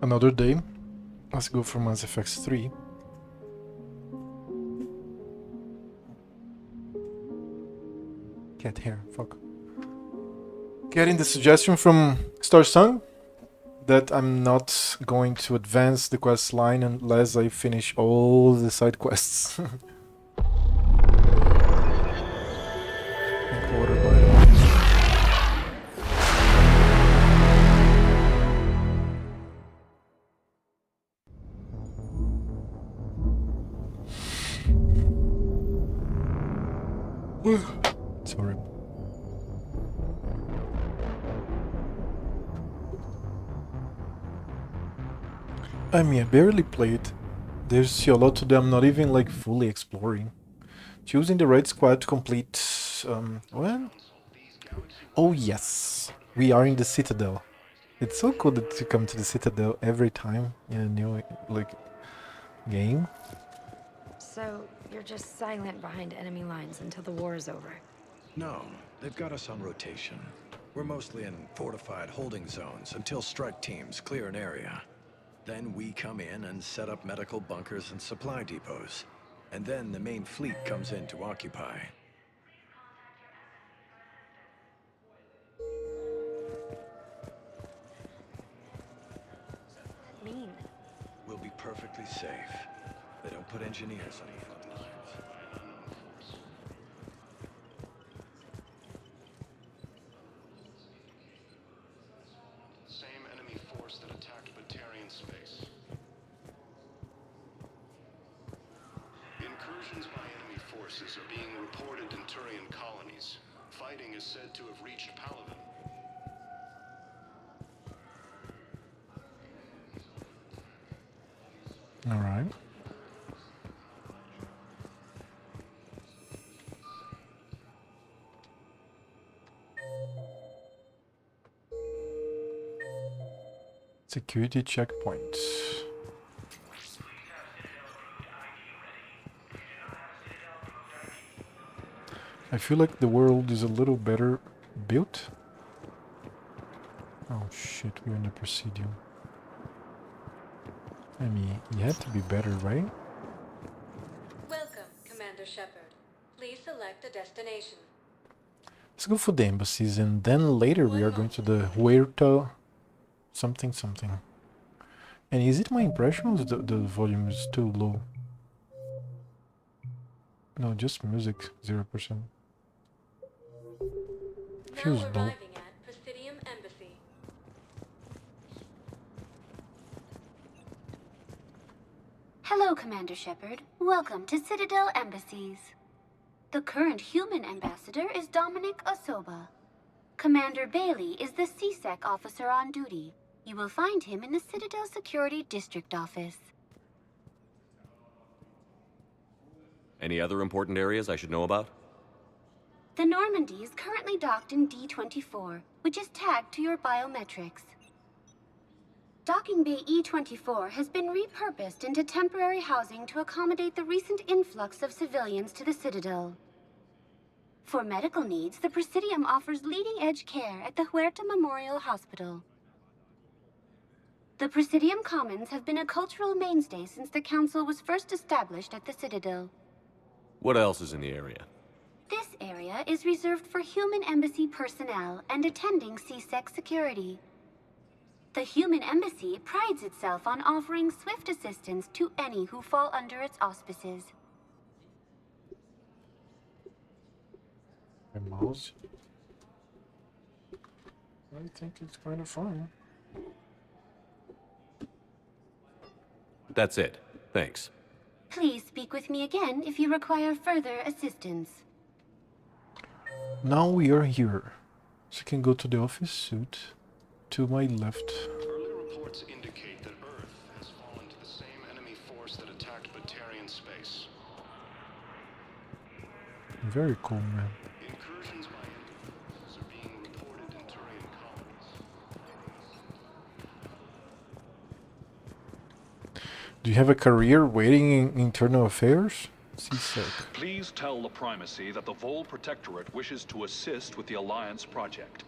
Another day. Let's go for Mass Effect 3. Cat hair, fuck. Getting the suggestion from Star Sung that I'm not going to advance the quest line unless I finish all the side quests. Drink water, by the way. Sorry. I mean, I barely played. There's a lot to do. I'm not even like fully exploring. Choosing the right squad to complete. What? Oh yes, we are in the Citadel. It's so cool to come to the Citadel every time in a new like game. So, you're just silent behind enemy lines until the war is over? No, they've got us on rotation. We're mostly in fortified holding zones until strike teams clear an area. Then we come in and set up medical bunkers and supply depots. And then the main fleet comes in to occupy. Mean. We'll be perfectly safe. They don't put engineers on the front lines. Same enemy force that attacked Batarian space. Incursions by enemy forces are being reported in Turian colonies. Fighting is said to have reached Paladin. All right. Security checkpoint. I feel like the world is a little better built. Oh shit, we're in the Presidium. I mean, it had to be better, right? Welcome, Commander Shepard. Please select a destination. Let's go for the embassies, and then later we are going to the Huerta something something. And is it my impression or the volume is too low? No, just music, 0%. Feels Now low. arriving at Presidium Embassy. Hello, Commander Shepard. Welcome to Citadel Embassies. The current human ambassador is Dominic Osoba. Commander Bailey is the CSEC officer on duty. You will find him in the Citadel Security District Office. Any other important areas I should know about? The Normandy is currently docked in D-24, which is tagged to your biometrics. Docking Bay E-24 has been repurposed into temporary housing to accommodate the recent influx of civilians to the Citadel. For medical needs, the Presidium offers leading-edge care at the Huerta Memorial Hospital. The Presidium Commons have been a cultural mainstay since the Council was first established at the Citadel. What else is in the area? This area is reserved for human embassy personnel and attending CSEC security. The human embassy prides itself on offering swift assistance to any who fall under its auspices. My mouse. I think it's kind of fun. That's it. Thanks. Please speak with me again if you require further assistance. Now we are here. So I can go to the office suit. To my left. Early reports indicate that Earth has fallen to the same enemy force that attacked Batarian space. Very cool, man. Incursions by enemy forces are being reported in Turian colonies. Do you have a career waiting in internal affairs? CSEC. Please tell the Primacy that the Vol Protectorate wishes to assist with the Alliance project.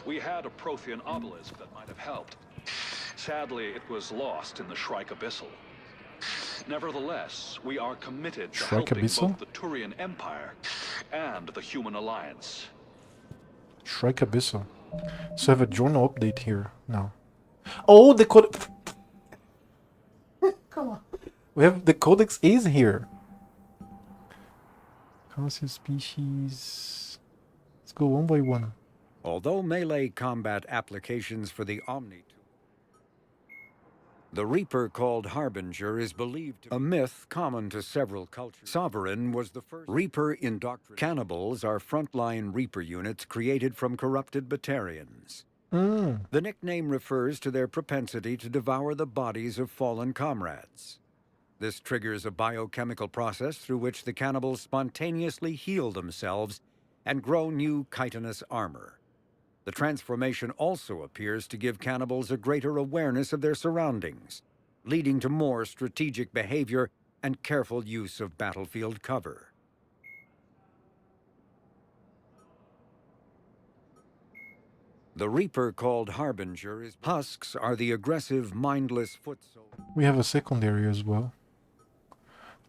We had a Prothean obelisk that might have helped. Sadly, it was lost in the Shrike Abyssal. Nevertheless, we are committed to Shrike helping Abyssal? both the Turian Empire and the Human Alliance. Shrike Abyssal. So I have a journal update here now. Oh, the code. Come on. We have the Codex is here. Concept species. Let's go one by one. Although melee combat applications for the Omni, the Reaper called Harbinger is believed to be a myth common to several cultures. Sovereign was the first Reaper indoctrinated. Cannibals are frontline Reaper units created from corrupted Batarians. The nickname refers to their propensity to devour the bodies of fallen comrades. This triggers a biochemical process through which the cannibals spontaneously heal themselves and grow new chitinous armor. The transformation also appears to give cannibals a greater awareness of their surroundings, leading to more strategic behavior and careful use of battlefield cover. The Reaper called Harbinger is husks are the aggressive, mindless foot soldiers. We have a secondary as well.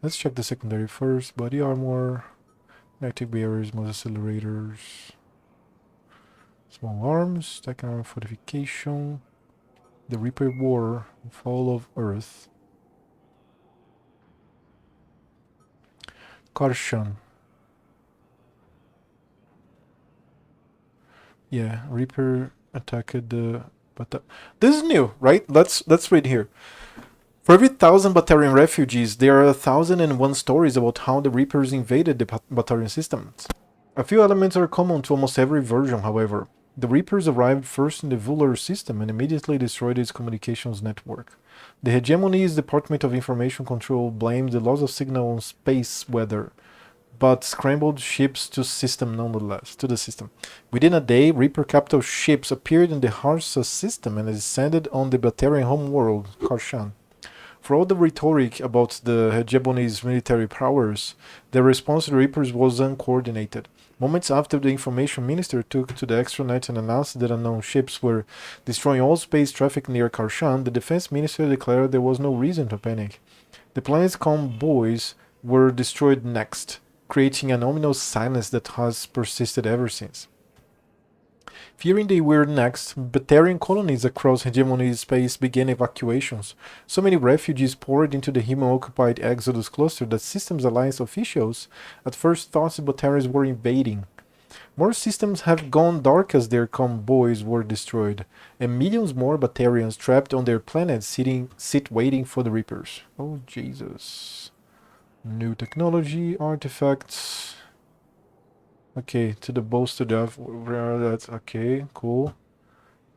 Let's check the secondary first. Body armor, magnetic barriers, most accelerators, small arms, stack armor fortification, the Reaper War, Fall of Earth, Karshan. Yeah, Reaper attacked the. But this is new, right? Let's read here. For every 1,000 Batarian refugees, there are 1,001 stories about how the Reapers invaded the Batarian systems. A few elements are common to almost every version, however. The Reapers arrived first in the Vular system and immediately destroyed its communications network. The Hegemony's Department of Information Control blamed the loss of signal on space weather, but scrambled ships to system nonetheless. To the system. Within a day, Reaper capital ships appeared in the Harsa system and descended on the Batarian homeworld, Karshan. For all the rhetoric about the Hegemony's military powers, their response to the Reapers was uncoordinated. Moments after the information minister took to the extranet and announced that unknown ships were destroying all space traffic near Karshan, the defense minister declared there was no reason to panic. The planet's convoys were destroyed next, creating an ominous silence that has persisted ever since. Fearing they were next, Batarian colonies across Hegemony space began evacuations. So many refugees poured into the human-occupied Exodus cluster that Systems Alliance officials at first thought the Batarians were invading. More systems have gone dark as their convoys were destroyed, and millions more Batarians trapped on their planet sit waiting for the Reapers. Oh Jesus. New technology, artifacts. Okay, to the boast to death. That's okay, cool.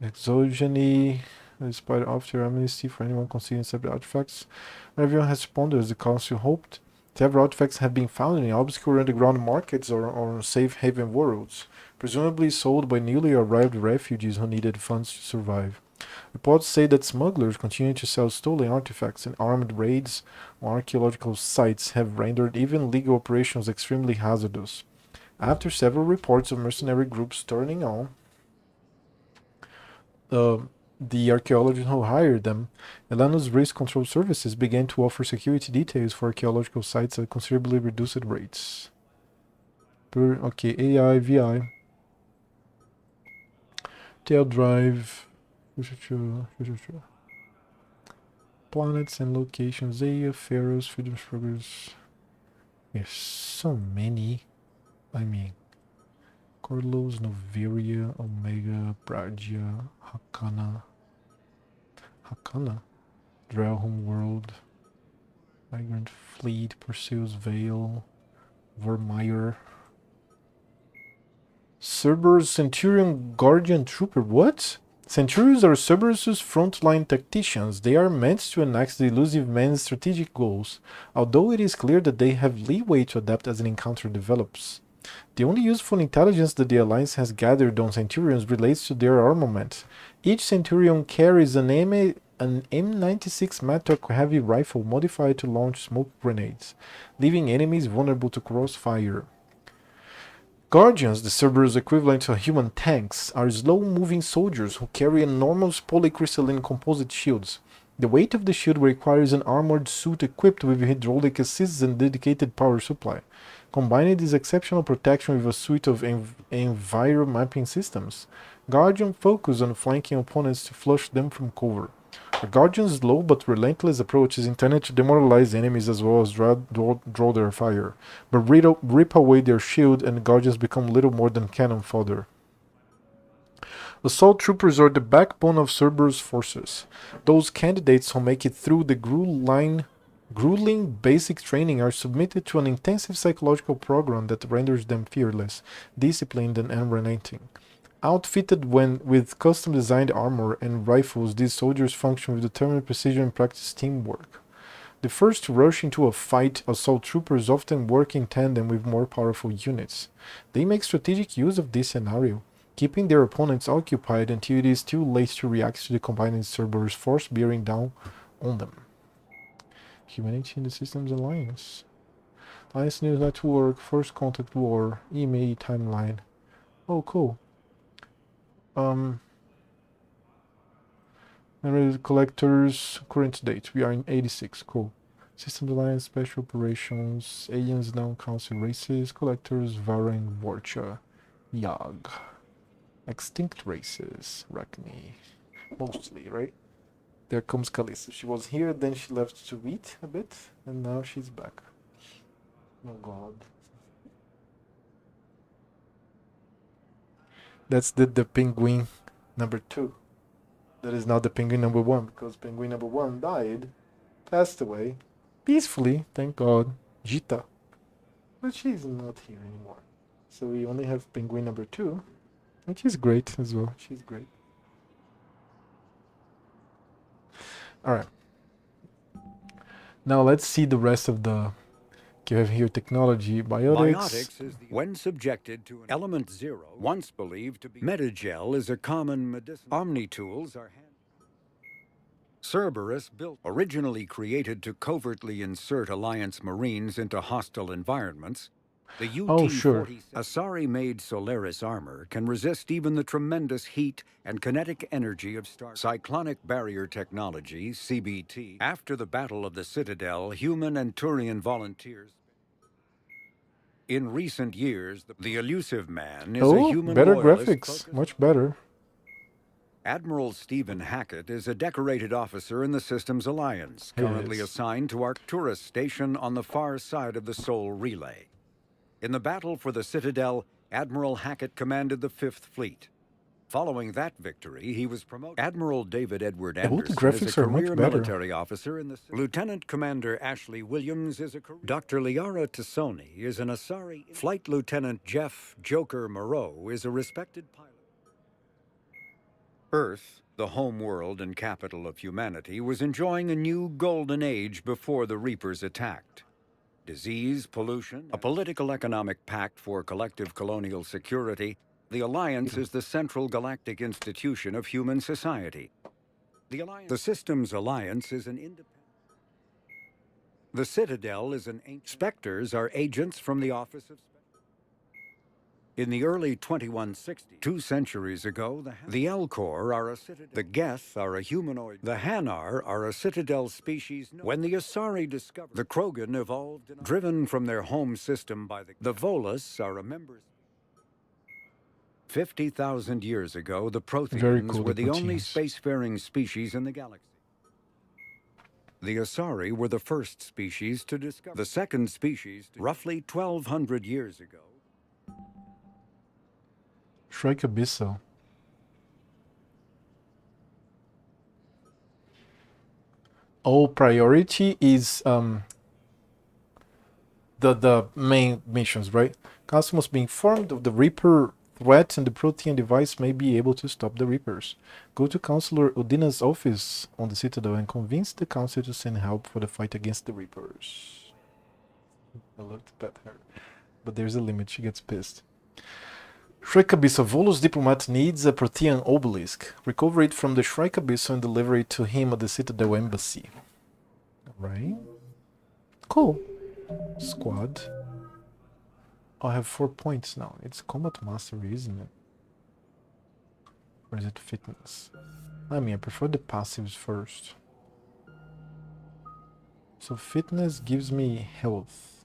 Exogeny, despite after amnesty for anyone concealing separate artifacts. Everyone has responded as the council hoped. Several artifacts have been found in obscure underground markets or on safe haven worlds, presumably sold by newly arrived refugees who needed funds to survive. Reports say that smugglers continue to sell stolen artifacts, and armed raids on archaeological sites have rendered even legal operations extremely hazardous. After several reports of mercenary groups turning on the archaeologists who hired them, Elano's risk control services began to offer security details for archaeological sites at considerably reduced rates. Okay, AI, VI. Tail drive. Planets and locations. Zaya, Pharaohs, Freedom Struggles. There's so many. I mean, Corlos, Noveria, Omega, Bragia, Hakana, Drelhom World, Migrant Fleet, Perseus Vale, Vermeer, Cerberus Centurion Guardian Trooper. What? Centurions are Cerberus's frontline tacticians. They are meant to annex the elusive man's strategic goals, although it is clear that they have leeway to adapt as an encounter develops. The only useful intelligence that the Alliance has gathered on Centurions relates to their armament. Each Centurion carries an M96 Mattock heavy rifle modified to launch smoke grenades, leaving enemies vulnerable to crossfire. Guardians, the Cerberus equivalent to human tanks, are slow-moving soldiers who carry enormous polycrystalline composite shields. The weight of the shield requires an armored suit equipped with hydraulic assists and dedicated power supply. Combining this exceptional protection with a suite of enviro mapping systems, Guardian focus on flanking opponents to flush them from cover. The Guardian's slow but relentless approach is intended to demoralize enemies as well as draw their fire, but rip away their shield and Guardians become little more than cannon fodder. Assault troopers are the backbone of Cerberus forces. Those candidates who make it through the grueling basic training are submitted to an intensive psychological program that renders them fearless, disciplined, and unrelenting. Outfitted with custom-designed armor and rifles, these soldiers function with determined precision and practice teamwork. The first to rush into a fight, assault troopers often work in tandem with more powerful units. They make strategic use of this scenario, keeping their opponents occupied until it is too late to react to the combined Cerberus force bearing down on them. Humanity in the Systems Alliance. Alliance News Network, First Contact War, EMA timeline. Oh, cool. Collectors, current date. We are in 86. Cool. Systems Alliance, Special Operations, Aliens, Non-Council Races, Collectors, Varen, Vorcha, Yag. Extinct Races, Rachni. Mostly, right? There comes Kalista. She was here, then she left to eat a bit, and now she's back. Oh god. That's the penguin number 2. That is not the penguin number 1, because penguin number 1 died, passed away, peacefully, thank god, Jita. But she's not here anymore. So we only have penguin number 2, and she's great as well. She's great. Alright. Now let's see the rest of the... You have here technology, biotics. Is when subjected to an element 0, once believed to be Metagel is a common medicine. Omni-tools are Cerberus built, originally created to covertly insert Alliance Marines into hostile environments. The UT-40 Asari-made Solaris armor can resist even the tremendous heat and kinetic energy of Cyclonic Barrier Technology, CBT. After the Battle of the Citadel, human and Turian volunteers. In recent years, the elusive man is a human better loyalist graphics, much better. Admiral Stephen Hackett is a decorated officer in the Systems Alliance, currently assigned to Arcturus Station on the far side of the Sol Relay. In the battle for the Citadel, Admiral Hackett commanded the 5th Fleet. Following that victory, he was promoted. Admiral David Edward Anderson is a career military officer in the... Lieutenant Commander Ashley Williams is a... Dr. Liara Tassoni is an Asari... Flight Lieutenant Jeff Joker Moreau is a respected pilot. Earth, the home world and capital of humanity, was enjoying a new golden age before the Reapers attacked. Disease, pollution, a political-economic pact for collective colonial security, the Alliance is the central galactic institution of human society. The Systems Alliance is an independent... The Citadel is an ancient... Spectres are agents from the Office of... In the early 2160s, 2 centuries ago, the Elcor are a citadel. The Geth are a humanoid. The Hanar are a citadel species. When the Asari discovered, the Krogan evolved, driven from their home system by the Volus are a member. 50,000 years ago, the Protheans were the only spacefaring species in the galaxy. The Asari were the first species to discover. The second species, roughly 1,200 years ago. Shrike Abyssal. Oh, priority is the main missions, right? Council must be informed of the Reaper threat and the Protean device may be able to stop the Reapers. Go to Councilor Udina's office on the Citadel and convince the Council to send help for the fight against the Reapers. I looked at her. But there's a limit, she gets pissed. Shrike Abyssal. Volus diplomat needs a Protean obelisk. Recover it from the Shrike Abyssal and deliver it to him at the Citadel Embassy. Right? Cool. Squad. I have 4 points now. It's combat mastery, isn't it? Or is it fitness? I mean, I prefer the passives first. So fitness gives me health.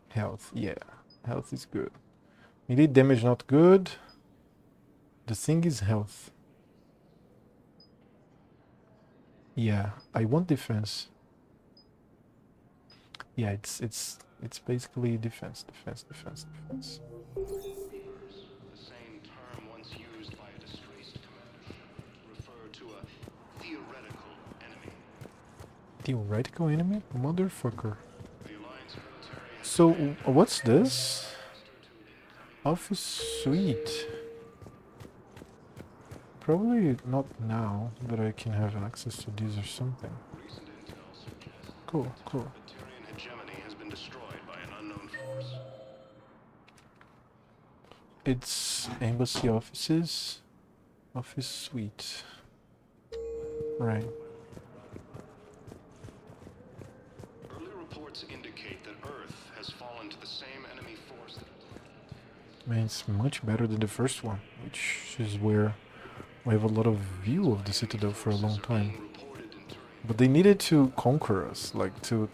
Health, yeah. Health is good. Melee damage not good. The thing is health. Yeah, I want defense. Yeah, it's basically defense. The same term once used by a disgraced commander refer to a theoretical enemy. Theoretical enemy? Motherfucker. The Alliance military So, what's this? Alpha Suite. Probably not now, but I can have access to these or something. recent intel suggests Cool, cool. Batarian hegemony has been destroyed by an unknown force. It's embassy offices. Office suite. Right. Early reports indicate that Earth has fallen to the same enemy force that Man, it's much better than the first one, which is where we have a lot of view of the Citadel for a long time. reported in Turing. But they needed to conquer us, like to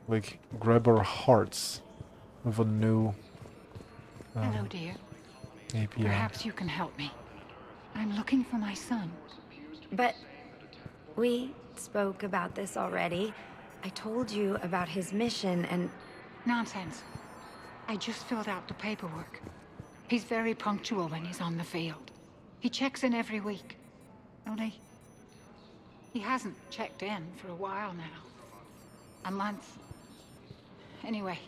like grab our hearts with a new Hello, dear. API. Perhaps you can help me. I'm looking for my son. But we spoke about this already. I told you about his mission and... Nonsense. I just filled out the paperwork. He's very punctual when he's on the field. He checks in every week. Only, he hasn't checked in for a while now. A month. Anyway,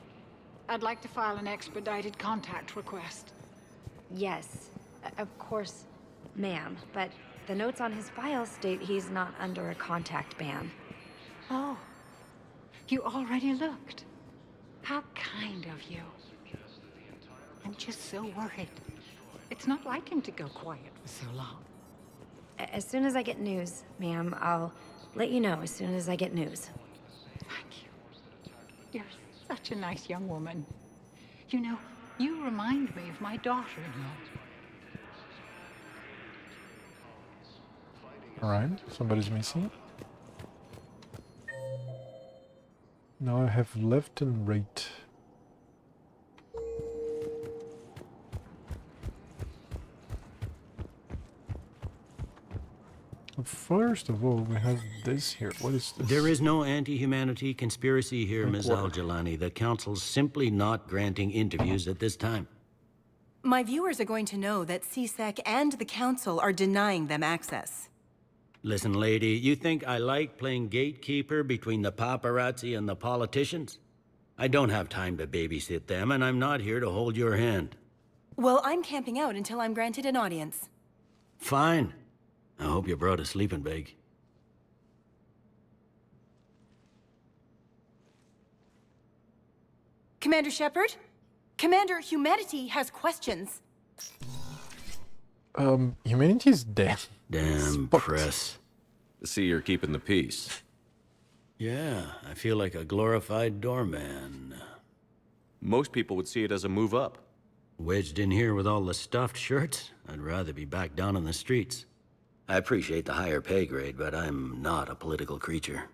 I'd like to file an expedited contact request. Yes, of course, ma'am. But the notes on his file state he's not under a contact ban. Oh, you already looked. How kind of you. I'm just so worried. It's not like him to go quiet for so long. As soon as I get news, ma'am, I'll let you know as soon as I get news. Thank you. You're such a nice young woman. You know, you remind me of my daughter-in-law. Alright, somebody's missing. Now I have left and right. First of all, we have this here. What is this? There is no anti-humanity conspiracy here, Drink Ms. water. Al-Jalani. The Council's simply not granting interviews at this time. My viewers are going to know that CSEC and the Council are denying them access. Listen, lady, you think I like playing gatekeeper between the paparazzi and the politicians? I don't have time to babysit them, and I'm not here to hold your hand. Well, I'm camping out until I'm granted an audience. Fine. I hope you brought a sleeping bag. Commander Shepard? Commander Humanity has questions. Humanity's dead. Damn Spot. press. See, you're keeping the peace. Yeah, I feel like a glorified doorman. Most people would see it as a move up. Wedged in here with all the stuffed shirts, I'd rather be back down on the streets. I appreciate the higher pay grade, but I'm not a political creature.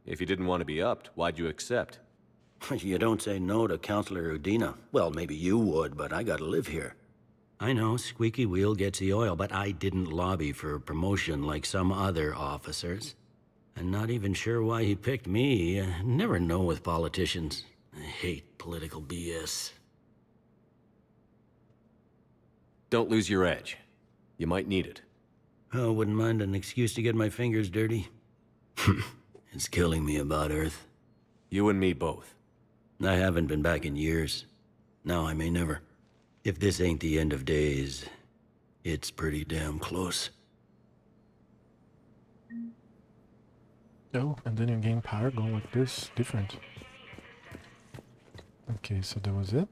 If you didn't want to be upped, why'd you accept? You don't say no to Counselor Udina. Well, maybe you would, but I gotta live here. I know, squeaky wheel gets the oil, but I didn't lobby for promotion like some other officers. I'm not even sure why he picked me. I never know with politicians. I hate political BS. Don't lose your edge. You might need it. Oh, wouldn't mind an excuse to get my fingers dirty. It's killing me about Earth. You and me both. I haven't been back in years. Now I may never. If this ain't the end of days, it's pretty damn close. Oh, and then you gain power going like this. Different. Okay, so that was it.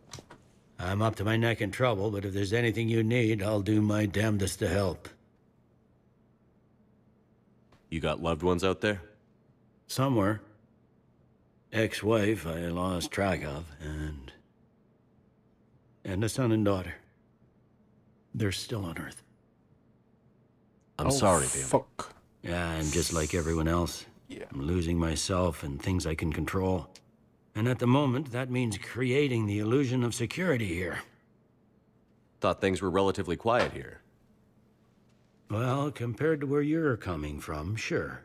I'm up to my neck in trouble, but if there's anything you need, I'll do my damnedest to help. You got loved ones out there? Somewhere. Ex-wife I lost track of, and a son and daughter. They're still on Earth. I'm sorry, Bailey. Fuck. Yeah, I'm just like everyone else. Yeah. I'm losing myself and things I can control. And at the moment, that means creating the illusion of security here. Thought things were relatively quiet here. Well, compared to where you're coming from, sure.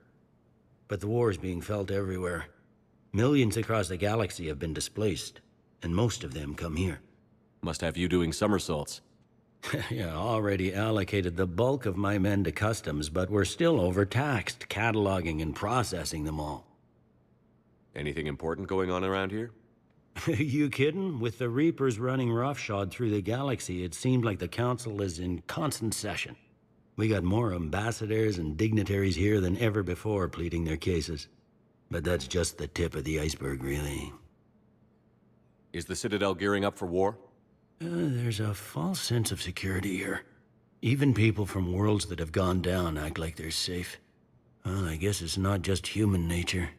But the war's being felt everywhere. Millions across the galaxy have been displaced, and most of them come here. Must have you doing somersaults. Yeah, already allocated the bulk of my men to customs, but we're still overtaxed, cataloging and processing them all. Anything important going on around here? You kidding? With the Reapers running roughshod through the galaxy, it seemed like the Council is in constant session. We got more ambassadors and dignitaries here than ever before pleading their cases. But that's just the tip of the iceberg, really. Is the Citadel gearing up for war? There's a false sense of security here. Even people from worlds that have gone down act like they're safe. Well, I guess it's not just human nature.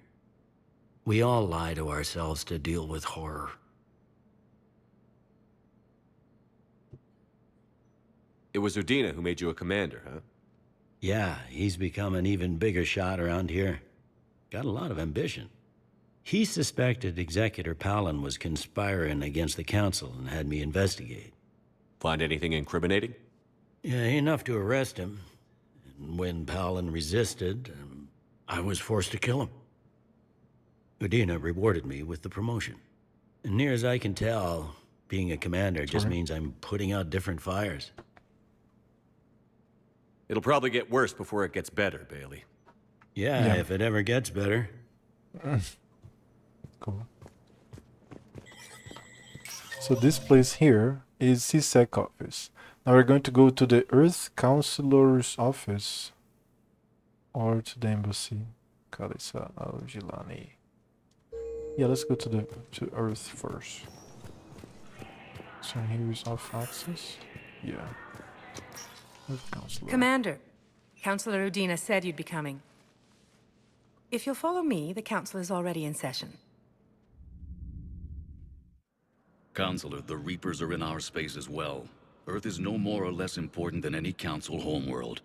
We all lie to ourselves to deal with horror. It was Udina who made you a commander, huh? Yeah, he's become an even bigger shot around here. Got a lot of ambition. He suspected Executor Palin was conspiring against the Council and had me investigate. Find anything incriminating? Yeah, enough to arrest him. And when Palin resisted, I was forced to kill him. Udina rewarded me with the promotion. And near as I can tell, being a commander just means I'm putting out different fires. It'll probably get worse before it gets better, Bailey. Yeah, if it ever gets better. Cool. So this place here is CSEC office. Now we're going to go to the Earth Counselor's office. Or to the embassy. Kalisa Al-Jilani. Yeah, let's go to Earth first. So here is off access. Yeah. Earth Counselor. Commander, Counselor Udina said you'd be coming. If you'll follow me, the council is already in session. Counselor, the Reapers are in our space as well. Earth is no more or less important than any Council homeworld.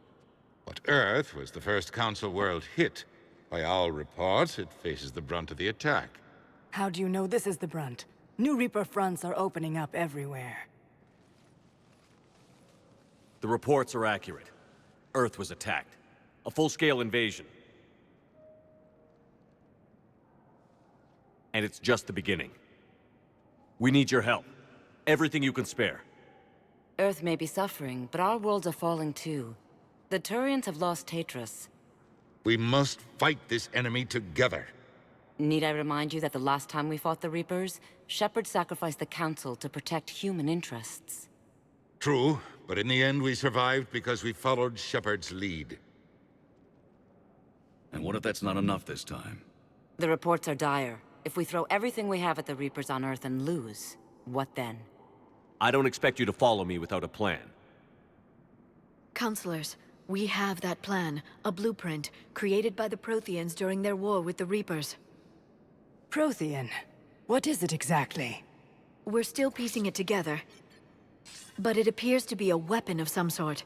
But Earth was the first Council world hit. By all reports, it faces the brunt of the attack. How do you know this is the brunt? New Reaper fronts are opening up everywhere. The reports are accurate. Earth was attacked. A full-scale invasion. And it's just the beginning. We need your help. Everything you can spare. Earth may be suffering, but our worlds are falling too. The Turians have lost Tatris. We must fight this enemy together. Need I remind you that the last time we fought the Reapers, Shepard sacrificed the Council to protect human interests? True, but in the end we survived because we followed Shepard's lead. And what if that's not enough this time? The reports are dire. If we throw everything we have at the Reapers on Earth and lose, what then? I don't expect you to follow me without a plan. Counselors, we have that plan, a blueprint, created by the Protheans during their war with the Reapers. Prothean? What is it exactly? We're still piecing it together, but it appears to be a weapon of some sort.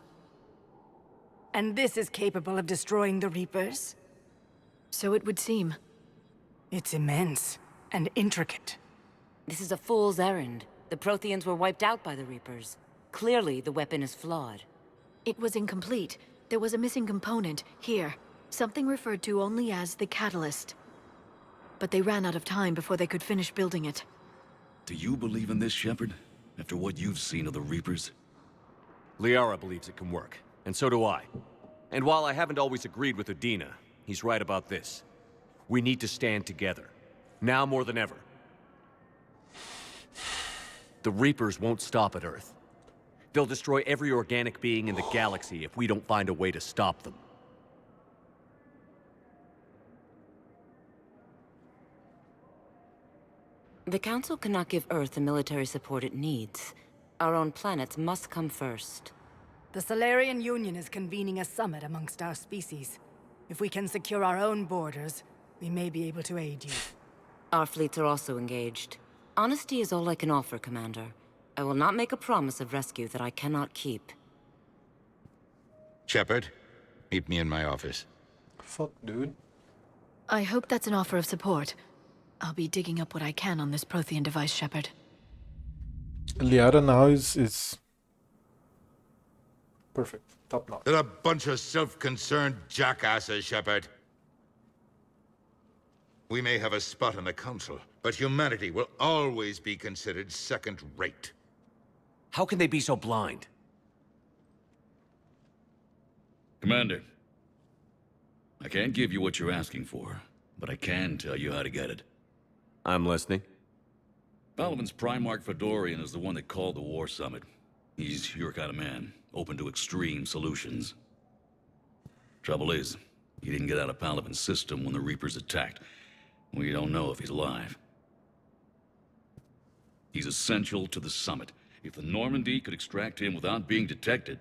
And this is capable of destroying the Reapers? So it would seem. It's immense and intricate. This is a fool's errand. The Protheans were wiped out by the Reapers. Clearly, the weapon is flawed. It was incomplete. There was a missing component, here. Something referred to only as the catalyst. But they ran out of time before they could finish building it. Do you believe in this, Shepard? After what you've seen of the Reapers? Liara believes it can work, and so do I. And while I haven't always agreed with Udina, he's right about this. We need to stand together. Now more than ever. The Reapers won't stop at Earth. They'll destroy every organic being in the galaxy if we don't find a way to stop them. The Council cannot give Earth the military support it needs. Our own planets must come first. The Solarian Union is convening a summit amongst our species. If we can secure our own borders, we may be able to aid you. Our fleets are also engaged. Honesty is all I can offer, Commander. I will not make a promise of rescue that I cannot keep. Shepard, meet me in my office. Fuck, dude. I hope that's an offer of support. I'll be digging up what I can on this Prothean device, Shepard. Liara now is perfect. Top notch. They're a bunch of self-concerned jackasses, Shepard. We may have a spot in the Council, but humanity will always be considered second-rate. How can they be so blind? Commander, I can't give you what you're asking for, but I can tell you how to get it. I'm listening. Palaven's Primarch Fedorian is the one that called the War Summit. He's your kind of man, open to extreme solutions. Trouble is, he didn't get out of Palaven's system when the Reapers attacked. We don't know if he's alive. He's essential to the summit. If the Normandy could extract him without being detected...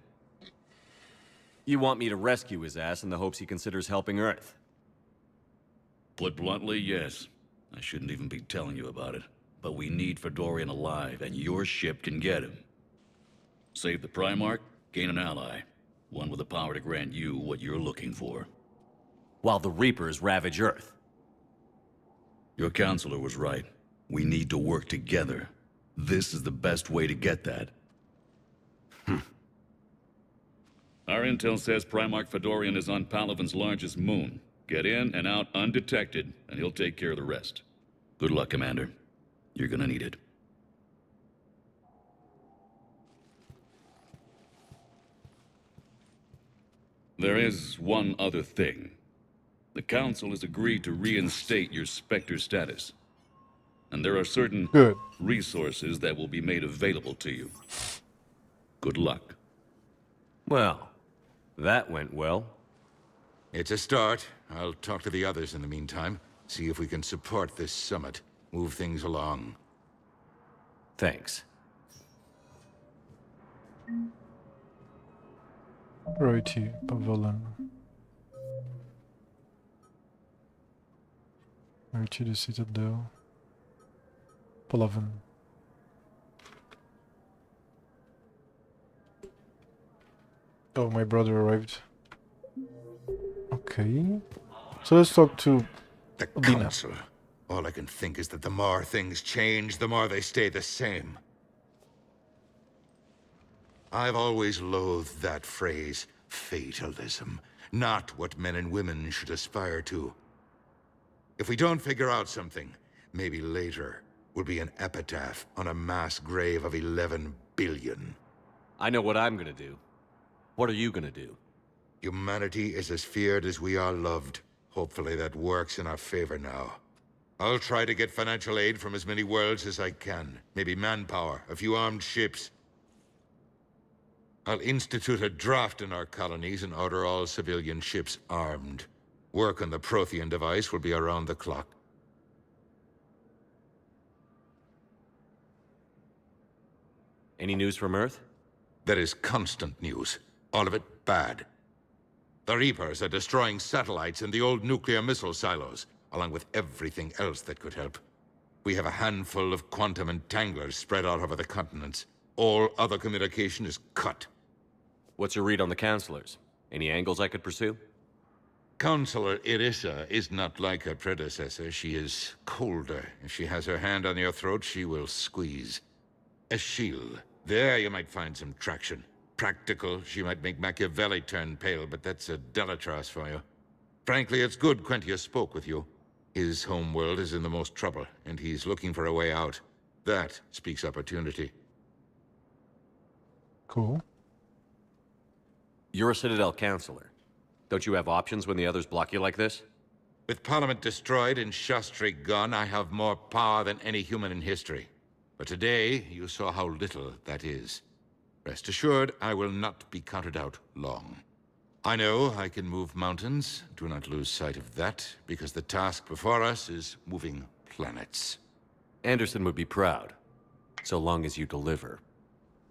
You want me to rescue his ass in the hopes he considers helping Earth? Put bluntly, yes. I shouldn't even be telling you about it. But we need Fedorian alive, and your ship can get him. Save the Primarch, gain an ally. One with the power to grant you what you're looking for. While the Reapers ravage Earth. Your counselor was right. We need to work together. This is the best way to get that. Our intel says Primarch Fedorian is on Palaven's largest moon. Get in and out undetected, and he'll take care of the rest. Good luck, Commander. You're gonna need it. There is one other thing. The Council has agreed to reinstate your Spectre status. And there are certain resources that will be made available to you. Good luck. Well, that went well. It's a start. I'll talk to the others in the meantime. See if we can support this summit. Move things along. Thanks. Righty, Pavilion. Righty, the Citadel. Palaven. Oh, my brother arrived. Okay. So let's talk to the Dina. Council. All I can think is that the more things change, the more they stay the same. I've always loathed that phrase, fatalism. Not what men and women should aspire to. If we don't figure out something, maybe later will be an epitaph on a mass grave of 11 billion. I know what I'm gonna do. What are you gonna do? Humanity is as feared as we are loved. Hopefully that works in our favor now. I'll try to get financial aid from as many worlds as I can. Maybe manpower, a few armed ships. I'll institute a draft in our colonies and order all civilian ships armed. Work on the Prothean device will be around the clock. Any news from Earth? There is constant news. All of it bad. The Reapers are destroying satellites and the old nuclear missile silos, along with everything else that could help. We have a handful of quantum entanglers spread out over the continents. All other communication is cut. What's your read on the counselors? Any angles I could pursue? Counselor Irissa is not like her predecessor. She is colder. If she has her hand on your throat, she will squeeze. Achille. There you might find some traction. Practical, she might make Machiavelli turn pale, but that's a Delatras for you. Frankly, it's good Quentius spoke with you. His homeworld is in the most trouble, and he's looking for a way out. That speaks opportunity. Cool. You're a Citadel counselor. Don't you have options when the others block you like this? With Parliament destroyed and Shastri gone, I have more power than any human in history. But today, you saw how little that is. Rest assured, I will not be counted out long. I know I can move mountains. Do not lose sight of that, because the task before us is moving planets. Anderson would be proud, so long as you deliver.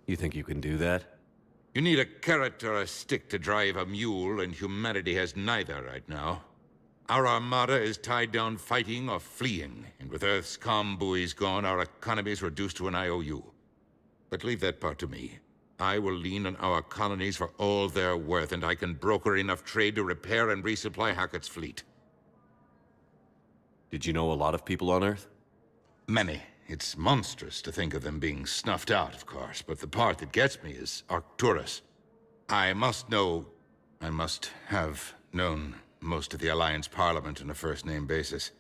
You think you can do that? You need a carrot or a stick to drive a mule, and humanity has neither right now. Our armada is tied down fighting or fleeing, and with Earth's comm buoys gone, our economy is reduced to an IOU. But leave that part to me. I will lean on our colonies for all they're worth, and I can broker enough trade to repair and resupply Hackett's fleet. Did you know a lot of people on Earth? Many. It's monstrous to think of them being snuffed out, of course, but the part that gets me is Arcturus. I must have known most of the Alliance Parliament on a first-name basis.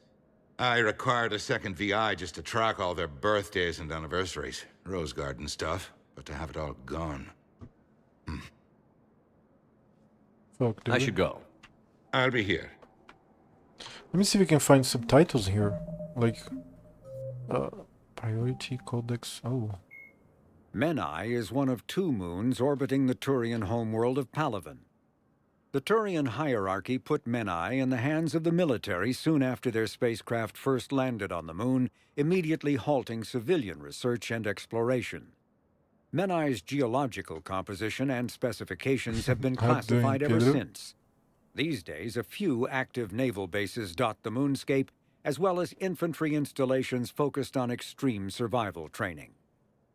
I required a second VI just to track all their birthdays and anniversaries. Rose Garden stuff, but to have it all gone. Fuck, dude. I should go. I'll be here. Let me see if we can find subtitles here. Like, priority codex. Oh. Me3 is one of 2 moons orbiting the Turian homeworld of Palaven. The Turian hierarchy put Me3 in the hands of the military soon after their spacecraft first landed on the moon, immediately halting civilian research and exploration. Me3's geological composition and specifications have been classified ever since. These days, a few active naval bases dot the moonscape, as well as infantry installations focused on extreme survival training.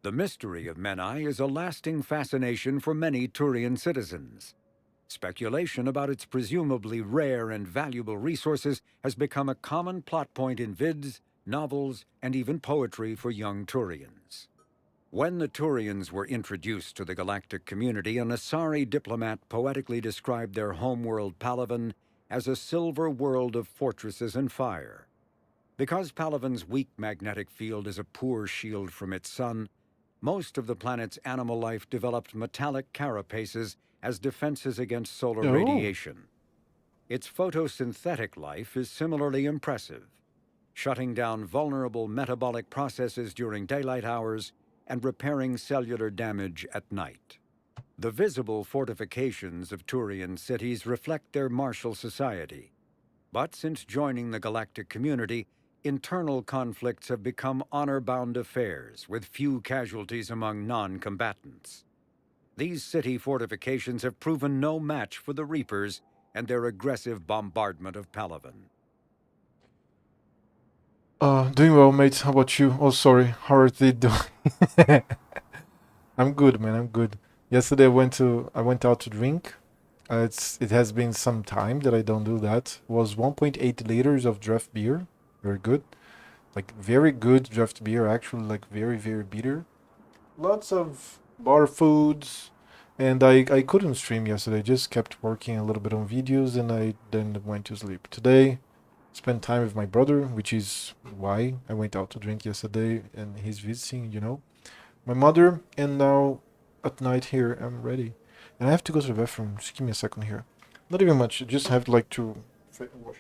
The mystery of Me3 is a lasting fascination for many Turian citizens. Speculation about its presumably rare and valuable resources has become a common plot point in vids, novels, and even poetry for young Turians. When the Turians were introduced to the galactic community, an Asari diplomat poetically described their homeworld Palaven as a silver world of fortresses and fire. Because Palaven's weak magnetic field is a poor shield from its sun, most of the planet's animal life developed metallic carapaces as defenses against solar radiation. Its photosynthetic life is similarly impressive, shutting down vulnerable metabolic processes during daylight hours and repairing cellular damage at night. The visible fortifications of Turian cities reflect their martial society. But since joining the galactic community, internal conflicts have become honor-bound affairs, with few casualties among non-combatants. These city fortifications have proven no match for the Reapers and their aggressive bombardment of Palaven. Doing well, mate. How about you? Oh, sorry. How are they doing? I'm good, man. I'm good. Yesterday I went out to drink. It has been some time that I don't do that. It was 1.8 liters of draft beer. Very good. Like, very good draft beer, actually, like, very, very bitter. Lots of bar foods, and I couldn't stream yesterday. I just kept working a little bit on videos, and I then went to sleep. Today, spent time with my brother, which is why I went out to drink yesterday, and he's visiting, you know, my mother, and now at night here, I'm ready. And I have to go to the bathroom. Just give me a second here. Not even much, I just have like to wash.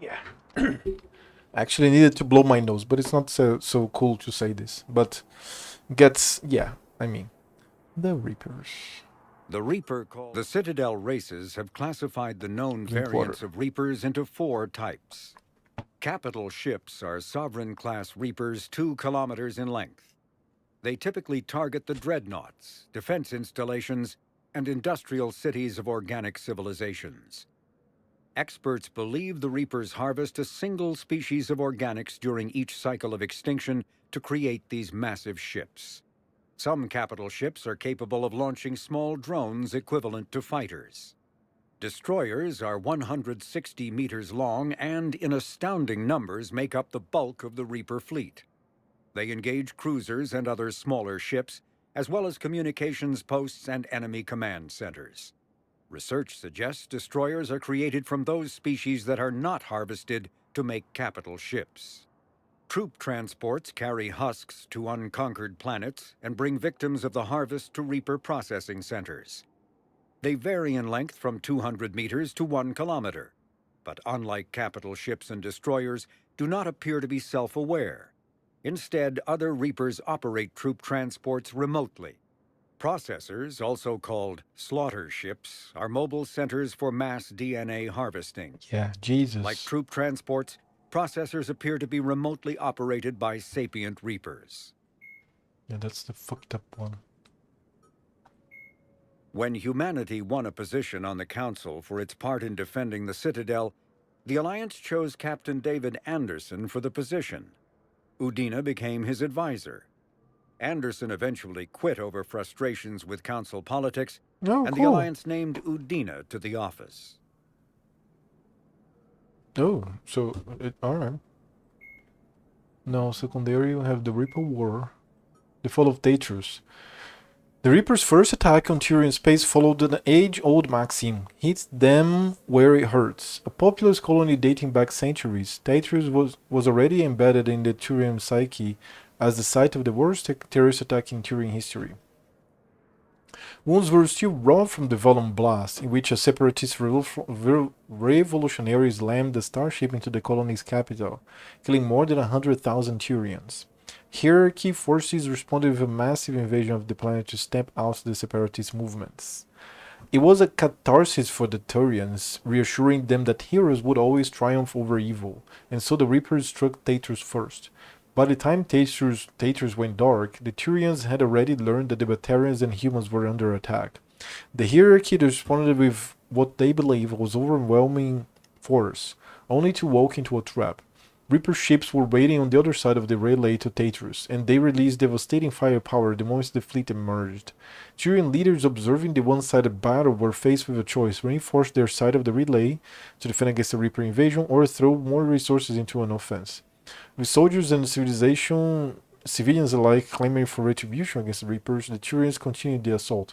Yeah. I actually needed to blow my nose, but it's not so cool to say this. But I mean, the Reapers. The Citadel races have classified the known variants of Reapers into 4 types. Capital ships are Sovereign-class Reapers 2 kilometers in length. They typically target the dreadnoughts, defense installations, and industrial cities of organic civilizations. Experts believe the Reapers harvest a single species of organics during each cycle of extinction to create these massive ships. Some capital ships are capable of launching small drones equivalent to fighters. Destroyers are 160 meters long and, in astounding numbers, make up the bulk of the Reaper fleet. They engage cruisers and other smaller ships, as well as communications posts and enemy command centers. Research suggests destroyers are created from those species that are not harvested to make capital ships. Troop transports carry husks to unconquered planets and bring victims of the harvest to Reaper processing centers. They vary in length from 200 meters to 1 kilometer, but unlike capital ships and destroyers, do not appear to be self-aware. Instead, other Reapers operate troop transports remotely. Processors, also called slaughter ships, are mobile centers for mass DNA harvesting. Yeah, Jesus. Like troop transports, processors appear to be remotely operated by sapient Reapers. Yeah, that's the fucked up one. When humanity won a position on the Council for its part in defending the Citadel, the Alliance chose Captain David Anderson for the position. Udina became his advisor. Anderson eventually quit over frustrations with Council politics, Oh, and the cool. Alliance named Udina to the office. Oh, so, alright. Now, secondary, we have the Reaper War. The fall of Datrus. The Reaper's first attack on Turian space followed an age-old maxim, hit them where it hurts. A populous colony dating back centuries, Datrus was already embedded in the Turian psyche as the site of the worst terrorist attack in Turian history. Wounds were still raw from the Vellum blast, in which a separatist revolutionary slammed the starship into the colony's capital, killing more than 100,000 Turians. Hierarchy forces responded with a massive invasion of the planet to stamp out the separatist movements. It was a catharsis for the Turians, reassuring them that heroes would always triumph over evil, and so the Reapers struck Tatrus first. By the time Tatrus went dark, the Turians had already learned that the Batarians and humans were under attack. The hierarchy responded with what they believed was overwhelming force, only to walk into a trap. Reaper ships were waiting on the other side of the relay to Tatrus, and they released devastating firepower the moment the fleet emerged. Turian leaders observing the one-sided battle were faced with a choice: reinforce their side of the relay to defend against a Reaper invasion, or throw more resources into an offense. With soldiers and civilians alike clamoring for retribution against the Reapers, the Turians continued the assault.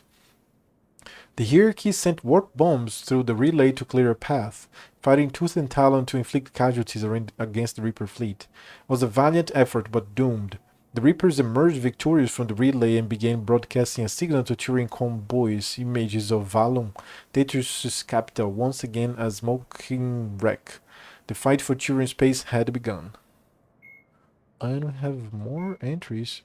The hierarchy sent warp bombs through the relay to clear a path, fighting tooth and talon to inflict casualties against the Reaper fleet. It was a valiant effort, but doomed. The Reapers emerged victorious from the relay and began broadcasting a signal to Turian convoys, images of Vallum, Tatrus' capital, once again a smoking wreck. The fight for Turian space had begun. I don't have more entries.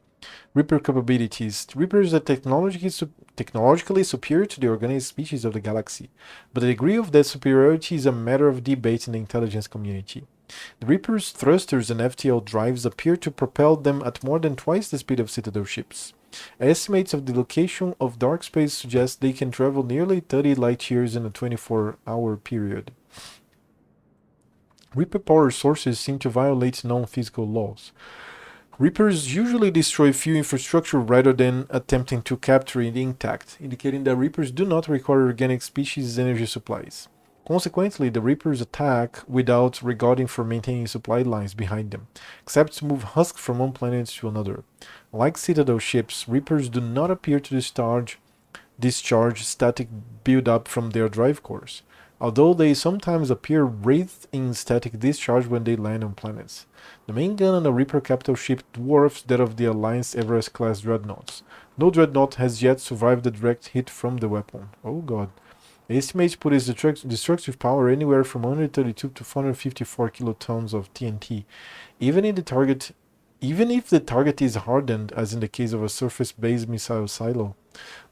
Reaper capabilities. Reapers are technologically superior to the organic species of the galaxy, but the degree of that superiority is a matter of debate in the intelligence community. The Reaper's thrusters and FTL drives appear to propel them at more than twice the speed of Citadel ships. Estimates of the location of dark space suggest they can travel nearly 30 light years in a 24-hour period. Reaper power sources seem to violate known physical laws. Reapers usually destroy few infrastructure rather than attempting to capture it intact, indicating that Reapers do not require organic species' energy supplies. Consequently, the Reapers attack without regarding for maintaining supply lines behind them, except to move husks from one planet to another. Like Citadel ships, Reapers do not appear to discharge static build-up from their drive cores, although they sometimes appear wreathed in static discharge when they land on planets. The main gun on a Reaper capital ship dwarfs that of the Alliance Everest-class dreadnoughts. No dreadnought has yet survived the direct hit from the weapon. Oh god. The estimates put its destructive power anywhere from 132 to 454 kilotons of TNT, even if the target is hardened, as in the case of a surface-based missile silo.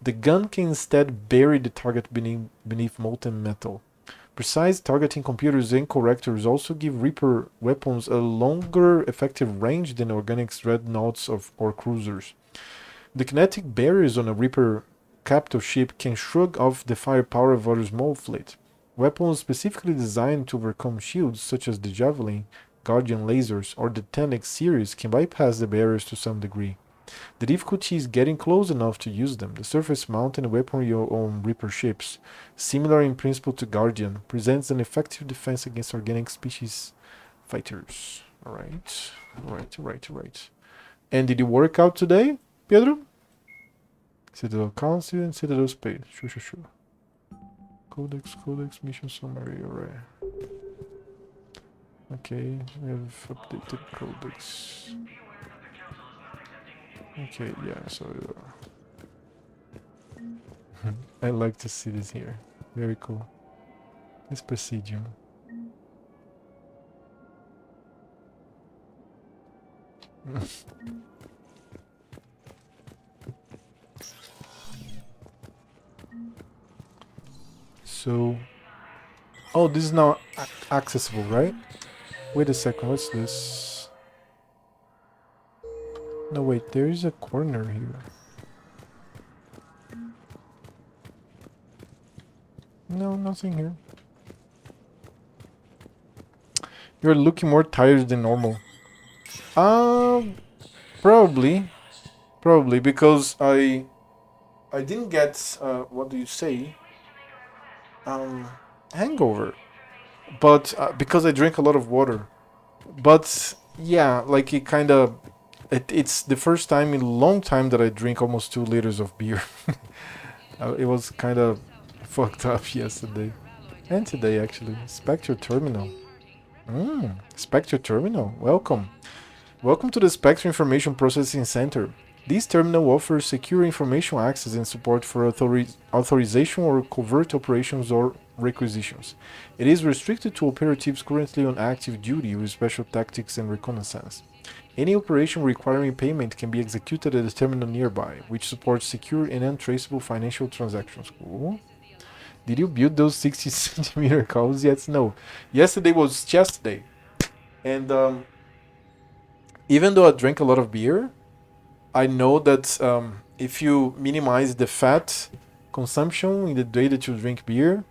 The gun can instead bury the target beneath molten metal. Precise targeting computers and correctors also give Reaper weapons a longer effective range than organic dreadnoughts or cruisers. The kinetic barriers on a Reaper capital ship can shrug off the firepower of other small fleet. Weapons specifically designed to overcome shields, such as the Javelin, Guardian lasers, or the 10X series, can bypass the barriers to some degree. The difficulty is getting close enough to use them. The surface-mounted weaponry on Reaper ships, similar in principle to Guardian, presents an effective defense against organic species fighters. Alright. And did it work out today, Pedro? Citadel Council and Citadel Space. Sure. Codex, mission summary, alright. Okay, we have updated codex. Okay, yeah, so I like to see this here. Very cool. This Presidium. So, oh, this is now accessible, right? Wait a second, what's this? No, wait, there is a corner here. No, nothing here. You're looking more tired than normal. Probably. Probably because I didn't get what do you say? Hangover. But because I drank a lot of water. But yeah, like it's the first time in a long time that I drink almost 2 liters of beer. It was kind of fucked up yesterday. And today, actually. Spectre Terminal. Spectre Terminal. Welcome. Welcome to the Spectre Information Processing Center. This terminal offers secure information access and support for authorization or covert operations or requisitions. It is restricted to operatives currently on active duty with special tactics and reconnaissance. Any operation requiring payment can be executed at a terminal nearby, which supports secure and untraceable financial transactions. Cool. Did you build those 60 centimeter calls yet? No. Yesterday was chest day. And even though I drank a lot of beer, I know that if you minimize the fat consumption in the day that you drink beer,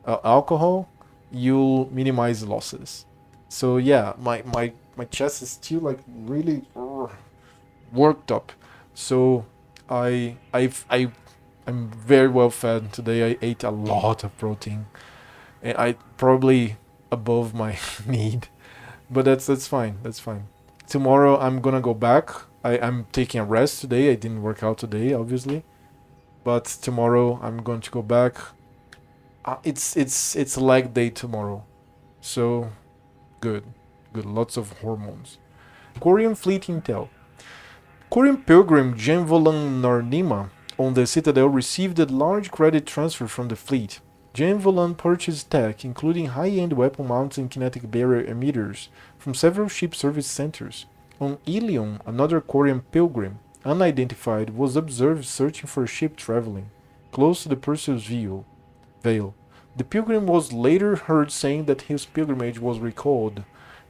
alcohol, you'll minimize losses. So yeah, my chest is still like really worked up. So I'm very well fed today. I ate a lot of protein, and I probably above my need, but that's fine. That's fine. Tomorrow I'm gonna go back. I'm taking a rest today. I didn't work out today, obviously, but tomorrow I'm going to go back. It's leg day tomorrow, so good, good. Lots of hormones. Korean fleet intel. Korean pilgrim Janvolan Narnima on the Citadel received a large credit transfer from the fleet. Janvolan purchased tech, including high-end weapon mounts and kinetic barrier emitters, from several ship service centers. On Ilion, another Korean pilgrim, unidentified, was observed searching for a ship traveling close to the Perseus Veil. The pilgrim was later heard saying that his pilgrimage was recalled.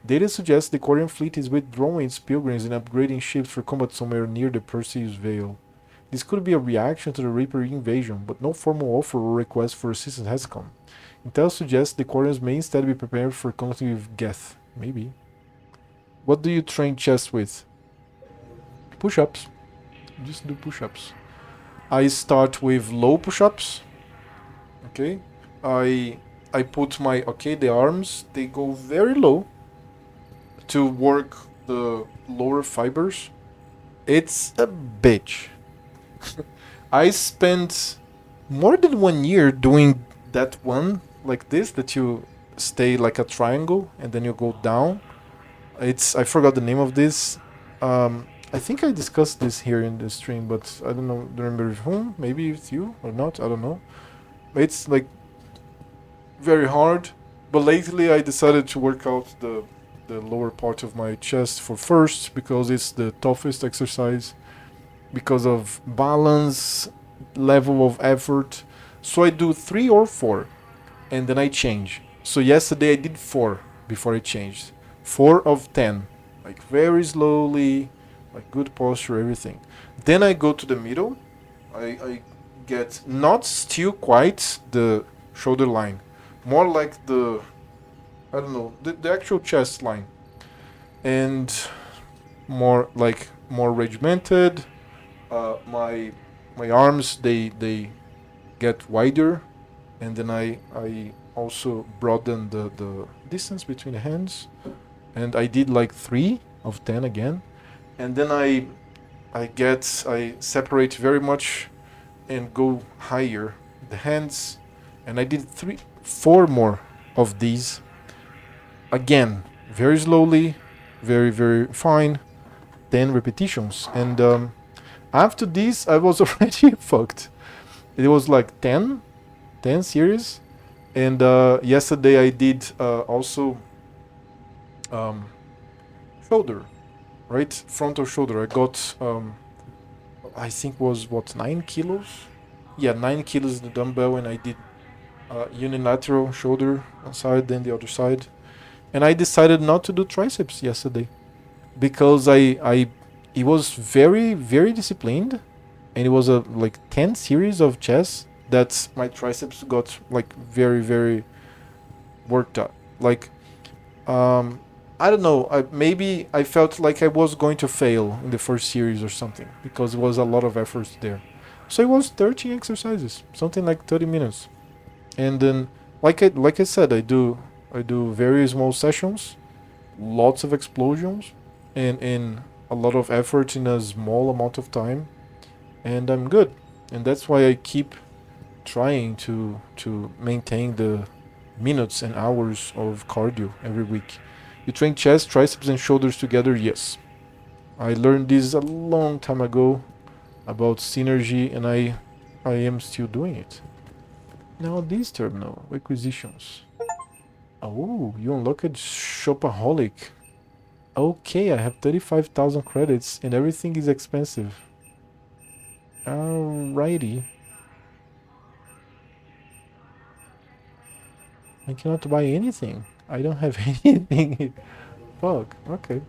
Data suggests the Korean fleet is withdrawing its pilgrims and upgrading ships for combat somewhere near the Perseus Veil. This could be a reaction to the Reaper invasion, but no formal offer or request for assistance has come. Intel suggests the Koreans may instead be prepared for conflict with Geth. Maybe. What do you train chest with? Push-ups. Just do push-ups. I start with low push-ups. Okay. I put the arms, they go very low to work the lower fibers. It's a bitch. I spent more than 1 year doing that one like this, that you stay like a triangle and then you go down. I forgot the name of this. I think I discussed this here in the stream, but I don't know. Don't remember with whom. Maybe with you or not. I don't know. It's like very hard. But lately, I decided to work out the lower part of my chest for first because it's the toughest exercise because of balance, level of effort. So I do 3 or 4 and then I change. So yesterday I did 4 before I changed. 4 of 10. Like very slowly, like good posture, everything. Then I go to the middle. I get not still quite the shoulder line. More like I don't know, the actual chest line. And more regimented. My arms they get wider, and then I also broaden the distance between the hands, and I did like 3 of 10 again, and then I separate very much and go higher the hands, and I did 4 more of these again, very slowly, very fine, 10 repetitions, and after this I was already fucked. It was like 10 series, and yesterday I did also shoulder, right, frontal shoulder. I got I think was what, 9 kilos. Yeah, 9 kilos the dumbbell, and I did unilateral shoulder one side, then the other side. And I decided not to do triceps yesterday because it was very, very disciplined, and it was a like 10 series of chest that my triceps got like very, very worked up. Like, I don't know. Maybe I felt like I was going to fail in the first series or something because it was a lot of efforts there. So it was 13 exercises, something like 30 minutes, and then like I said, I do very small sessions, lots of explosions, and a lot of effort in a small amount of time, and I'm good. And that's why I keep trying to maintain the minutes and hours of cardio every week. You train chest, triceps, and shoulders together? Yes. I learned this a long time ago about synergy, and I am still doing it. Now this terminal requisitions. Oh, you unlocked Shopaholic. Okay, I have 35,000 credits and everything is expensive. Alrighty. I cannot buy anything. I don't have anything. Fuck, okay.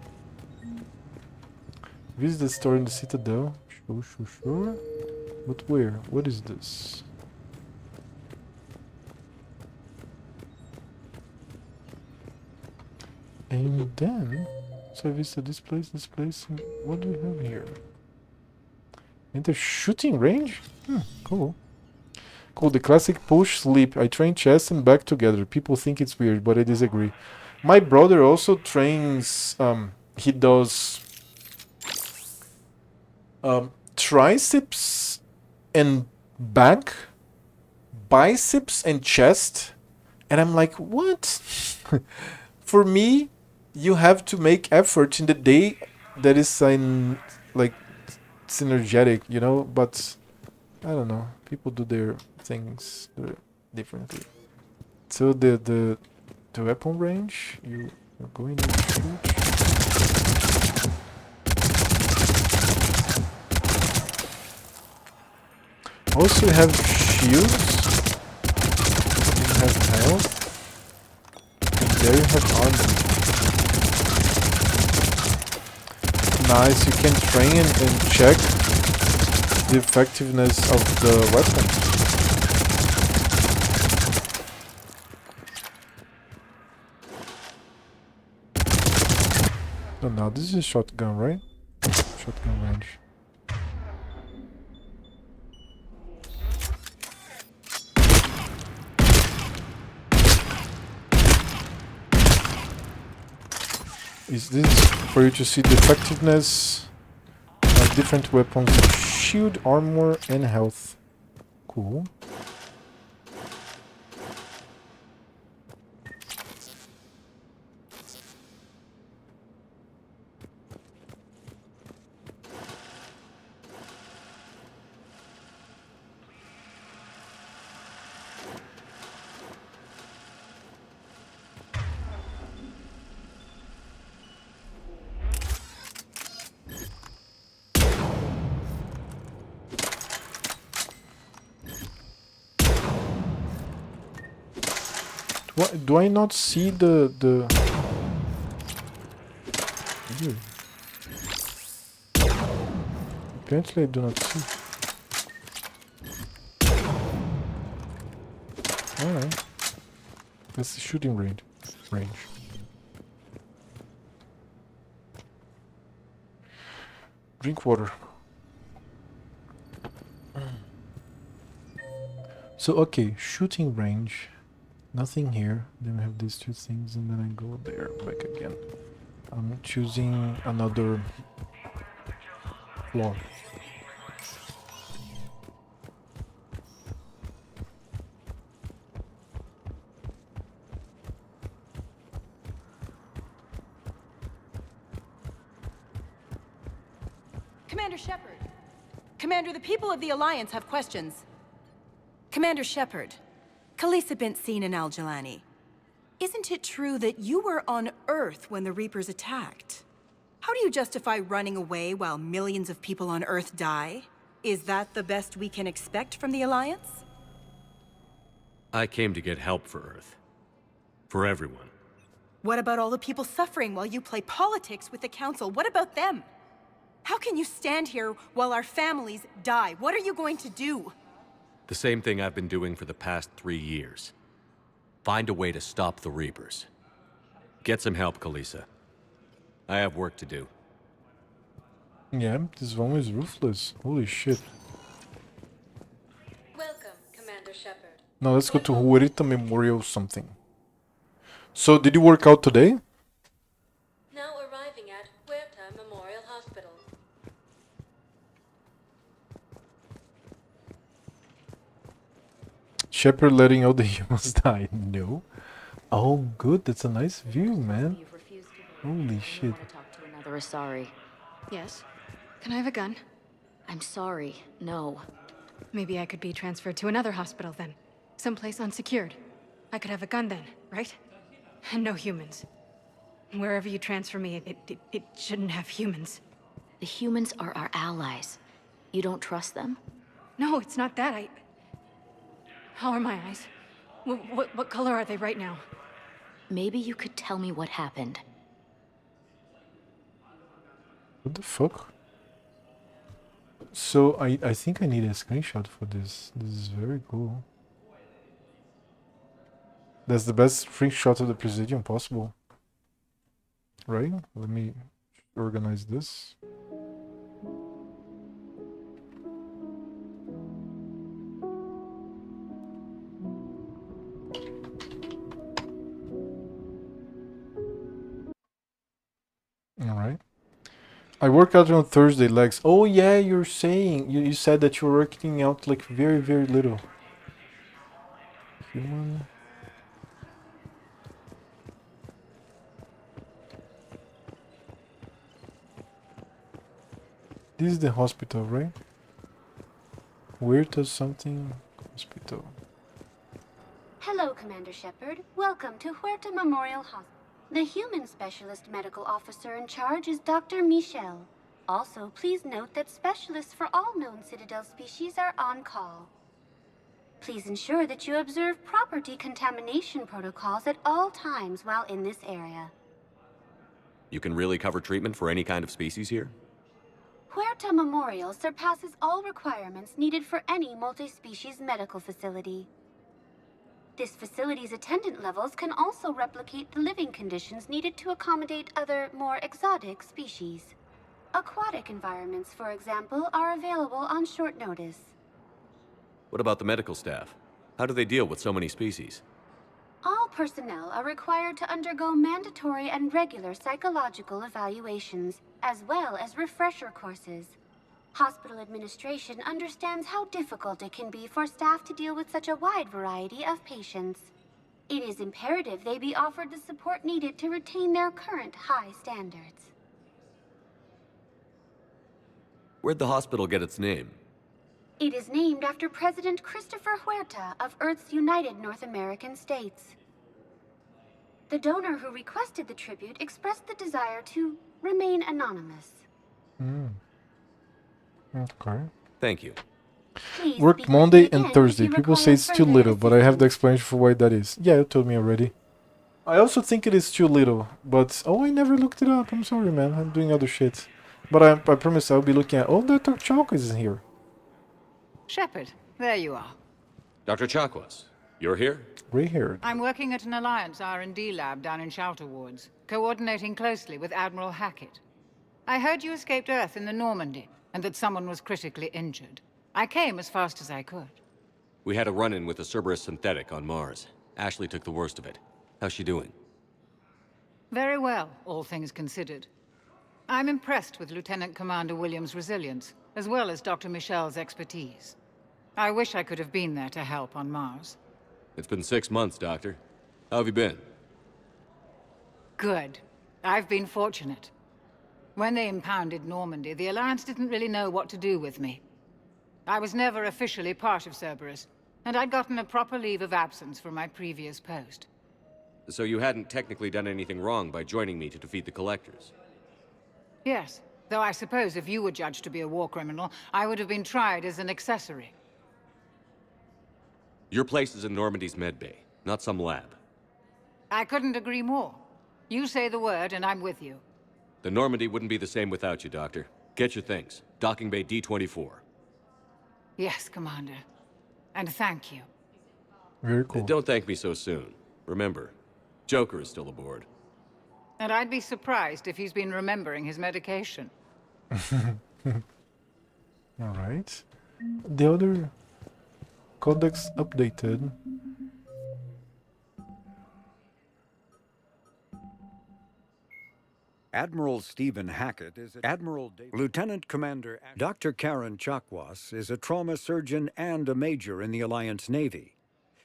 Visit the store in the Citadel. Sure. But where? What is this? And then, so I visited this place, and what do we have here? Enter shooting range? Cool. Cool, the classic push sleep. I train chest and back together. People think it's weird, but I disagree. My brother also trains, he does triceps and back, biceps and chest. And I'm like, what? For me, you have to make effort in the day that is like synergetic, but I don't know. People do their things differently. So the weapon range, you're going to shoot. Also you have shields. You have health. And there you have armor. Nice, you can train and check the effectiveness of the weapon. So now this is a shotgun, right? Shotgun range. Is this for you to see the effectiveness of different weapons, shield, armor, and health. Cool. Do I not see the Ew. Apparently I do not see. Alright. That's the shooting range. Drink water. So okay, shooting range. Nothing here. Then we have these two things, and then I go there, back again. I'm choosing another floor. Commander Shepard. Commander, the people of the Alliance have questions. Commander Shepard, Khalisah bint Sin and Al-Jalani. Isn't it true that you were on Earth when the Reapers attacked? How do you justify running away while millions of people on Earth die? Is that the best we can expect from the Alliance? I came to get help for Earth. For everyone. What about all the people suffering while you play politics with the Council? What about them? How can you stand here while our families die? What are you going to do? The same thing I've been doing for the past 3 years. Find a way to stop the Reapers. Get some help, Kalisa. I have work to do. Yeah, this one is ruthless. Holy shit. Welcome, Commander Shepard. Now let's go to Huerta Memorial something. So, did you work out today? Now arriving at Huerta Memorial Hospital. Shepard letting all the humans die. No. Oh, good. That's a nice view, man. Holy shit. Another Asari. Yes? Can I have a gun? I'm sorry, no. Maybe I could be transferred to another hospital then. Someplace unsecured. I could have a gun then, right? And no humans. Wherever you transfer me, it shouldn't have humans. The humans are our allies. You don't trust them? No, it's not that. How are my eyes? What color are they right now? Maybe you could tell me what happened. What the fuck? So, I think I need a screenshot for this. This is very cool. That's the best screenshot of the Presidium possible. Right? Let me organize this. Alright. I work out on Thursday legs. Oh yeah, you're saying you said that you're working out like very, very little. Human. This is the hospital, right? Huerta something hospital. Hello, Commander Shepard. Welcome to Huerta Memorial Hospital. The human specialist medical officer in charge is Dr. Michel. Also, please note that specialists for all known Citadel species are on call. Please ensure that you observe proper decontamination protocols at all times while in this area. You can really cover treatment for any kind of species here? Huerta Memorial surpasses all requirements needed for any multi-species medical facility. This facility's attendant levels can also replicate the living conditions needed to accommodate other, more exotic species. Aquatic environments, for example, are available on short notice. What about the medical staff? How do they deal with so many species? All personnel are required to undergo mandatory and regular psychological evaluations, as well as refresher courses. Hospital administration understands how difficult it can be for staff to deal with such a wide variety of patients. It is imperative they be offered the support needed to retain their current high standards. Where'd the hospital get its name? It is named after President Christopher Huerta of Earth's United North American States. The donor who requested the tribute expressed the desire to remain anonymous. Okay. Thank you. Please Worked speak with Monday me and again Thursday. if you People require say it's too further little, but I have the assistance. explanation for why that is. Yeah, you told me already. I also think it is too little, but oh, I never looked it up. I'm sorry, man. I'm doing other shit. But I promise I'll be looking at. Oh, Dr. Chalk is here. Shepard, there you are. Dr. Chakwas, you're here? Gray-haired. I'm working at an Alliance R&D lab down in Shelter Wards, coordinating closely with Admiral Hackett. I heard you escaped Earth in the Normandy, and that someone was critically injured. I came as fast as I could. We had a run-in with a Cerberus synthetic on Mars. Ashley took the worst of it. How's she doing? Very well, all things considered. I'm impressed with Lieutenant Commander Williams' resilience, as well as Dr. Michel's expertise. I wish I could have been there to help on Mars. It's been 6 months, Doctor. How have you been? Good. I've been fortunate. When they impounded Normandy, the Alliance didn't really know what to do with me. I was never officially part of Cerberus, and I'd gotten a proper leave of absence from my previous post. So you hadn't technically done anything wrong by joining me to defeat the Collectors? Yes, though I suppose if you were judged to be a war criminal, I would have been tried as an accessory. Your place is in Normandy's medbay, not some lab. I couldn't agree more. You say the word, and I'm with you. The Normandy wouldn't be the same without you, Doctor. Get your things. Docking Bay D-24. Yes, Commander. And thank you. Very cool. Don't thank me so soon. Remember, Joker is still aboard. And I'd be surprised if he's been remembering his medication. Alright. The other codex updated. Admiral Stephen Hackett is Lieutenant Commander Dr. Karen Chakwas is a trauma surgeon and a major in the Alliance Navy.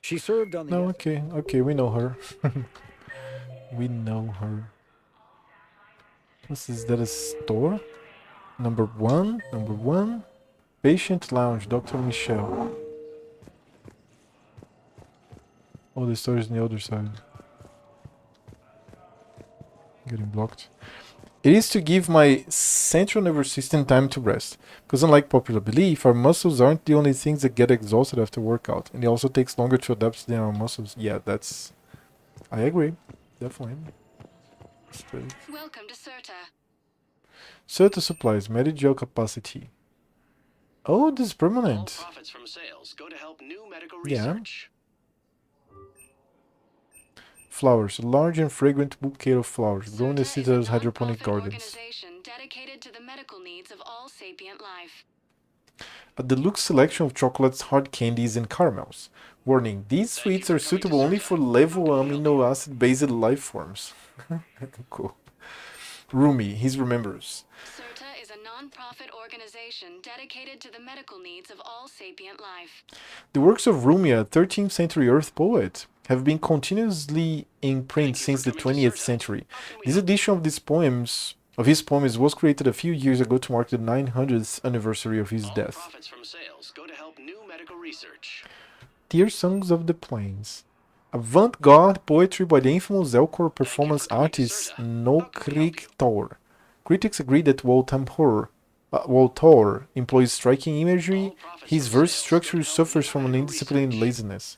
She served on the... No, okay, we know her. We know her. Is that a store? Number one. Patient Lounge, Dr. Michelle. Oh, the store is on the other side. Getting blocked. It is to give my central nervous system time to rest. Because unlike popular belief, our muscles aren't the only things that get exhausted after workout. And it also takes longer to adapt than our muscles. Yeah, that's... I agree. Definitely. Welcome to CERTA. CERTA supplies medical capacity. Oh, this is permanent. All profits from sales go to help new medical Yeah. research. Flowers. A large and fragrant bouquet of flowers grown in the Citadel's hydroponic gardens. Organization dedicated to the medical needs of all sapient life. A deluxe selection of chocolates, hard candies, and caramels. Warning, these sweets are suitable only for level amino acid-based life forms. Cool. Rumi, his remembers. CERTA is a non-profit organization dedicated to the medical needs of all sapient life. The works of Rumi, a 13th century Earth poet, have been continuously in print since the 20th century. This edition of his poems was created a few years ago to mark the 900th anniversary of his death. Profits from sales go to help new medical research. Dear Songs of the Plains. Avant-garde poetry by the infamous Elcor performance artist Nokrik Tor. Critics agree that while Tor employs striking imagery, his verse structure suffers from an indisciplined laziness.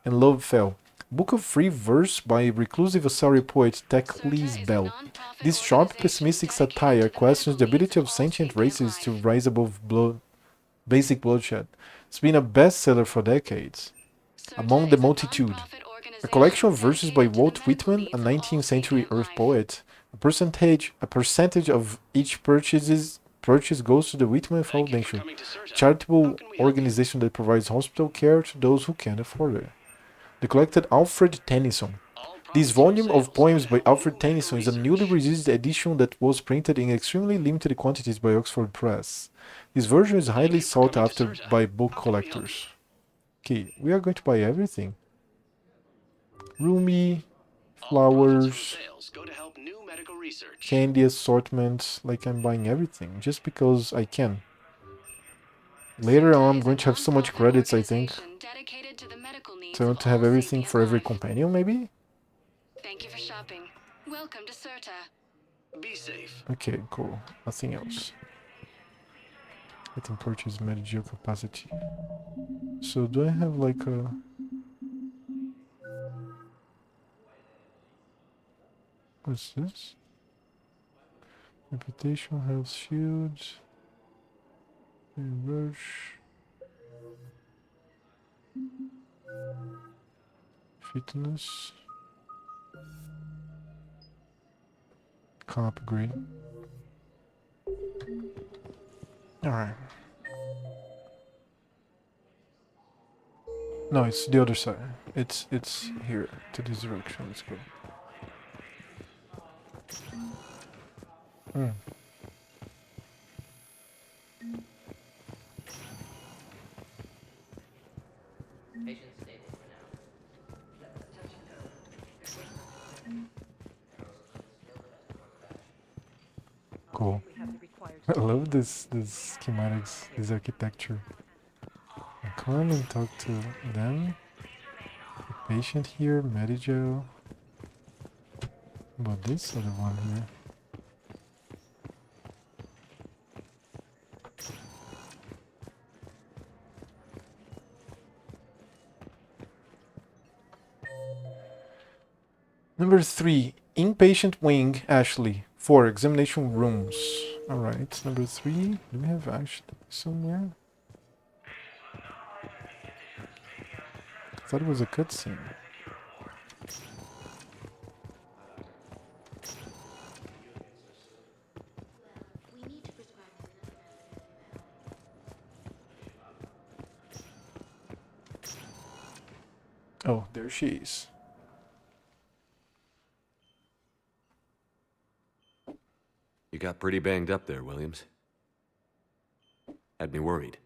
And Love Fell. Book of free verse by reclusive Asari poet Teklis Bell. This sharp, pessimistic satire questions the ability of sentient races to rise above basic bloodshed. It's been a bestseller for decades. Among the Multitude. A collection of verses by Walt Whitman, a 19th century Earth poet. A percentage of each purchase goes to the Whitman Foundation, a charitable organization that provides hospital care to those who can't afford it. The collected Alfred Tennyson. This volume of poems by Alfred Tennyson is a newly released edition that was printed in extremely limited quantities by Oxford Press. This version is highly sought after by book collectors. Okay, we are going to buy everything. Rumi, flowers, candy assortment, like I'm buying everything, just because I can. Later on, I'm going to have so much credits, I think. So I want to have everything for every companion, maybe? Thank you for shopping. Welcome to CERTA. Be safe. Okay, cool. Nothing else. I can purchase medical capacity. So do I have like a... What's this? Reputation, health shield, rush, fitness, can't upgrade. Alright. No, it's the other side. It's here, to this direction. Let's go. Cool. I love this schematics, this architecture. Come and talk to them. The patient here, Medijo. About this other one here. Number 3, inpatient wing, Ashley. 4, examination rooms. Alright, number 3. Do we have Ashley somewhere? I thought it was a cutscene. Oh, there she is. You got pretty banged up there, Williams. Had me worried.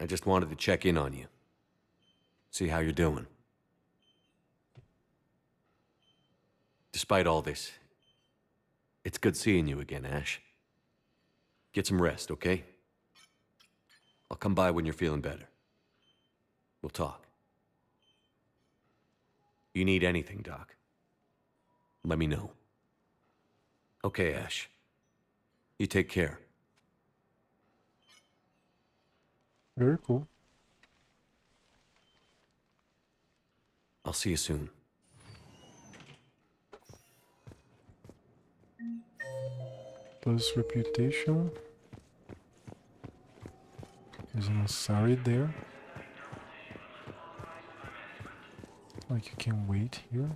I just wanted to check in on you. See how you're doing. Despite all this, it's good seeing you again, Ash. Get some rest, okay? I'll come by when you're feeling better. We'll talk. You need anything, Doc, let me know. Okay, Ash. You take care. Very cool. I'll see you soon. Plus reputation. There's an Asari there. Like you can wait here.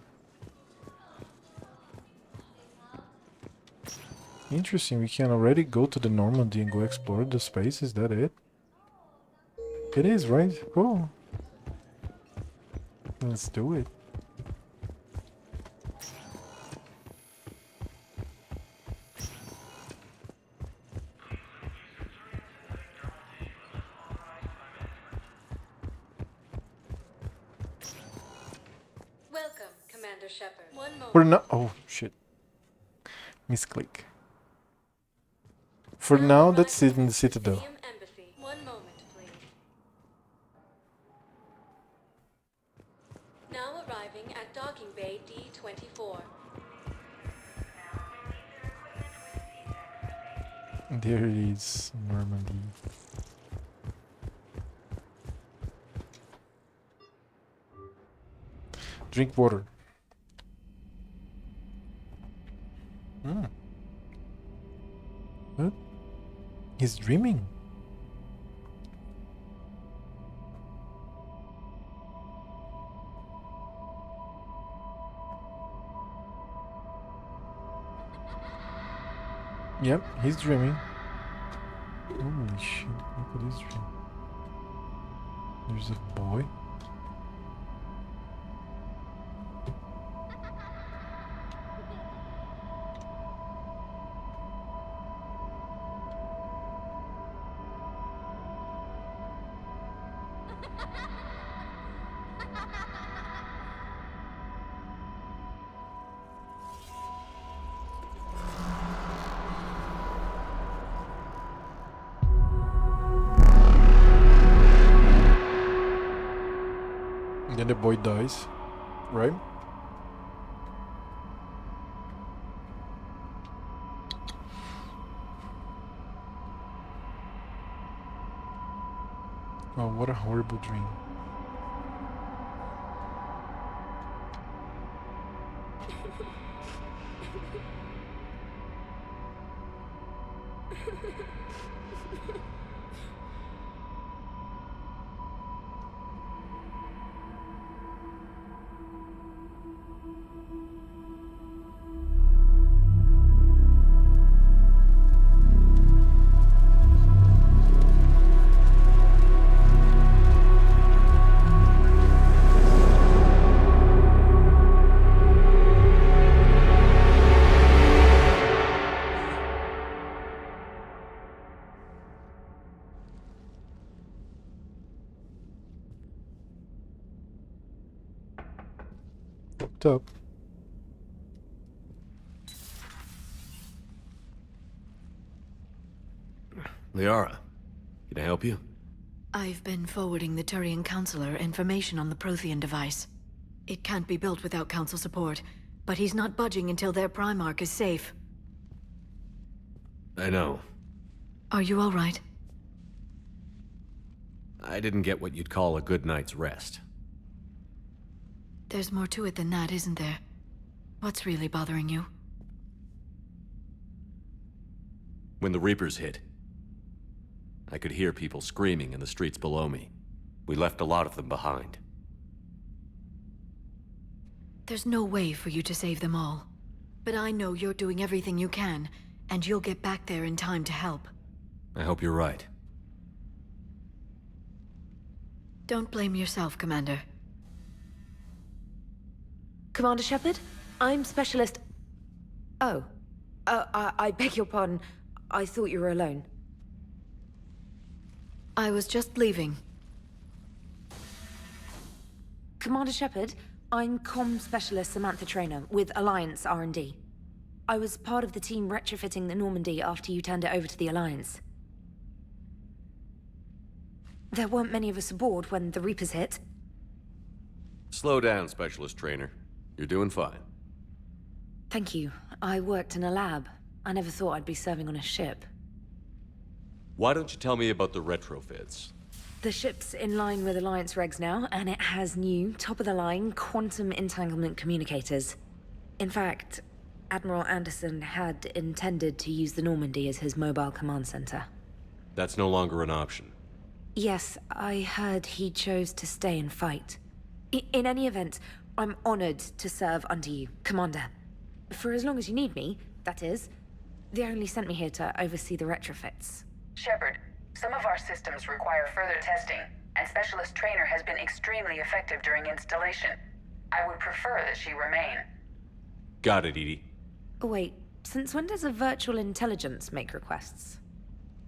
Interesting, we can already go to the Normandy and go explore the space, is that it? It is, right? Cool. Let's do it. Welcome, Commander Shepard. One moment. For now, oh shit. Misclick. For now, that's it in the Citadel. Embassy. One moment, please. Now arriving at Docking Bay D-24. There it is, Normandy. Drink water. What? He's dreaming. Yep, he's dreaming. Holy shit, look at this dream. There's a boy. Then the boy dies, right? Oh, what a horrible dream. What's up? Liara, can I help you? I've been forwarding the Turian Counselor information on the Prothean device. It can't be built without Council support, but he's not budging until their Primarch is safe. I know. Are you all right? I didn't get what you'd call a good night's rest. There's more to it than that, isn't there? What's really bothering you? When the Reapers hit, I could hear people screaming in the streets below me. We left a lot of them behind. There's no way for you to save them all. But I know you're doing everything you can, and you'll get back there in time to help. I hope you're right. Don't blame yourself, Commander. Commander Shepard, I'm Specialist... Oh. I beg your pardon. I thought you were alone. I was just leaving. Commander Shepard, I'm Comm Specialist Samantha Traynor with Alliance R&D. I was part of the team retrofitting the Normandy after you turned it over to the Alliance. There weren't many of us aboard when the Reapers hit. Slow down, Specialist Trainer. You're doing fine. Thank you. I worked in a lab. I never thought I'd be serving on a ship. Why don't you tell me about the retrofits? The ship's in line with Alliance regs now, and it has new, top-of-the-line quantum entanglement communicators. In fact, Admiral Anderson had intended to use the Normandy as his mobile command center. That's no longer an option. Yes, I heard he chose to stay and fight. In any event, I'm honored to serve under you, Commander. For as long as you need me, that is. They only sent me here to oversee the retrofits. Shepard, some of our systems require further testing, and Specialist Trainer has been extremely effective during installation. I would prefer that she remain. Got it, EDI. Wait, since when does a virtual intelligence make requests?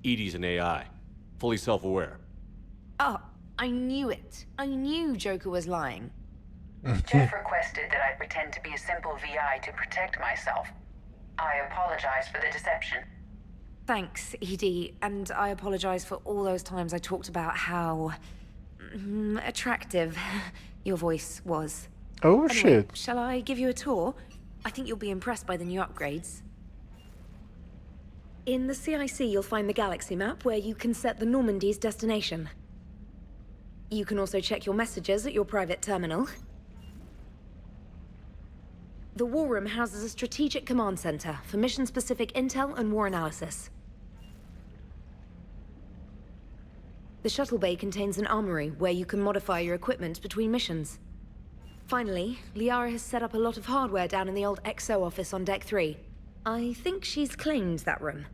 EDI's an AI. Fully self-aware. Oh, I knew it. I knew Joker was lying. Jeff requested that I pretend to be a simple VI to protect myself. I apologize for the deception. Thanks, ED, and I apologize for all those times I talked about how... attractive your voice was. Oh, anyway, shit. Shall I give you a tour? I think you'll be impressed by the new upgrades. In the CIC, you'll find the galaxy map where you can set the Normandy's destination. You can also check your messages at your private terminal. The War Room houses a strategic command center for mission-specific intel and war analysis. The shuttle bay contains an armory where you can modify your equipment between missions. Finally, Liara has set up a lot of hardware down in the old XO office on Deck 3. I think she's claimed that room.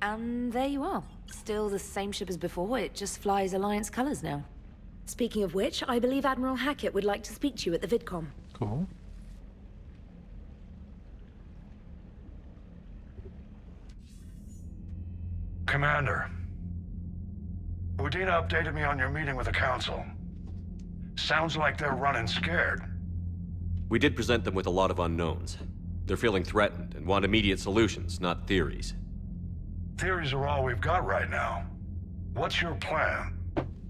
And there you are. Still the same ship as before, it just flies Alliance colors now. Speaking of which, I believe Admiral Hackett would like to speak to you at the VidCom. Cool. Commander, Udina updated me on your meeting with the Council. Sounds like they're running scared. We did present them with a lot of unknowns. They're feeling threatened and want immediate solutions, not theories. Theories are all we've got right now. What's your plan?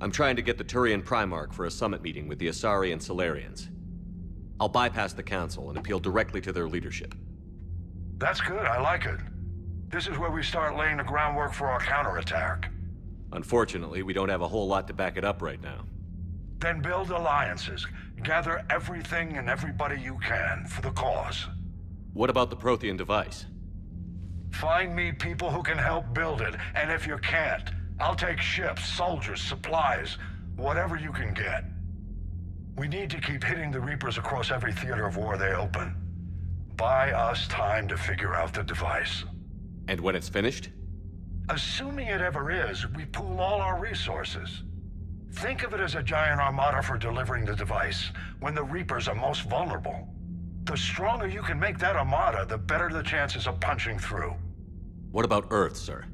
I'm trying to get the Turian Primarch for a summit meeting with the Asari and Solarians. I'll bypass the Council and appeal directly to their leadership. That's good, I like it. This is where we start laying the groundwork for our counterattack. Unfortunately, we don't have a whole lot to back it up right now. Then build alliances. Gather everything and everybody you can for the cause. What about the Prothean device? Find me people who can help build it, and if you can't, I'll take ships, soldiers, supplies, whatever you can get. We need to keep hitting the Reapers across every theater of war they open. Buy us time to figure out the device. And when it's finished? Assuming it ever is, we pool all our resources. Think of it as a giant armada for delivering the device, when the Reapers are most vulnerable. The stronger you can make that armada, the better the chances of punching through. What about Earth, sir?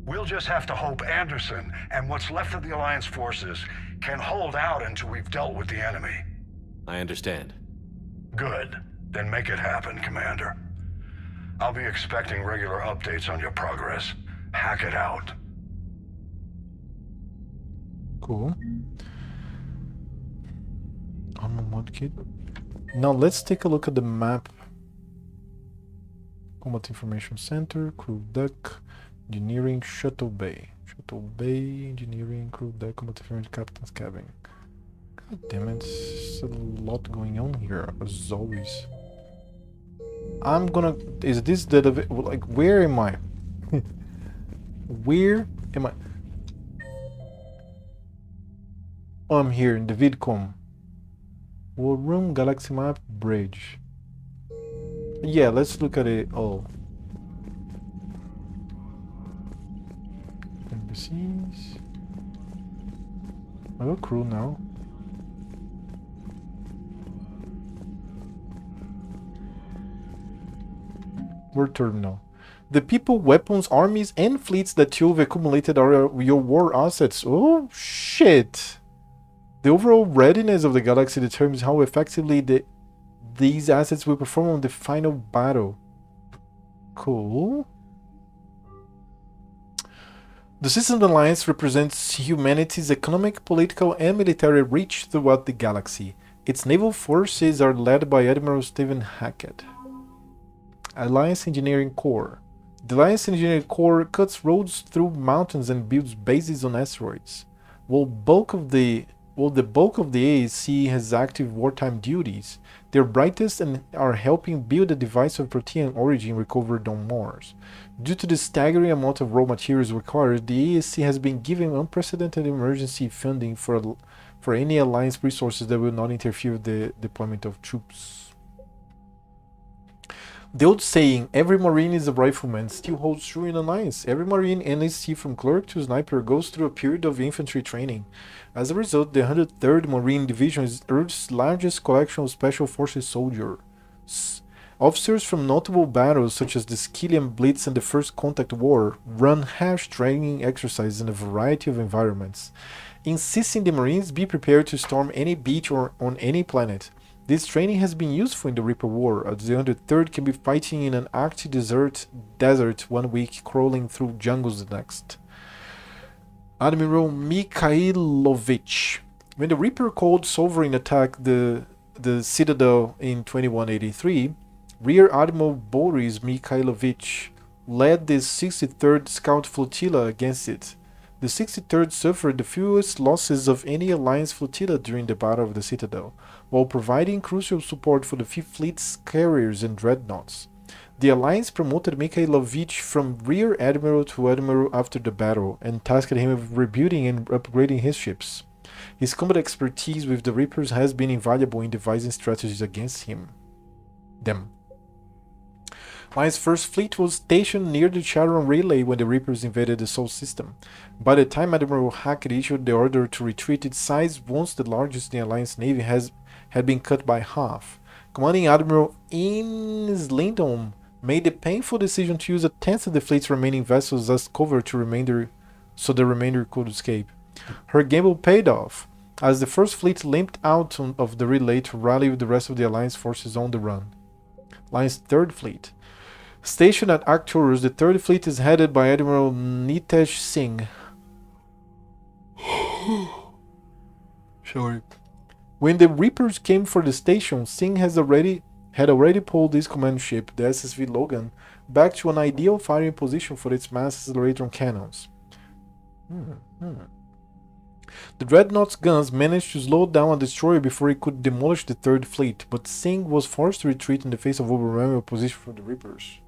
We'll just have to hope Anderson and what's left of the Alliance forces can hold out until we've dealt with the enemy. I understand. Good. Then make it happen, Commander. I'll be expecting regular updates on your progress. Hack it out. Cool. Armor mod kit. Now let's take a look at the map. Combat Information Center, crew deck, engineering, shuttle bay. Shuttle bay, engineering, crew deck, combat information, captain's cabin. Damn it, there's a lot going on here, as always. I'm gonna... Is this the... Like, where am I? Where am I? Oh, I'm here in the VidCom. War room, galaxy map, bridge. Yeah, let's look at it all. NPCs. I have a crew now. War terminal. The people, weapons, armies, and fleets that you've accumulated are your war assets. Oh, shit. The overall readiness of the galaxy determines how effectively these assets will perform on the final battle. Cool. The System Alliance represents humanity's economic, political, and military reach throughout the galaxy. Its naval forces are led by Admiral Stephen Hackett. Alliance Engineering Corps. The Alliance Engineering Corps cuts roads through mountains and builds bases on asteroids. While the bulk of the AAC has active wartime duties, their brightest and are helping build a device of protean origin recovered on Mars. Due to the staggering amount of raw materials required, the AAC has been given unprecedented emergency funding for any Alliance resources that will not interfere with the deployment of troops. The old saying, every Marine is a rifleman, still holds true in Alliance. Every Marine NSC from clerk to sniper goes through a period of infantry training. As a result, the 103rd Marine Division is Earth's largest collection of Special Forces soldiers. Officers from notable battles such as the Skyllian Blitz and the First Contact War run harsh training exercises in a variety of environments, insisting the Marines be prepared to storm any beach or on any planet. This training has been useful in the Reaper War, as the 103rd can be fighting in an Arctic desert 1 week, crawling through jungles the next. Admiral Mikhailovich. When the Reaper called Sovereign attacked the Citadel in 2183, Rear Admiral Boris Mikhailovich led the 63rd Scout Flotilla against it. The 63rd suffered the fewest losses of any Alliance flotilla during the Battle of the Citadel, while providing crucial support for the Fifth Fleet's carriers and dreadnoughts. The Alliance promoted Mikhailovich from Rear Admiral to Admiral after the battle, and tasked him with rebuilding and upgrading his ships. His combat expertise with the Reapers has been invaluable in devising strategies against them. Alliance First Fleet was stationed near the Charon Relay when the Reapers invaded the Sol system. By the time Admiral Hackett issued the order to retreat, its size, once the largest in the Alliance Navy, had been cut by half. Commanding Admiral Ines Lindholm made the painful decision to use a tenth of the fleet's remaining vessels as cover so the remainder could escape. Her gamble paid off, as the First Fleet limped out of the relay to rally with the rest of the Alliance forces on the run. Alliance Third Fleet. Stationed at Arcturus, the Third Fleet is headed by Admiral Nitesh Singh. Sorry. When the Reapers came for the station, Singh had already pulled his command ship, the SSV Logan, back to an ideal firing position for its mass accelerator cannons. The Dreadnought's guns managed to slow down a destroyer before it could demolish the Third Fleet, but Singh was forced to retreat in the face of overwhelming opposition from the Reapers.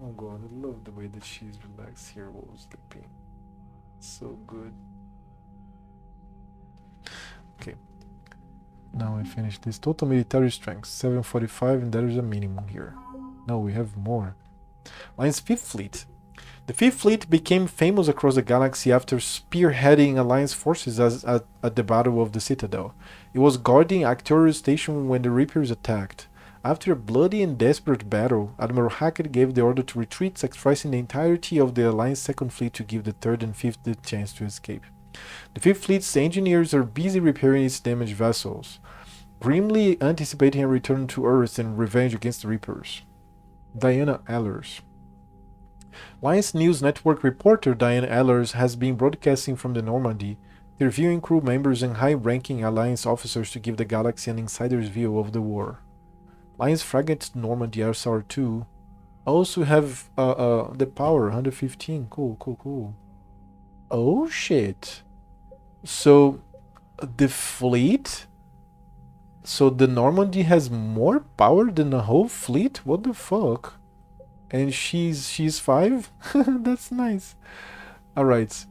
Oh god, I love the way that she's relaxed here while sleeping. So good. Okay. Now I finished this. Total military strength, 745, and there is a minimum here. No, we have more. Alliance Fifth Fleet. The Fifth Fleet became famous across the galaxy after spearheading Alliance forces at the Battle of the Citadel. It was guarding Arcturus Station when the Reapers attacked. After a bloody and desperate battle, Admiral Hackett gave the order to retreat, sacrificing the entirety of the Alliance Second Fleet to give the Third and Fifth the chance to escape. The Fifth Fleet's engineers are busy repairing its damaged vessels, grimly anticipating a return to Earth and revenge against the Reapers. Diana Ehlers. Alliance News Network reporter Diana Ehlers has been broadcasting from the Normandy, interviewing crew members and high-ranking Alliance officers to give the galaxy an insider's view of the war. Alliance Frigate Normandy SR2 also have the power 115. Cool. Oh shit. So the fleet So the Normandy has more power than the whole fleet? What the fuck? And she's 5? That's nice. Alright.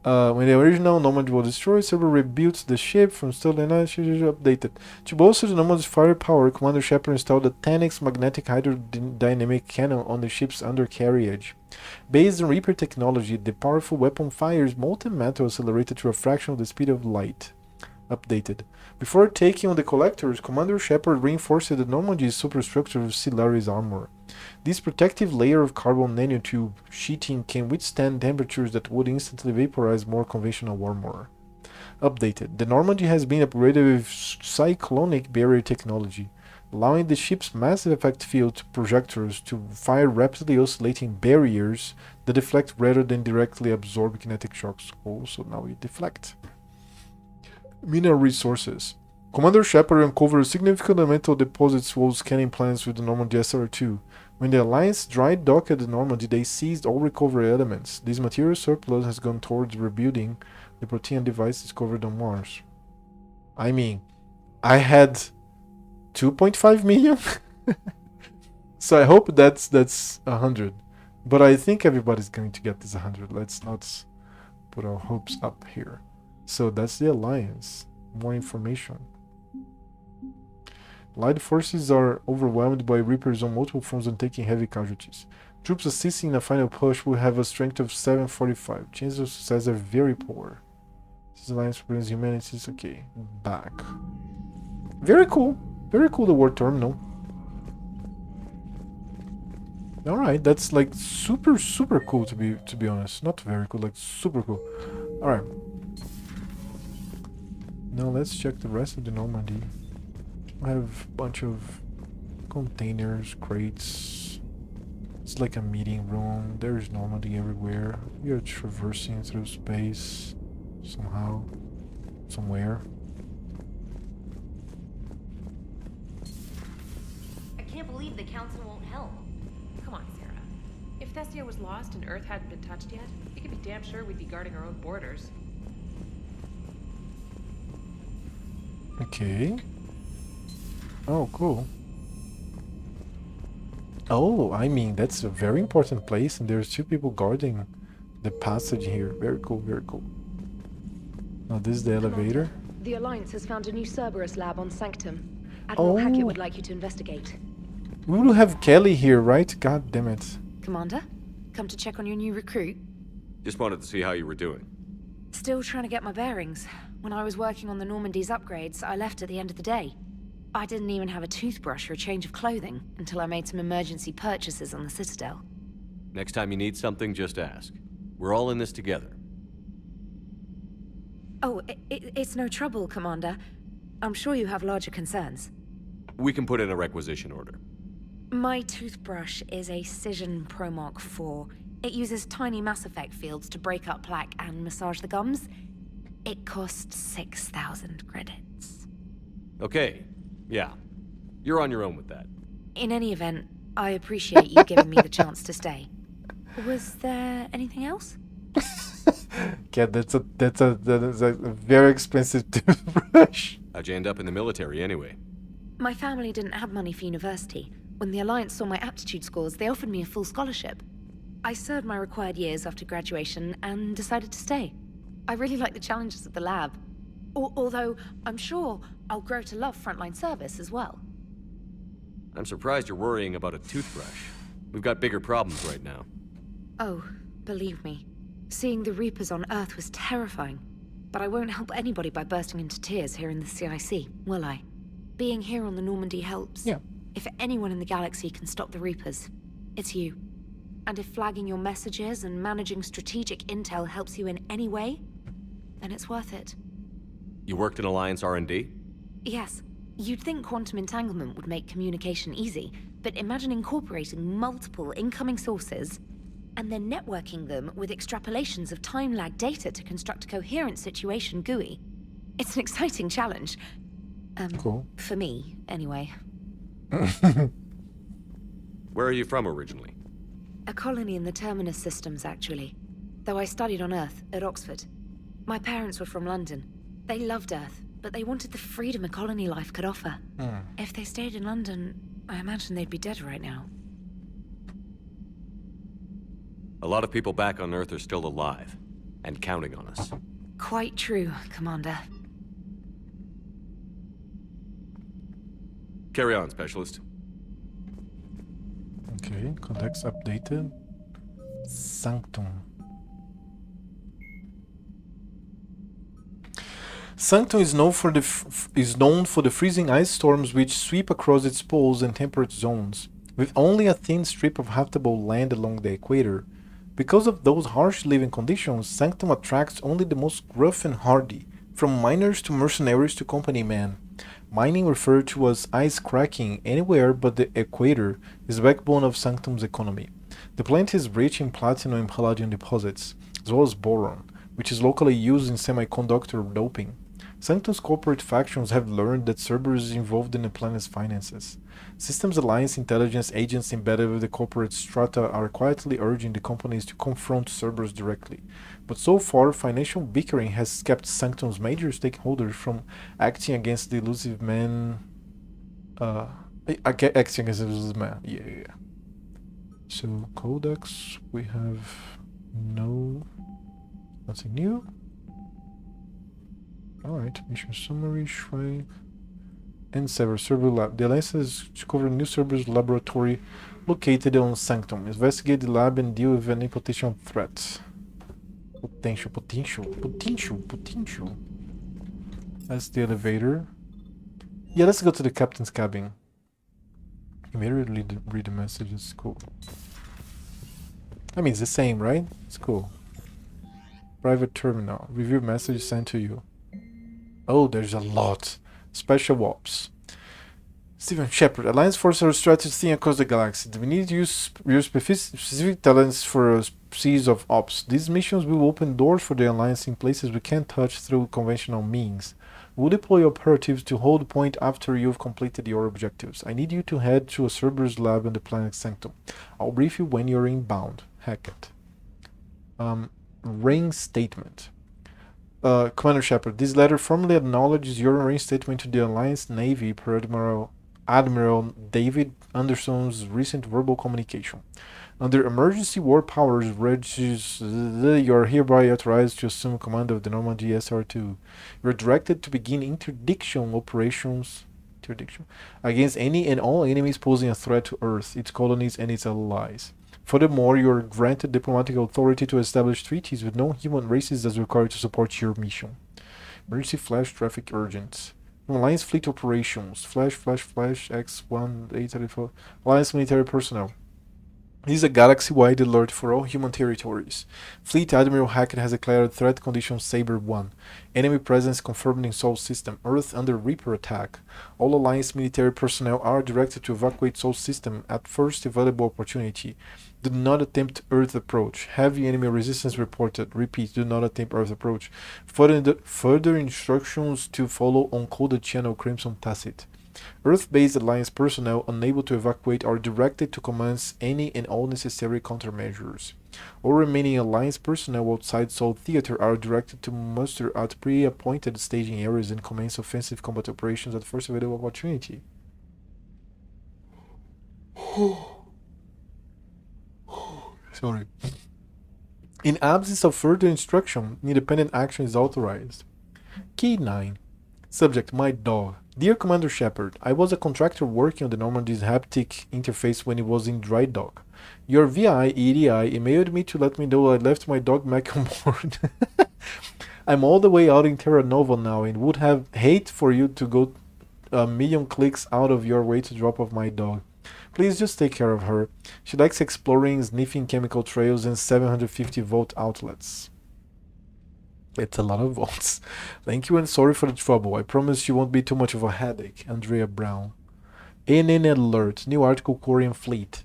When the original Normandy was destroyed, several rebuilt the ship from stolen updated. To bolster the Normandy's firepower, Commander Shepard installed a 10x magnetic hydrodynamic cannon on the ship's undercarriage. Based on Reaper technology, the powerful weapon fires molten metal accelerated to a fraction of the speed of light. Updated. Before taking on the Collectors, Commander Shepard reinforced the Normandy's superstructure with Stellaris armor. This protective layer of carbon nanotube sheeting can withstand temperatures that would instantly vaporize more conventional armor. Updated. The Normandy has been upgraded with cyclonic barrier technology, allowing the ship's massive effect field projectors to fire rapidly oscillating barriers that deflect rather than directly absorb kinetic shocks. Oh, so now we deflect. Mineral resources. Commander Shepard uncovered significant elemental deposits while scanning plans with the Normandy SR-2. When the Alliance dry docked at the Normandy, they seized all recovery elements. This material surplus has gone towards rebuilding the Protean device discovered on Mars. I mean, I had 2.5 million? So I hope that's 100. But I think everybody's going to get this 100. Let's not put our hopes up here. So that's the Alliance. More information. Allied forces are overwhelmed by Reapers on multiple fronts and taking heavy casualties. Troops assisting in a final push will have a strength of 745. Chances of success are very poor. This Alliance brings humanities. Okay, back. Very cool. Very cool, the war terminal. Alright, that's like super cool to be honest. Not very cool, like super cool. Alright. Now let's check the rest of the Normandy. I have a bunch of containers, crates. It's like a meeting room. There's Normandy everywhere. We are traversing through space somehow, somewhere. I can't believe the council won't help. Come on, Sarah. If Thessia was lost and Earth hadn't been touched yet, we could be damn sure we'd be guarding our own borders. Okay. Oh, cool. Oh, I mean, that's a very important place, and there's 2 people guarding the passage here. Very cool, very cool. Now, this is the elevator. The Alliance has found a new Cerberus lab on Sanctum. Admiral Hackett would like you to investigate. We will have Kelly here, right? God damn it. Commander, come to check on your new recruit? Just wanted to see how you were doing. Still trying to get my bearings. When I was working on the Normandy's upgrades, I left at the end of the day. I didn't even have a toothbrush or a change of clothing until I made some emergency purchases on the Citadel. Next time you need something, just ask. We're all in this together. Oh, it's no trouble, Commander. I'm sure you have larger concerns. We can put in a requisition order. My toothbrush is a Cision Pro Mark IV. It uses tiny Mass Effect fields to break up plaque and massage the gums. It costs 6,000 credits. Okay, yeah. You're on your own with that. In any event, I appreciate you giving me the chance to stay. Was there anything else? Yeah, that's a very expensive toothbrush. How'd you end up in the military anyway? My family didn't have money for university. When the Alliance saw my aptitude scores, they offered me a full scholarship. I served my required years after graduation and decided to stay. I really like the challenges of the lab. Although, I'm sure I'll grow to love frontline service as well. I'm surprised you're worrying about a toothbrush. We've got bigger problems right now. Oh, believe me. Seeing the Reapers on Earth was terrifying. But I won't help anybody by bursting into tears here in the CIC, will I? Being here on the Normandy helps. Yeah. If anyone in the galaxy can stop the Reapers, it's you. And if flagging your messages and managing strategic intel helps you in any way, then it's worth it. You worked in Alliance R&D? Yes. You'd think quantum entanglement would make communication easy, but imagine incorporating multiple incoming sources and then networking them with extrapolations of time-lag data to construct a coherent situation GUI. It's an exciting challenge. Cool. For me, anyway. Where are you from originally? A colony in the Terminus systems, actually. Though I studied on Earth, at Oxford. My parents were from London. They loved Earth, but they wanted the freedom a colony life could offer. If they stayed in London, I imagine they'd be dead right now. A lot of people back on Earth are still alive, and counting on us. Quite true, Commander. Carry on, Specialist. Okay, codex updated. Sanctum. Sanctum is known for the freezing ice storms which sweep across its poles and temperate zones, with only a thin strip of habitable land along the equator. Because of those harsh living conditions, Sanctum attracts only the most gruff and hardy, from miners to mercenaries to company men. Mining, referred to as ice cracking anywhere but the equator, is the backbone of Sanctum's economy. The plant is rich in platinum and palladium deposits, as well as boron, which is locally used in semiconductor doping. Sanctum's corporate factions have learned that Cerberus is involved in the planet's finances. Systems Alliance intelligence agents embedded with the corporate strata are quietly urging the companies to confront Cerberus directly. But so far, financial bickering has kept Sanctum's major stakeholders from acting against the elusive man. Acting against the elusive man. Yeah. So, Codex, we have nothing new. Alright, mission summary, Shrike, and Sever Cerberus Lab. The Alliance has discovered a new Cerberus laboratory located on Sanctum. Investigate the lab and deal with any potential threat. Potential. That's the elevator. Yeah, let's go to the captain's cabin. Immediately read the message, it's cool. I mean, it's the same, right? It's cool. Private terminal. Review message sent to you. Oh, there's a lot. Special ops. Stephen Shepard. Alliance forces are strategizing across the galaxy. We need to use your specific talents for a series of ops. These missions will open doors for the Alliance in places we can't touch through conventional means. We'll deploy operatives to hold point after you've completed your objectives. I need you to head to a Cerberus lab in the planet Sanctum. I'll brief you when you're inbound. Hackett. Reinstatement. Commander Shepard, this letter formally acknowledges your reinstatement to the Alliance Navy per Admiral David Anderson's recent verbal communication. Under emergency war powers, you are hereby authorized to assume command of the Normandy SR-2. You are directed to begin interdiction operations against any and all enemies posing a threat to Earth, its colonies, and its allies. Furthermore, you are granted diplomatic authority to establish treaties with non-human races as required to support your mission. Emergency flash traffic urgent. Alliance fleet operations. Flash, X1, 834. Alliance military personnel. This is a galaxy-wide alert for all human territories. Fleet Admiral Hackett has declared threat condition Saber 1. Enemy presence confirmed in Sol System. Earth under Reaper attack. All Alliance military personnel are directed to evacuate Sol System at first available opportunity. Do not attempt Earth approach. Heavy enemy resistance reported. Repeat, do not attempt Earth approach. Further instructions to follow on coded channel Crimson Tacit. Earth-based Alliance personnel unable to evacuate are directed to commence any and all necessary countermeasures. All remaining Alliance personnel outside Sol Theater are directed to muster at pre-appointed staging areas and commence offensive combat operations at first available opportunity. Sorry. In absence of further instruction, independent action is authorized. Key 9. Subject, my dog. Dear Commander Shepard, I was a contractor working on the Normandy's haptic interface when it was in dry dock. Your VI, EDI, emailed me to let me know I left my dog back on board. I'm all the way out in Terra Nova now and would have hate for you to go a million clicks out of your way to drop off my dog. Please just take care of her. She likes exploring, sniffing chemical trails and 750-volt outlets. It's a lot of volts. Thank you and sorry for the trouble. I promise you won't be too much of a headache. Andrea Brown. NN Alert. New article Korean Fleet.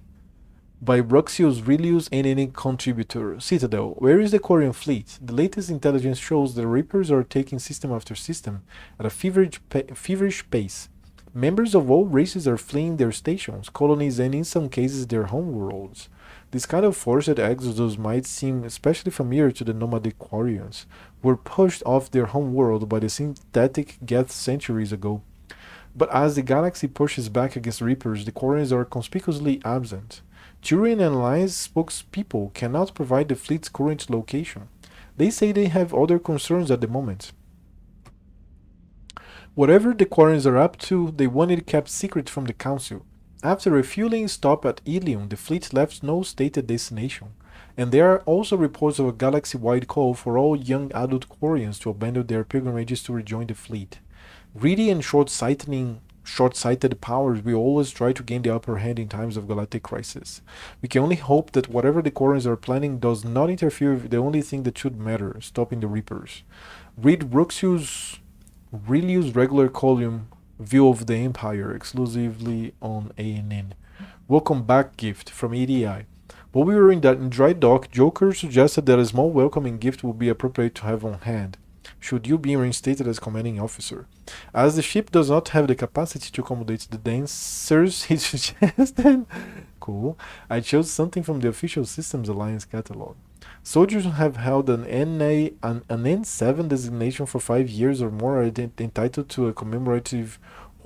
By Bruxius Relius NN Contributor. Citadel. Where is the Korean fleet? The latest intelligence shows the Reapers are taking system after system at a feverish pace. Members of all races are fleeing their stations, colonies, and in some cases their homeworlds. This kind of forced exodus might seem especially familiar to the nomadic Quarians, who were pushed off their home world by the synthetic Geth centuries ago. But as the galaxy pushes back against Reapers, the Quarians are conspicuously absent. Turian and Alliance spokespeople cannot provide the fleet's current location. They say they have other concerns at the moment. Whatever the Quarians are up to, they want it kept secret from the Council. After a refueling stop at Ilium, the fleet left no stated destination, and there are also reports of a galaxy-wide call for all young adult Quarians to abandon their pilgrimages to rejoin the fleet. Greedy and short-sighted powers will always try to gain the upper hand in times of galactic crisis. We can only hope that whatever the Quarians are planning does not interfere with the only thing that should matter, stopping the Reapers. Read Ruxius Relius regular column View of the Empire exclusively on ANN. Welcome back gift from EDI. While we were in dry dock, Joker suggested that a small welcoming gift would be appropriate to have on hand, should you be reinstated as commanding officer. As the ship does not have the capacity to accommodate the dancers he suggested, cool, I chose something from the official Systems Alliance catalog. Soldiers who have held an N7 designation for 5 years or more are entitled to a commemorative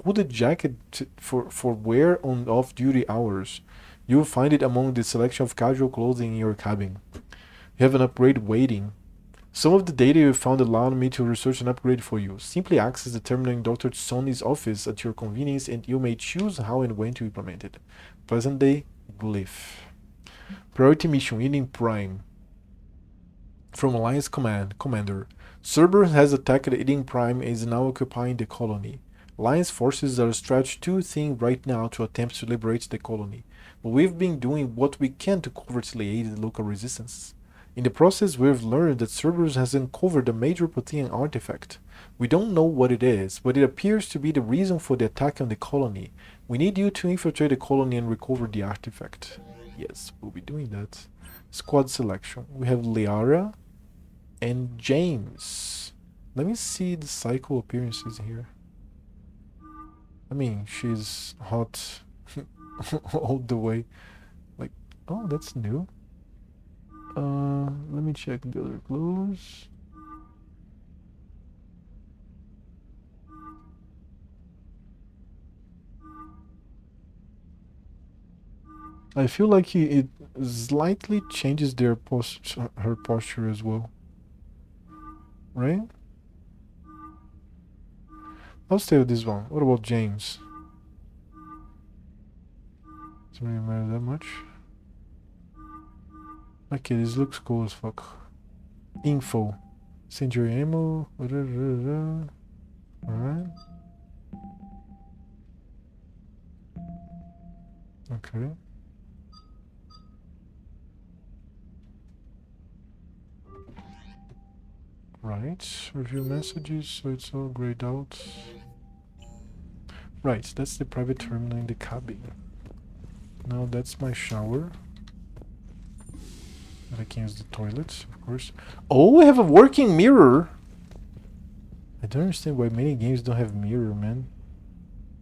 hooded jacket for wear on off-duty hours. You will find it among the selection of casual clothing in your cabin. You have an upgrade waiting. Some of the data you found allowed me to research an upgrade for you. Simply access the terminal in Dr. Sony's office at your convenience and you may choose how and when to implement it. Present day glyph. Priority mission Eden Prime. From Alliance Commander. Cerberus has attacked Eden Prime and is now occupying the colony. Alliance forces are stretched too thin right now to attempt to liberate the colony, but we've been doing what we can to covertly aid the local resistance. In the process, we've learned that Cerberus has uncovered a major Protean artifact. We don't know what it is, but it appears to be the reason for the attack on the colony. We need you to infiltrate the colony and recover the artifact. Yes, we'll be doing that. Squad selection. We have Liara and James. Let me see the cycle appearances here. I mean, she's hot all the way. Like, oh, that's new. Let me check the other clothes. I feel like it slightly changes their her posture as well. Right? I'll stay with this one. What about James? Doesn't really matter that much. Okay, this looks cool as fuck. Info. Century ammo. Alright. Okay. Right. Review messages, so it's all grayed out. Right, that's the private terminal in the cabin. Now that's my shower. I can use the toilet, of course. Oh, I have a working mirror! I don't understand why many games don't have mirror, man.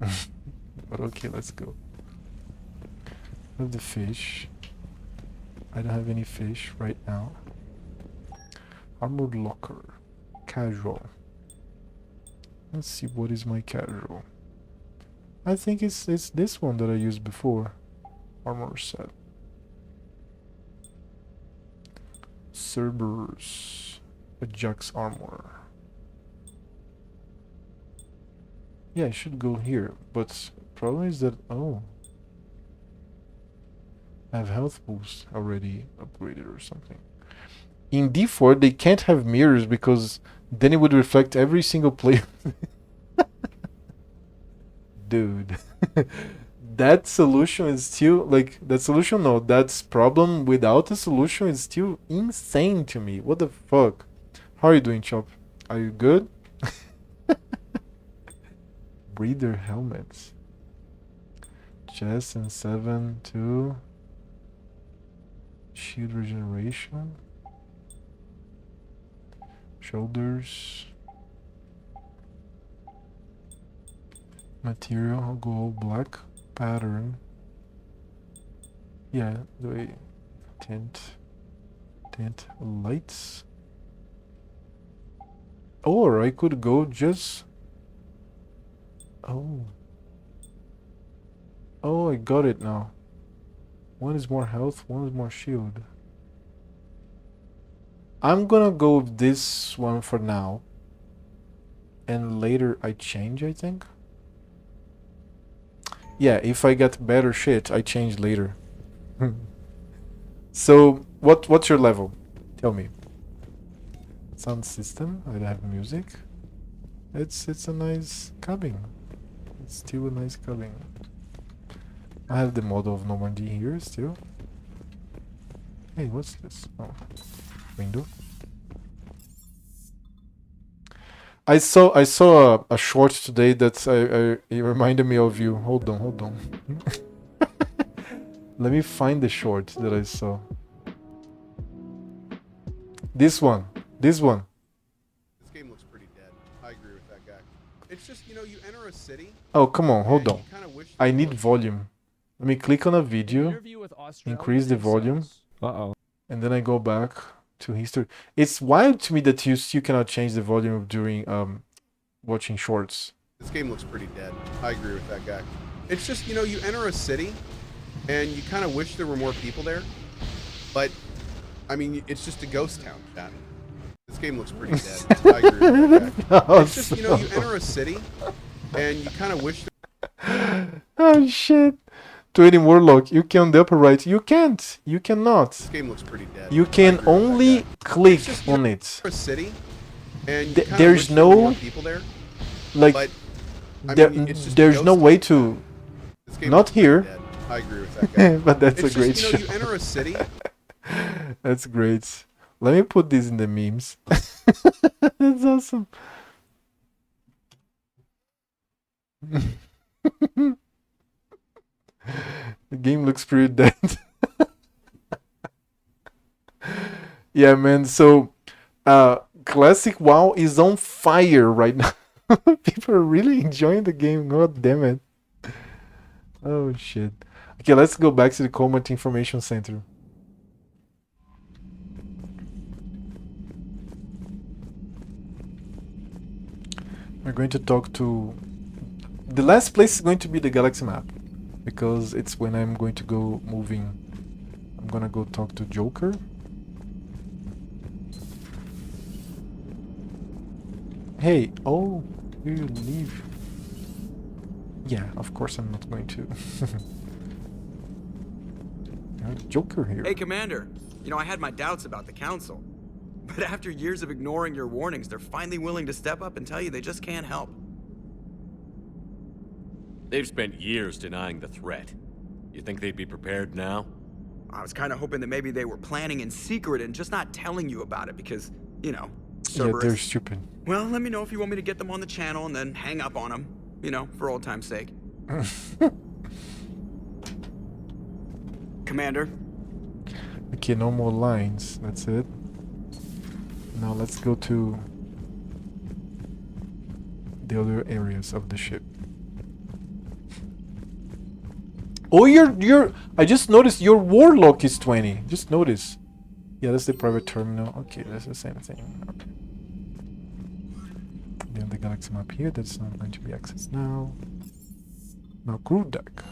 But okay, let's go. I have the fish. I don't have any fish right now. Armored locker. Casual. Let's see, what is my casual? I think it's this one that I used before. Armor set. Cerberus. Ajax armor. Yeah, I should go here, but problem is that I have health boost already upgraded or something. In D4 they can't have mirrors because then it would reflect every single player. Dude. That solution is still that's problem without a solution is still insane to me. What the fuck? How are you doing, Chop? Are you good? Breather helmets. Chest and 7 2. Shield regeneration. Shoulders. Material, I'll go all black. Pattern. Yeah, the way Tent lights. Or I could go just... Oh. Oh, I got it now. One is more health, one is more shield. I'm gonna go with this one for now. And later I change, I think. Yeah, if I get better shit, I change later. So, what's your level? Tell me. Sound system, I have music. It's a nice cabin. It's still a nice cabin. I have the model of Normandy here still. Hey, what's this? Oh, window. I saw a short today that it reminded me of you. Hold on. Let me find the short that I saw. This one. This game looks pretty dead. I agree with that guy. It's just, you know, you enter a city. Oh, come on, hold on. I need volume. Let me click on a video, increase the volume. Uh-oh. And then I go back to history. It's wild to me that you cannot change the volume during watching shorts. This game looks pretty dead. I agree with that guy. It's just, you know, you enter a city and you kind of wish there were more people there. But, I mean, it's just a ghost town, chat. This game looks pretty dead. I agree with that guy. It's just, you know, you enter a city and you kind of wish Oh, shit. 20 Warlock, you can on the upper right. You can't. You cannot. This game looks pretty dead. You can only click on it. A city, and there's no people there. Like but, there's no way to. Not here. I agree with that guy. But that's it's a great just, you know, show. You enter a city. That's great. Let me put this in the memes. That's awesome. The game looks pretty dead. Yeah, man. So, classic WoW is on fire right now. People are really enjoying the game. God damn it. Oh shit. Okay, let's go back to the Combat Information Center. We're going to talk to... The last place is going to be the galaxy map, because it's when I'm going to go moving. I'm gonna go talk to Joker. Hey, oh, you leave. Yeah, of course I'm not going to. There's Joker here. Hey, Commander. You know, I had my doubts about the Council. But after years of ignoring your warnings, they're finally willing to step up and tell you they just can't help. They've spent years denying the threat. You think they'd be prepared now? I was kind of hoping that maybe they were planning in secret and just not telling you about it because, you know, Cerberus. Yeah, they're stupid. Well, let me know if you want me to get them on the channel and then hang up on them. You know, for old time's sake. Commander? Okay, no more lines. That's it. Now let's go to the other areas of the ship. Oh, you're. I just noticed your Warlock is 20. Just notice. Yeah, that's the private terminal. Okay, that's the same thing. Okay. Then the galaxy map here. That's not going to be accessed now. Now crew deck.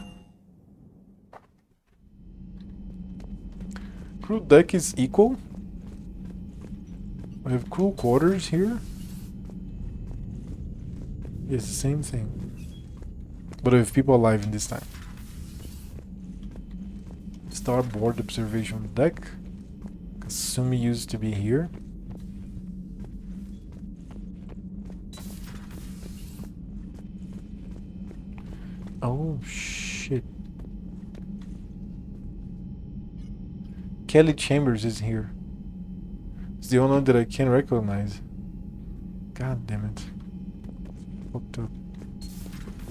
Crew deck is equal. We have crew quarters here. It's the same thing. But we have people alive in this time. Starboard observation deck. Kasumi used to be here. Oh shit. Kelly Chambers is here. It's the only one that I can recognize. God damn it. Hooked up.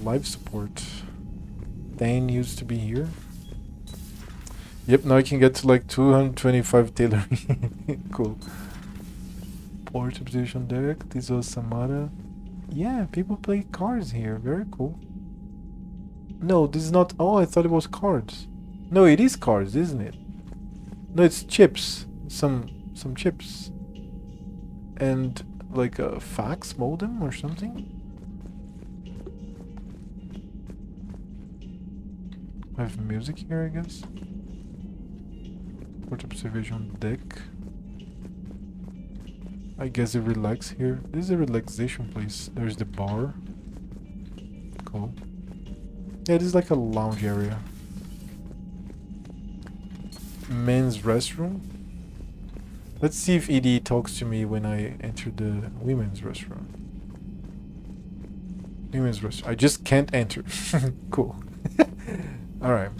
Life support. Dane used to be here. Yep, now I can get to like 225 tailoring. Cool. Port observation deck. This was Samara. Yeah, people play cards here. Very cool. No, this is not... Oh, I thought it was cards. No, it is cards, isn't it? No, it's chips. Some chips. And like a fax modem or something. I have music here, I guess. Port observation deck. I guess you relax here. This is a relaxation place. There's the bar. Cool. Yeah, this is like a lounge area. Men's restroom. Let's see if ED talks to me when I enter the women's restroom. Women's restroom. I just can't enter. Cool. Alright.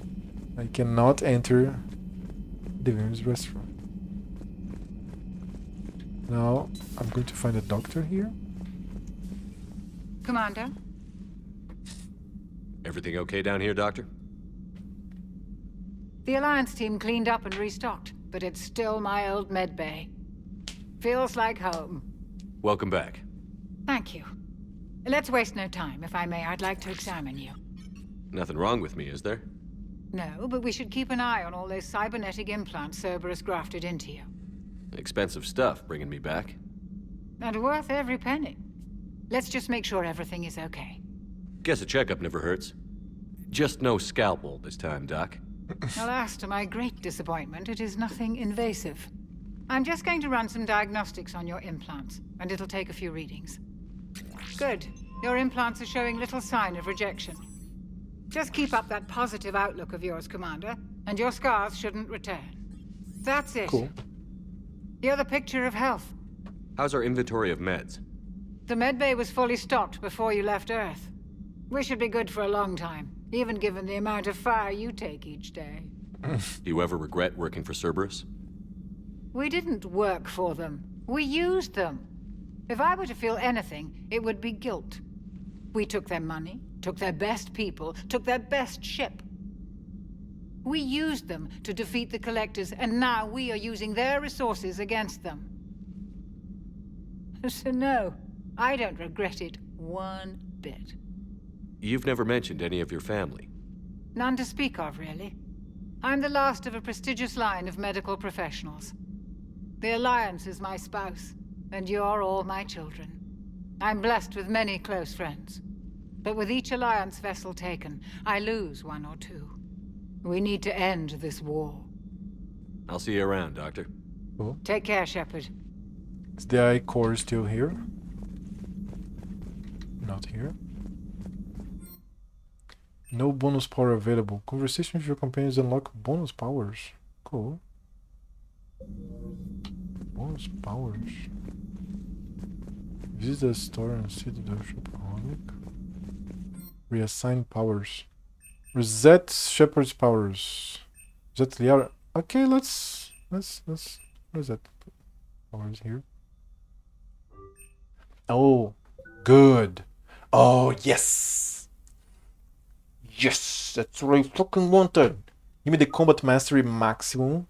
I cannot enter the women's restroom. Now, I'm going to find a doctor here. Commander? Everything okay down here, Doctor? The Alliance team cleaned up and restocked, but it's still my old med bay. Feels like home. Welcome back. Thank you. Let's waste no time. If I may, I'd like to examine you. Nothing wrong with me, is there? No, but we should keep an eye on all those cybernetic implants Cerberus grafted into you. Expensive stuff bringing me back. And worth every penny. Let's just make sure everything is okay. Guess a checkup never hurts. Just no scalpel this time, Doc. Alas, to my great disappointment, it is nothing invasive. I'm just going to run some diagnostics on your implants, and it'll take a few readings. Good. Your implants are showing little sign of rejection. Just keep up that positive outlook of yours, Commander, and your scars shouldn't return. That's it. Cool. You're the picture of health. How's our inventory of meds? The medbay was fully stocked before you left Earth. We should be good for a long time, even given the amount of fire you take each day. Do you ever regret working for Cerberus? We didn't work for them. We used them. If I were to feel anything, it would be guilt. We took their money, took their best people, took their best ship. We used them to defeat the Collectors, and now we are using their resources against them. So no, I don't regret it one bit. You've never mentioned any of your family. None to speak of, really. I'm the last of a prestigious line of medical professionals. The Alliance is my spouse, and you're all my children. I'm blessed with many close friends. But with each Alliance vessel taken, I lose one or two. We need to end this war. I'll see you around, Doctor. Cool. Take care, Shepard. Is the eye core still here? Not here. No bonus power available. Conversation with your companions unlock bonus powers. Cool. Bonus powers. Visit the store and see the shopaholic. Reassign powers. Reset Shepard's powers. Reset Liara. Okay, let's reset powers here. Oh, good. Oh, yes. Yes, that's what I fucking wanted. Give me the combat mastery maximum.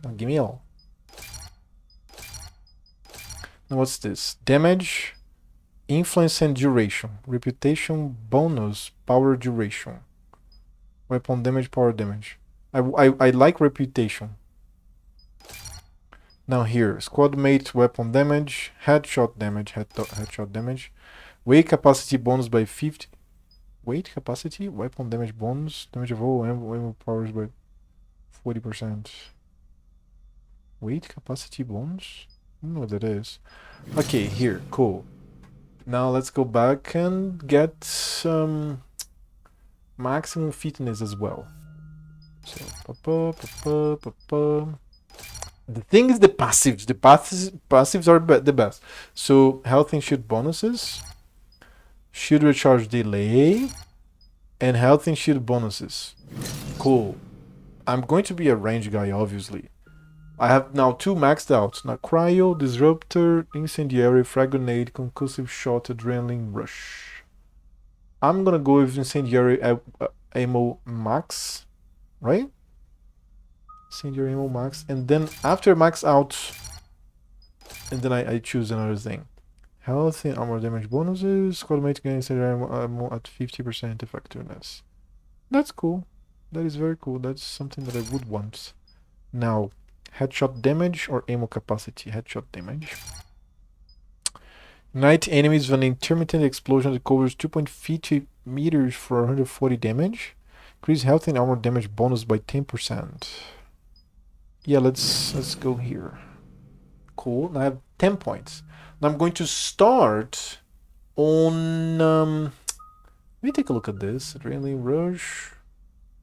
Now give me all. Now what's this? Damage, influence and duration. Reputation, bonus, power duration. Weapon damage, power damage. I like reputation. Now here, squad mate weapon damage, headshot damage, weight capacity bonus by 50. Weight capacity, weapon damage bonus, damage of all ammo powers by 40%. Weight capacity bonus? I don't know what that is. Okay, here, cool. Now let's go back and get some maximum fitness as well. So, the thing is the passives. The passives are the best. So health and shield bonuses, shield recharge delay, and health and shield bonuses. Cool. I'm going to be a range guy, obviously. I have now 2 maxed out. Now cryo, disruptor, incendiary, frag grenade, concussive shot, adrenaline rush. I'm gonna go with incendiary ammo max, right? Incendiary ammo max, and then after max out, and then I choose another thing. Health and armor damage bonuses. Squad mate gains incendiary ammo at 50% effectiveness. That's cool. That is very cool. That's something that I would want. Now, headshot damage or ammo capacity? Headshot damage. Ignite enemies with an intermittent explosion that covers 2.50 meters for 140 damage. Increase health and armor damage bonus by 10%. Yeah, let's go here. Cool. Now I have 10 points. Now I'm going to start on... let me take a look at this. Adrenaline rush.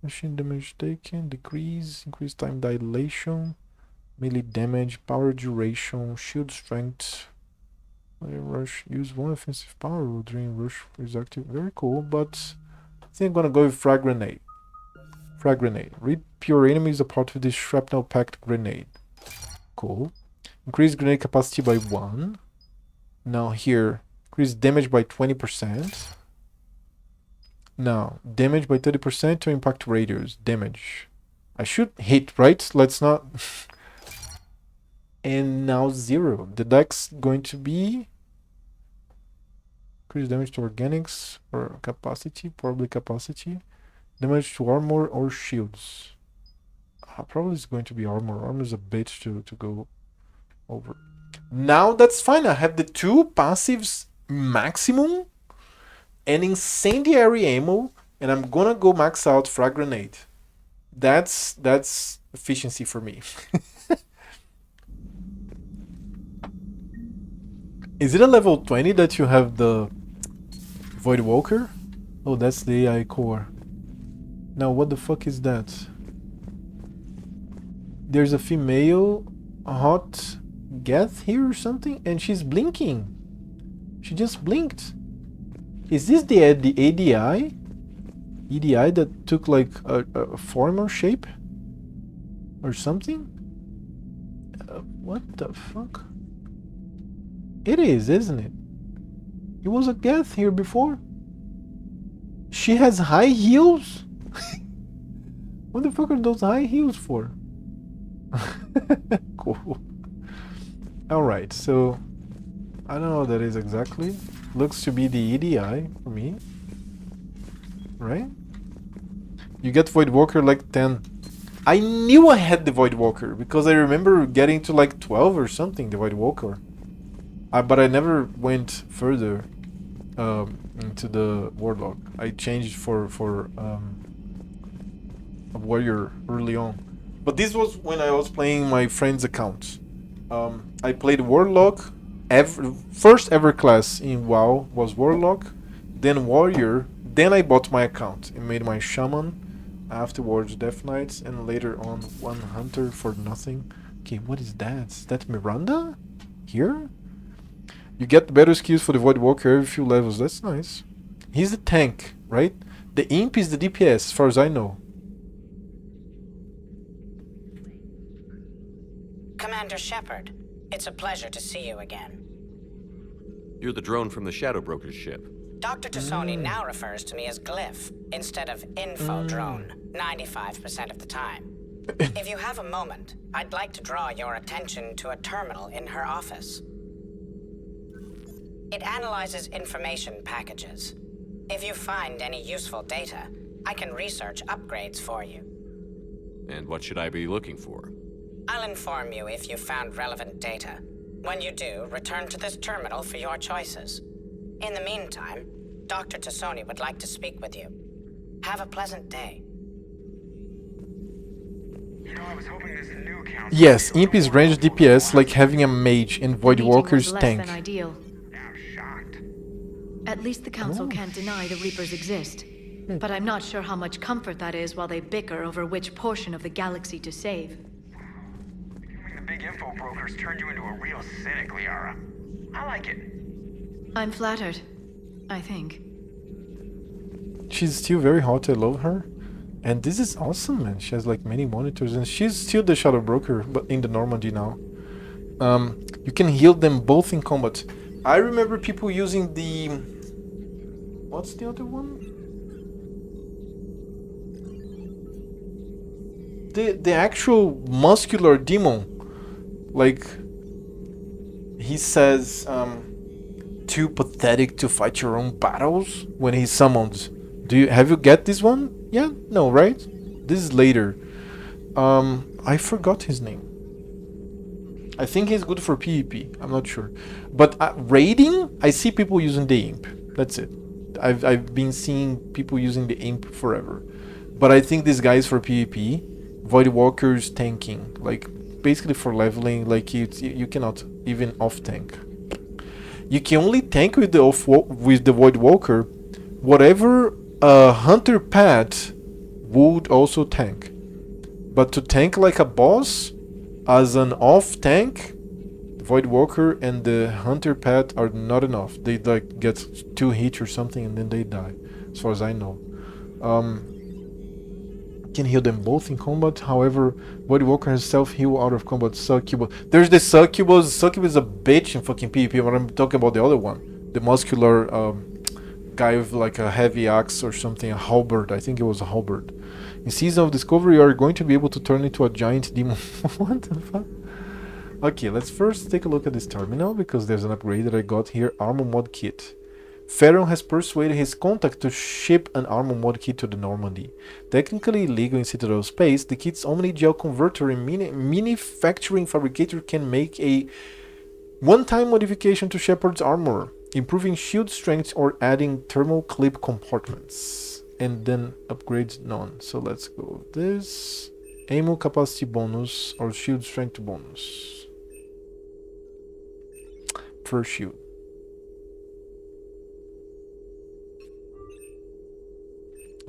Machine damage taken. Decrease. Increase time dilation. Melee damage. Power duration. Shield strength. Rush. Use one offensive power during rush is active. Very cool, but I think I'm gonna go with frag grenade. Frag grenade. Rip your enemies apart with this shrapnel packed grenade. Cool. Increase grenade capacity by 1. Now here, increase damage by 20%. Now, damage by 30% to impact radius. Damage. I should hit, right? Let's not... And now 0. The dex going to be... Increase damage to organics or capacity, probably capacity. Damage to armor or shields. Probably it's going to be armor. Armor is a bit to go over. Now that's fine. I have the 2 passives maximum and incendiary ammo, and I'm gonna go max out frag grenade. That's efficiency for me. Is it a level 20 that you have the Void Walker? Oh, that's the AI core. Now what the fuck is that? There's a female hot Geth here or something, and she's blinking. She just blinked. Is this the ADI? EDI that took like a form or shape? Or something? What the fuck? It is, isn't it? It was a Geth here before. She has high heels? What the fuck are those high heels for? Cool. Alright, so I don't know what that is exactly. Looks to be the EDI for me. Right? You get Void Walker like 10. I knew I had the Void Walker because I remember getting to like 12 or something, the Void Walker. But I never went further into the Warlock. I changed for a Warrior early on. But this was when I was playing my friend's account. I played Warlock. First ever class in WoW was Warlock, then Warrior, then I bought my account and made my Shaman, afterwards Death Knights, and later on one Hunter for nothing. Okay, what is that? Is that Miranda? Here? You get better skills for the Void Walker every few levels. That's nice. He's the tank, right? The Imp is the DPS, as far as I know. Commander Shepard, it's a pleasure to see you again. You're the drone from the Shadow Broker's ship. Dr. Tassoni now refers to me as Glyph instead of Info Drone 95% of the time. If you have a moment, I'd like to draw your attention to a terminal in her office. It analyzes information packages. If you find any useful data, I can research upgrades for you. And what should I be looking for? I'll inform you if you found relevant data. When you do, return to this terminal for your choices. In the meantime, Dr. Tassoni would like to speak with you. Have a pleasant day. Yes, Imp is ranged DPS like having a mage and Void Walker's tank. Less than ideal. At least the Council can't deny the Reapers exist. But I'm not sure how much comfort that is while they bicker over which portion of the galaxy to save. The big info brokers turned you into a real cynic, Liara. I like it. I'm flattered, I think. She's still very hot, I love her. And this is awesome, man. She has like many monitors and she's still the Shadow Broker, but in the Normandy now. You can heal them both in combat. I remember people using the... What's the other one? The actual muscular demon. Like, he says, too pathetic to fight your own battles when he's summoned. Have you get this one? Yeah? No, right? This is later. I forgot his name. I think he's good for PvP. I'm not sure, but raiding, I see people using the imp. That's it. I've been seeing people using the imp forever, but I think this guy is for PvP. Void Walker's tanking, like basically for leveling. Like you cannot even off tank. You can only tank with the Void Walker. Whatever Hunter Pet would also tank, but to tank like a boss as an off tank, Void Walker and the Hunter Pet are not enough. They like get 2 hits or something and then they die, as far as I know. Can heal them both in combat. However, Void Walker has self-heal out of combat. Succubus. There's the Succubus. Succubus is a bitch in fucking PvP, but I'm talking about the other one. The muscular guy with like a heavy axe or something. A halberd. I think it was a halberd. In Season of Discovery, you are going to be able to turn into a giant demon. What the fuck? Okay, let's first take a look at this terminal, because there's an upgrade that I got here. Armor mod kit. Pharaoh has persuaded his contact to ship an armor mod kit to the Normandy. Technically illegal in Citadel space, the kit's Omni-Gel converter and manufacturing fabricator can make a one-time modification to Shepard's armor, improving shield strength or adding thermal clip compartments. And then upgrades none. So let's go with this. Ammo capacity bonus or shield strength bonus. Per shield.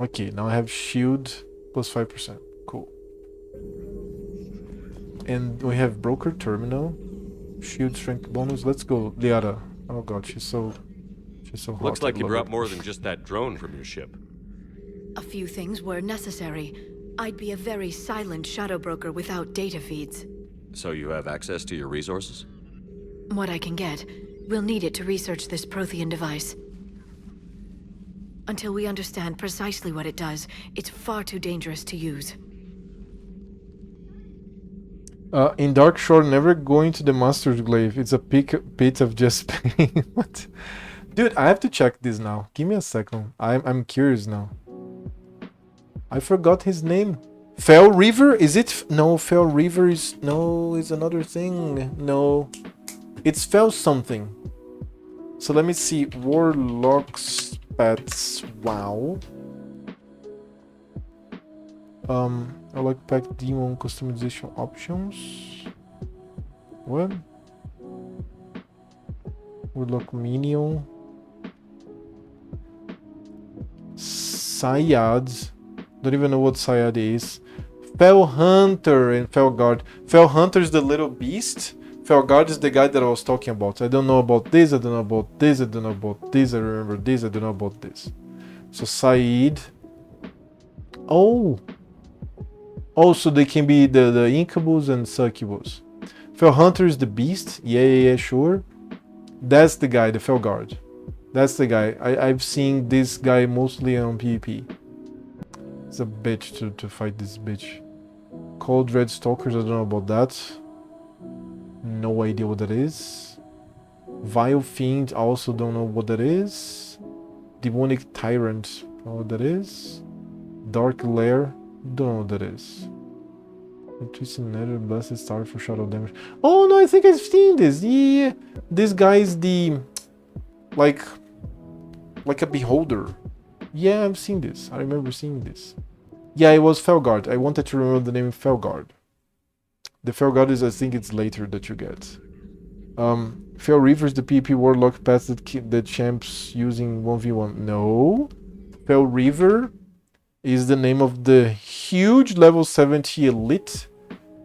Okay, now I have shield plus 5%. Cool. And we have broker terminal. Shield strength bonus. Let's go, Liara. Oh god, she's so hot. Looks like I you love brought her. more than just that drone from your ship. A few things were necessary. I'd be a very silent shadow broker without data feeds. So you have access to your resources? What I can get. We'll need it to research this Prothean device. Until we understand precisely what it does, it's far too dangerous to use. In Dark Shore, never going to the Master's Glaive. It's a pit of just pain. What? Dude, I have to check this now. Give me a second. I'm curious now. I forgot his name. Fell River? Is it? No, Fell River is... No, it's another thing. No. It's Fell something. So let me see. Warlock's Pets. Wow. I like pack demon customization options. What? Warlock minion. Syad. Don't even know what Syad is. Fell Hunter and Fell Guard. Fell Hunter is the little beast. Fell Guard is the guy that I was talking about. I don't know about this, I don't know about this, I don't know about this, I remember this, I don't know about this. So Saeed. Oh! Oh, so they can be the Incubus and Succubus. Fell Hunter is the beast. Yeah, sure. That's the guy, the Fell Guard. That's the guy. I've seen this guy mostly on PvP. It's a bitch to fight this bitch. Cold Red Stalkers, I don't know about that. No idea what that is. Vile Fiend, also don't know what that is. Demonic Tyrant, don't know what that is. Dark Lair, don't know what that is. Twisted Nether, Blessed Star for shadow damage. Oh no, I think I've seen this. Yeah, this guy is the... like a beholder. Yeah, I've seen this. I remember seeing this. Yeah, it was Felguard. I wanted to remember the name Felguard. The Felguard is, I think it's later that you get. Fel Reaver's the PP Warlock path that the champs using 1v1. No. Fel Reaver is the name of the huge level 70 elite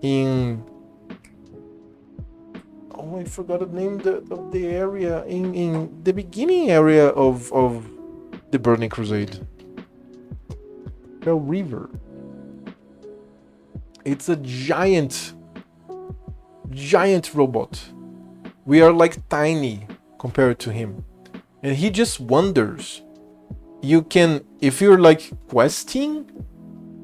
in... Oh, I forgot the name of the area. In the beginning area of the Burning Crusade. Fel Reaver. It's a giant robot. We are like tiny compared to him. And he just wanders. You can, if you're like questing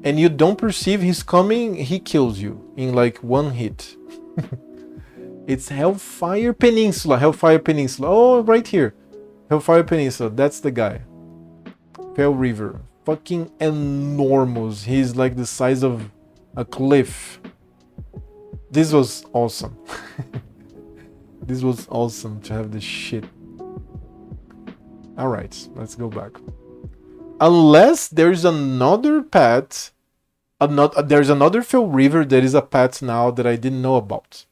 and you don't perceive he's coming, he kills you in like one hit. It's Hellfire Peninsula. Hellfire Peninsula. Oh, right here. Hellfire Peninsula. That's the guy. Fel Reaver. Fucking enormous. He's like the size of A cliff. This was awesome. This was awesome to have this shit. Alright, let's go back. Unless there's another pet, there's another Fell River that is a pet now that I didn't know about.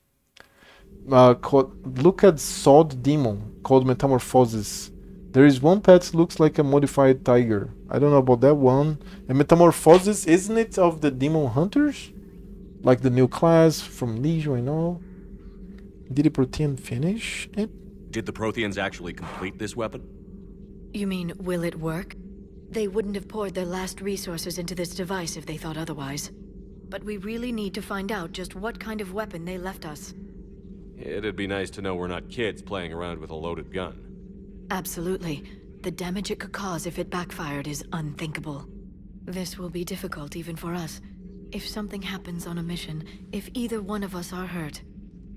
Look at Sod Demon called Metamorphosis. There is one pet that looks like a modified tiger. I don't know about that one. And Metamorphosis, isn't it of the Demon Hunters? Like the new class from Legion and all. Did the Protean finish it? Did the Protheans actually complete this weapon? You mean, will it work? They wouldn't have poured their last resources into this device if they thought otherwise. But we really need to find out just what kind of weapon they left us. It'd be nice to know we're not kids playing around with a loaded gun. Absolutely. The damage it could cause if it backfired is unthinkable. This will be difficult even for us. If something happens on a mission, if either one of us are hurt,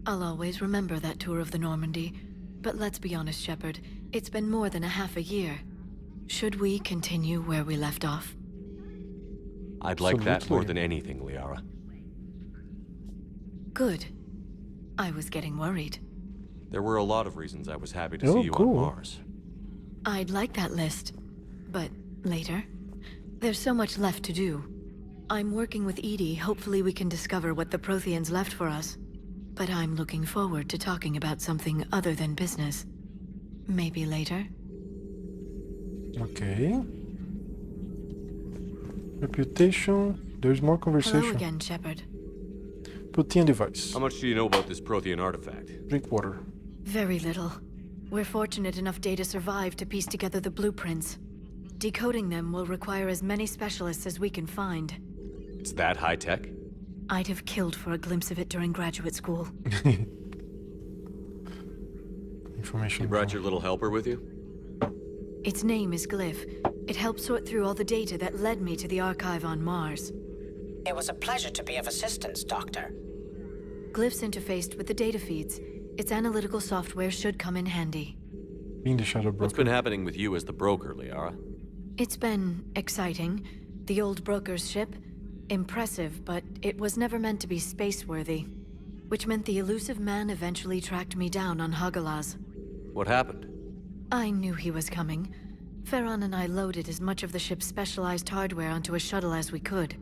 I'll always remember that tour of the Normandy. But let's be honest, Shepard, it's been more than a half a year. Should we continue where we left off? I'd like that more than anything, Liara. Good. I was getting worried. There were a lot of reasons I was happy to see you on Mars. I'd like that list, but later. There's so much left to do. I'm working with EDI. Hopefully we can discover what the Protheans left for us. But I'm looking forward to talking about something other than business. Maybe later? Okay. Reputation. There's more conversation. Hello again, Shepard. Protean device. How much do you know about this Prothean artifact? Drink water. Very little. We're fortunate enough Data survived to piece together the blueprints. Decoding them will require as many specialists as we can find. It's that high-tech? I'd have killed for a glimpse of it during graduate school. Information. You brought your little helper with you? Its name is Glyph. It helped sort through all the data that led me to the archive on Mars. It was a pleasure to be of assistance, Doctor. Glyph's interfaced with the data feeds. Its analytical software should come in handy. Being the shadow broker. What's been happening with you as the broker, Liara? It's been exciting. The old broker's ship, impressive, but it was never meant to be space-worthy. Which meant the elusive man eventually tracked me down on Hagalaz. What happened? I knew he was coming. Farron and I loaded as much of the ship's specialized hardware onto a shuttle as we could.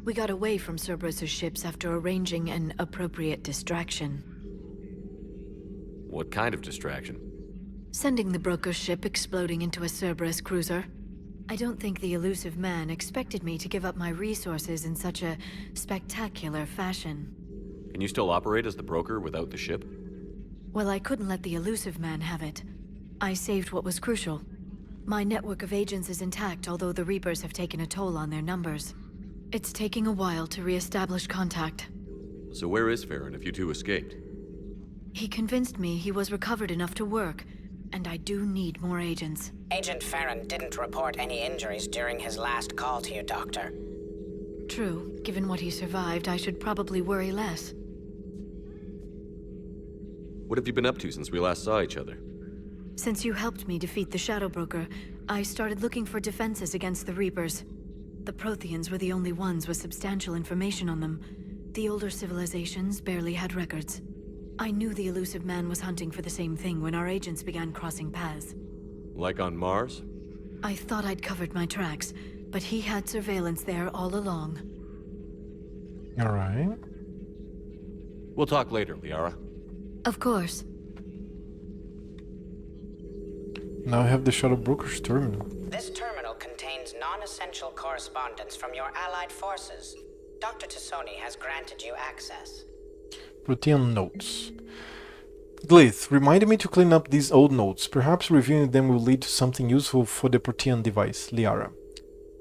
We got away from Cerberus' ships after arranging an appropriate distraction. What kind of distraction? Sending the broker's ship exploding into a Cerberus cruiser. I don't think the elusive man expected me to give up my resources in such a spectacular fashion. Can you still operate as the broker without the ship? Well, I couldn't let the elusive man have it. I saved what was crucial. My network of agents is intact, although the Reapers have taken a toll on their numbers. It's taking a while to re-establish contact. So where is Farron if you two escaped? He convinced me he was recovered enough to work, and I do need more agents. Agent Farron didn't report any injuries during his last call to you, Doctor. True. Given what he survived, I should probably worry less. What have you been up to since we last saw each other? Since you helped me defeat the Shadow Broker, I started looking for defenses against the Reapers. The Protheans were the only ones with substantial information on them. The older civilizations barely had records. I knew the elusive man was hunting for the same thing when our agents began crossing paths. Like on Mars? I thought I'd covered my tracks, but he had surveillance there all along. Alright. We'll talk later, Liara. Of course. Now I have the Shadow Broker's terminal. This terminal contains non-essential correspondence from your allied forces. Dr. Tassoni has granted you access. Protean notes. Glyph, remind me to clean up these old notes. Perhaps reviewing them will lead to something useful for the Protean device, Liara.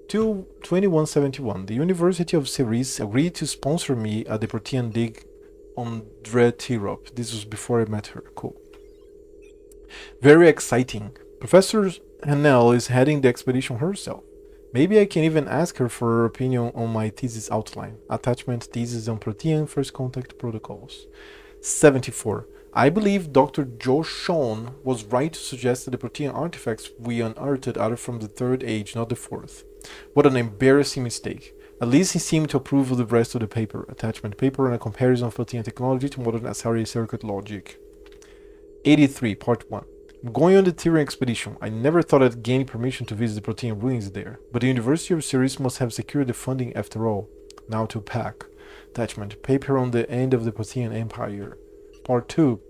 2171. The University of Ceres agreed to sponsor me at the Protean dig on Dread Tirop. This was before I met her. Cool. Very exciting. Professor Hanel is heading the expedition herself. Maybe I can even ask her for her opinion on my thesis outline. Attachment thesis on Protean first contact protocols. 74. I believe Dr. Joe Sean was right to suggest that the Protean artifacts we unearthed are from the Third Age, not the Fourth. What an embarrassing mistake. At least he seemed to approve of the rest of the paper. Attachment paper and a comparison of Protean technology to modern SRE circuit logic. 83, Part 1. I'm going on the Tyrian expedition. I never thought I'd gain permission to visit the Protean ruins there, but the University of Ceres must have secured the funding after all. Now to pack. Attachment paper on the end of the Protean Empire. Part 2.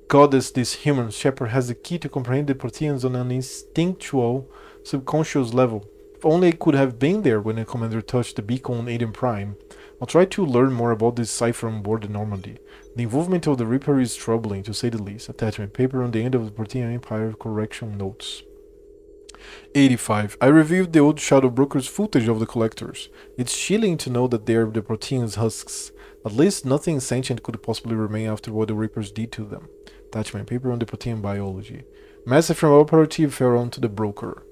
Goddess, this human shepherd has the key to comprehend the Proteans on an instinctual, subconscious level. If only I could have been there when the commander touched the beacon on Aiden Prime. I'll try to learn more about this cipher on board the Normandy. The involvement of the Reaper is troubling, to say the least. Attachment paper on the end of the Protean Empire correction notes. 85. I reviewed the old Shadow Broker's footage of the collectors. It's chilling to know that they're the Protean's husks. At least nothing sentient could possibly remain after what the Reapers did to them. Attachment paper on the Protean biology. Message from Operative Pharaoh to the broker.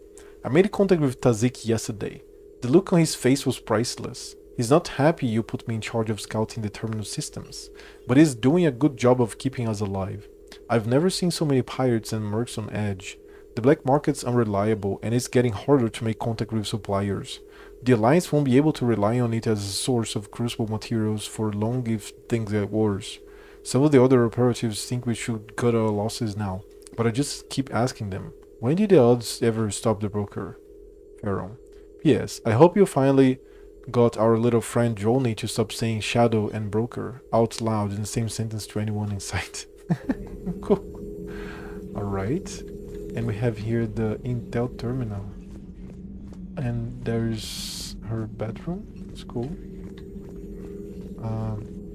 I made contact with Tazik yesterday. The look on his face was priceless. He's not happy you put me in charge of scouting the terminal systems, but he's doing a good job of keeping us alive. I've never seen so many pirates and mercs on edge. The black market's unreliable, and it's getting harder to make contact with suppliers. The Alliance won't be able to rely on it as a source of crucible materials for long if things get worse. Some of the other operatives think we should cut our losses now, but I just keep asking them, when did the odds ever stop the broker? Pharaoh. P.S. I hope you finally got our little friend Jolny to stop saying shadow and broker out loud in the same sentence to anyone in sight. Cool. Alright. And we have here the Intel terminal. And there's her bedroom. It's cool.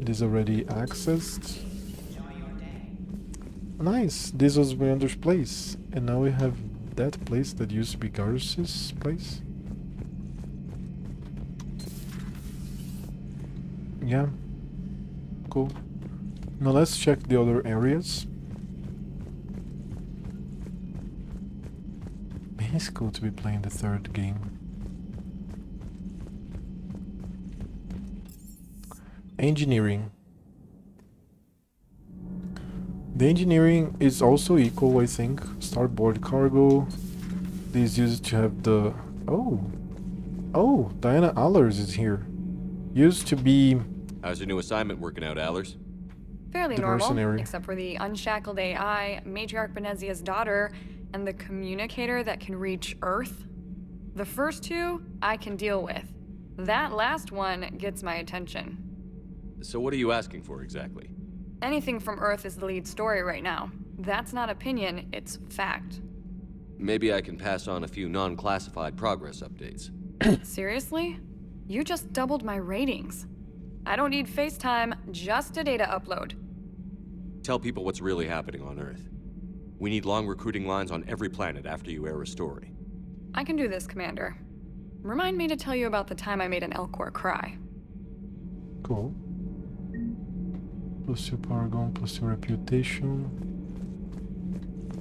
It is already accessed. Nice. This was Meander's place. And now we have that place that used to be Garrus's place. Yeah. Cool. Now let's check the other areas. Man, it's cool to be playing the third game. Engineering. The engineering is also equal, I think. Starboard cargo. These used to have the... Oh, Diana Allers is here. Used to be... How's your new assignment working out, Allers? Fairly The normal, mercenary. except for the unshackled AI, Matriarch Benezia's daughter, and the communicator that can reach Earth. The first two, I can deal with. That last one gets my attention. So what are you asking for exactly? Anything from Earth is the lead story right now. That's not opinion, it's fact. Maybe I can pass on a few non-classified progress updates. Seriously? You just doubled my ratings. I don't need FaceTime, just a data upload. Tell people what's really happening on Earth. We need long recruiting lines on every planet after you air a story. I can do this, Commander. Remind me to tell you about the time I made an Elcor cry. Cool. +2 power gun, +2 reputation.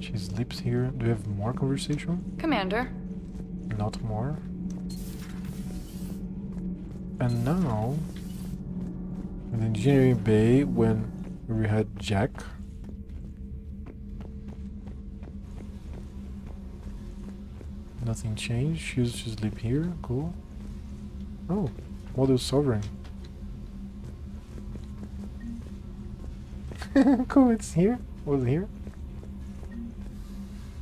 She sleeps here. Do you have more conversation? Commander. Not more. And now, in the engineering bay, when we had Jack. Nothing changed. She used to sleep here. Cool. Oh, Model Sovereign. Cool, it's here. Was here.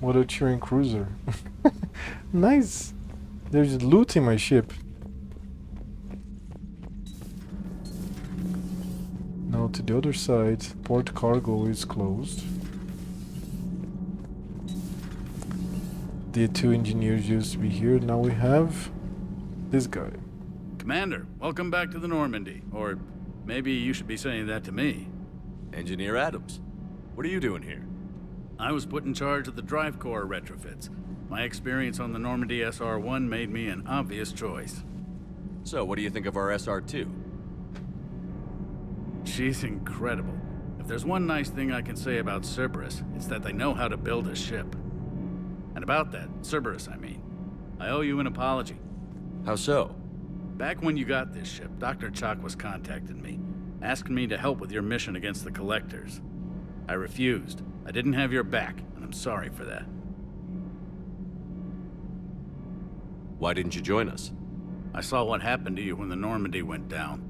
Model Turing Cruiser. Nice. There's loot in my ship. Now to the other side, port cargo is closed. The two engineers used to be here. Now we have this guy. Commander, welcome back to the Normandy. Or maybe you should be saying that to me. Engineer Adams, what are you doing here? I was put in charge of the drive core retrofits. My experience on the Normandy SR-1 made me an obvious choice. So, what do you think of our SR-2? She's incredible. If there's one nice thing I can say about Cerberus, it's that they know how to build a ship. And about that, Cerberus, I mean, I owe you an apology. How so? Back when you got this ship, Dr. Chakwas contacted me, asking me to help with your mission against the Collectors. I refused. I didn't have your back, and I'm sorry for that. Why didn't you join us? I saw what happened to you when the Normandy went down.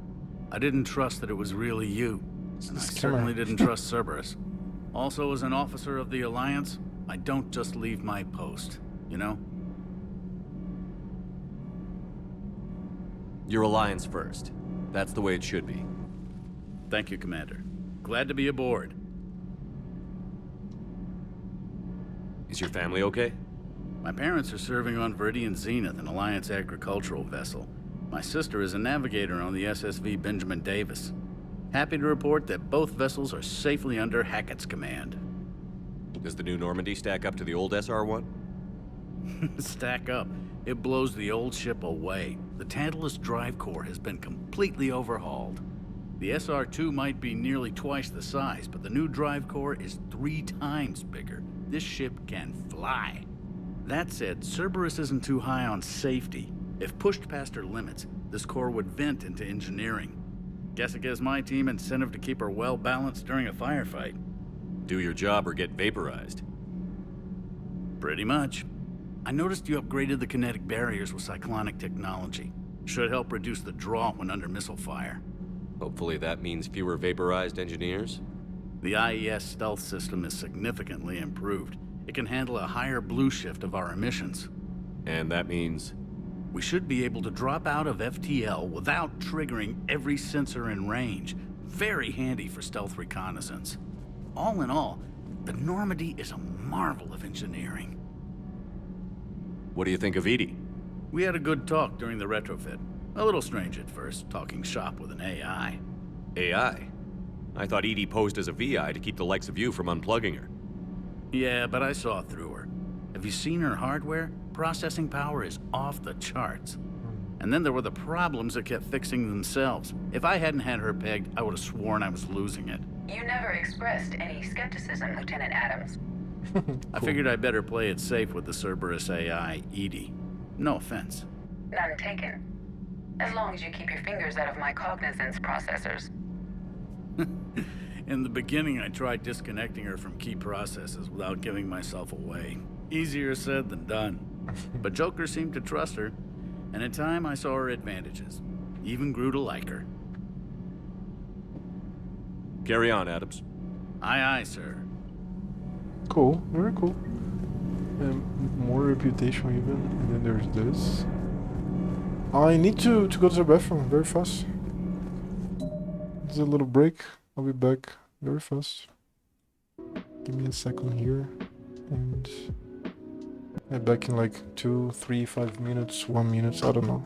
I didn't trust that it was really you, and I certainly didn't trust Cerberus. Also, as an officer of the Alliance, I don't just leave my post, you know? Your Alliance first. That's the way it should be. Thank you, Commander. Glad to be aboard. Is your family okay? My parents are serving on Viridian Zenith, an Alliance agricultural vessel. My sister is a navigator on the SSV Benjamin Davis. Happy to report that both vessels are safely under Hackett's command. Does the new Normandy stack up to the old SR-1? Stack up. It blows the old ship away. The Tantalus drive core has been completely overhauled. The SR-2 might be nearly twice the size, but the new drive core is 3 times bigger. This ship can fly. That said, Cerberus isn't too high on safety. If pushed past her limits, this core would vent into engineering. Guess it gives my team incentive to keep her well balanced during a firefight. Do your job or get vaporized. Pretty much. I noticed you upgraded the kinetic barriers with cyclonic technology. Should help reduce the draw when under missile fire. Hopefully that means fewer vaporized engineers? The IES stealth system is significantly improved. It can handle a higher blue shift of our emissions. And that means? We should be able to drop out of FTL without triggering every sensor in range. Very handy for stealth reconnaissance. All in all, the Normandy is a marvel of engineering. What do you think of Edie? We had a good talk during the retrofit. A little strange at first, talking shop with an AI. AI? I thought Edie posed as a VI to keep the likes of you from unplugging her. Yeah, but I saw through her. Have you seen her hardware? Processing power is off the charts. And then there were the problems that kept fixing themselves. If I hadn't had her pegged, I would have sworn I was losing it. You never expressed any skepticism, Lieutenant Adams. I figured I'd better play it safe with the Cerberus AI, Edie. No offense. None taken. As long as you keep your fingers out of my cognizance processors. In the beginning, I tried disconnecting her from key processes without giving myself away. Easier said than done. But Joker seemed to trust her, and in time I saw her advantages. Even grew to like her. Carry on, Adams. Aye, aye, sir. Cool, very cool. More reputation even, and then there's this. I need to go to the bathroom very fast. It's a little break. I'll be back very fast. Give me a second here, and I'm back in like 2, 3, 5 minutes, 1 minute, I don't know.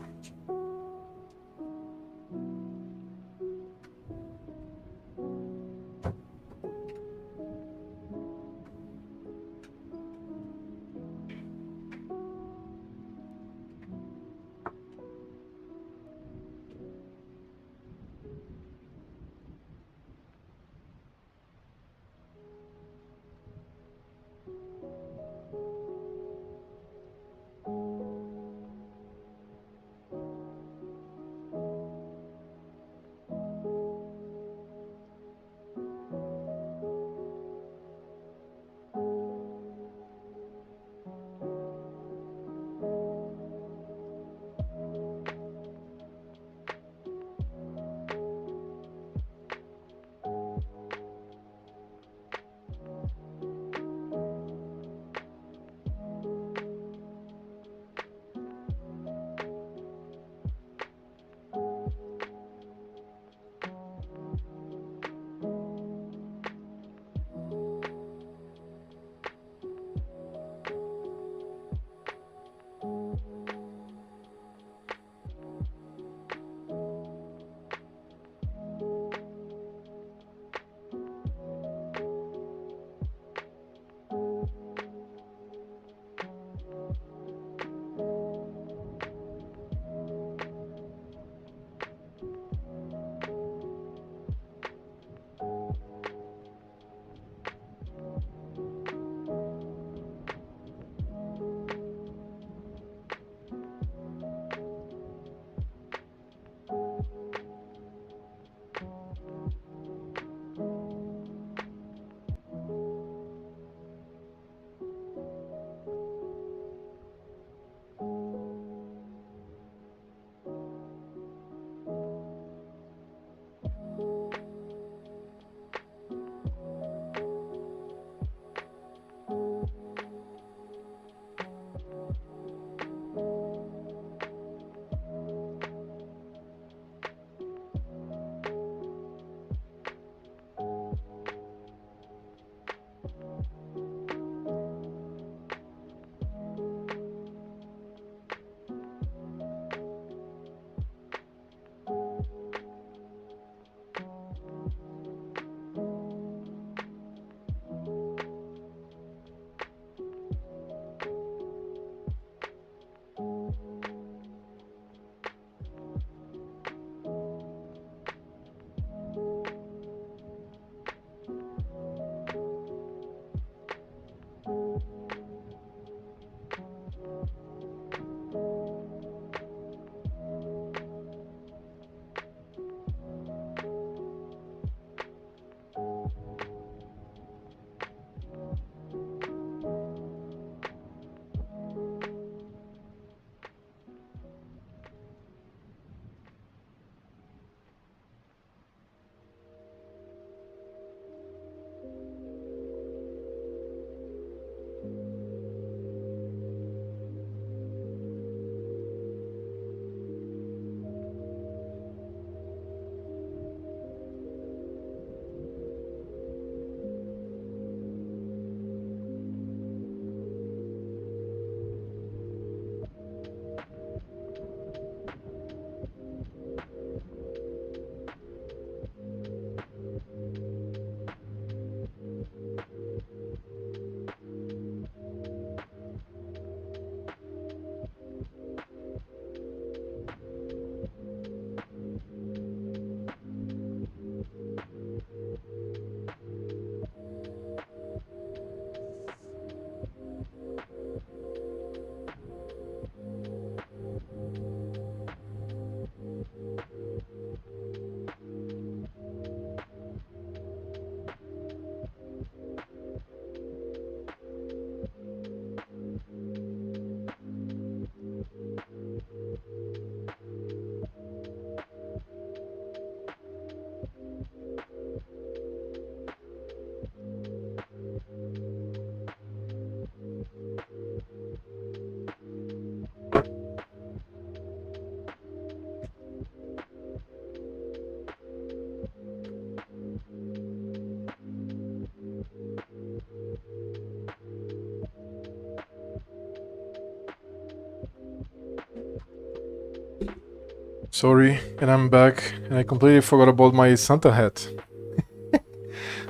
Sorry, and I'm back, and I completely forgot about my Santa hat.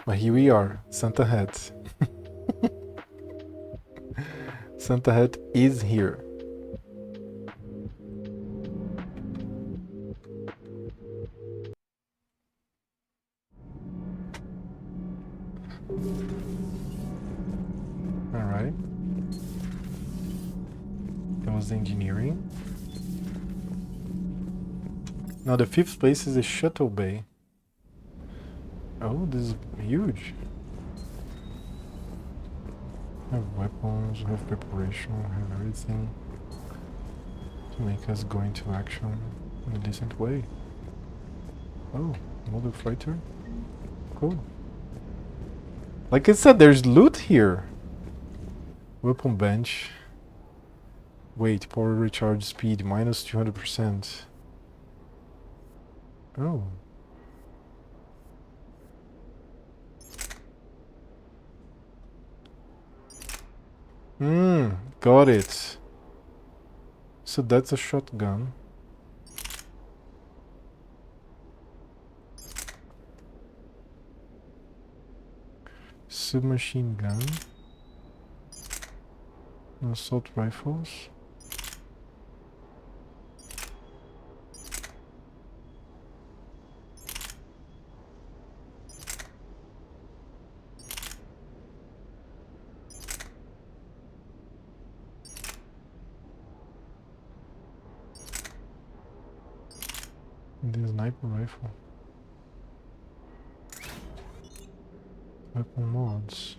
But here we are, Santa hat. Santa hat is here. Alright. That was the engineering. Now the 5th place is the shuttle bay. Oh, this is huge. Have weapons, have preparation, have everything to make us go into action in a decent way. Oh, model fighter. Cool. Like I said, there's loot here. Weapon bench. Wait, power recharge speed minus 200%. Oh. Got it. So that's a shotgun. Submachine gun. Assault rifles. The sniper rifle. Weapon mods.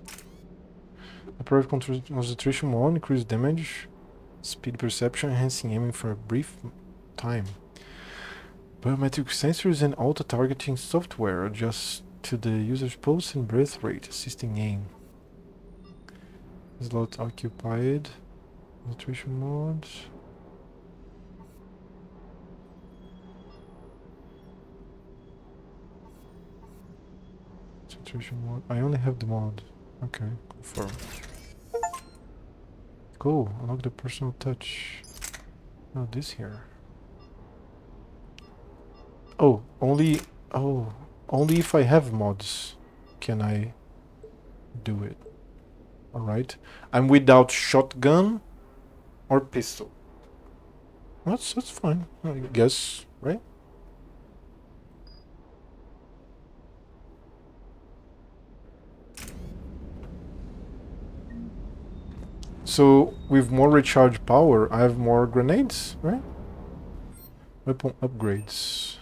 Approved concentration mod, increase damage, speed perception, enhancing aiming for a brief time. Biometric sensors and auto-targeting software adjust to the user's pulse and breath rate, assisting aim. Slot occupied. Concentration mods. Concentration mod. I only have the mod. Okay, confirm. Cool. Unlock the personal touch. Oh, this here. Oh, only. Oh, only if I have mods can I do it. Alright. I'm without shotgun or pistol. That's fine, I guess, right? So, with more recharge power, I have more grenades, right? Weapon upgrades.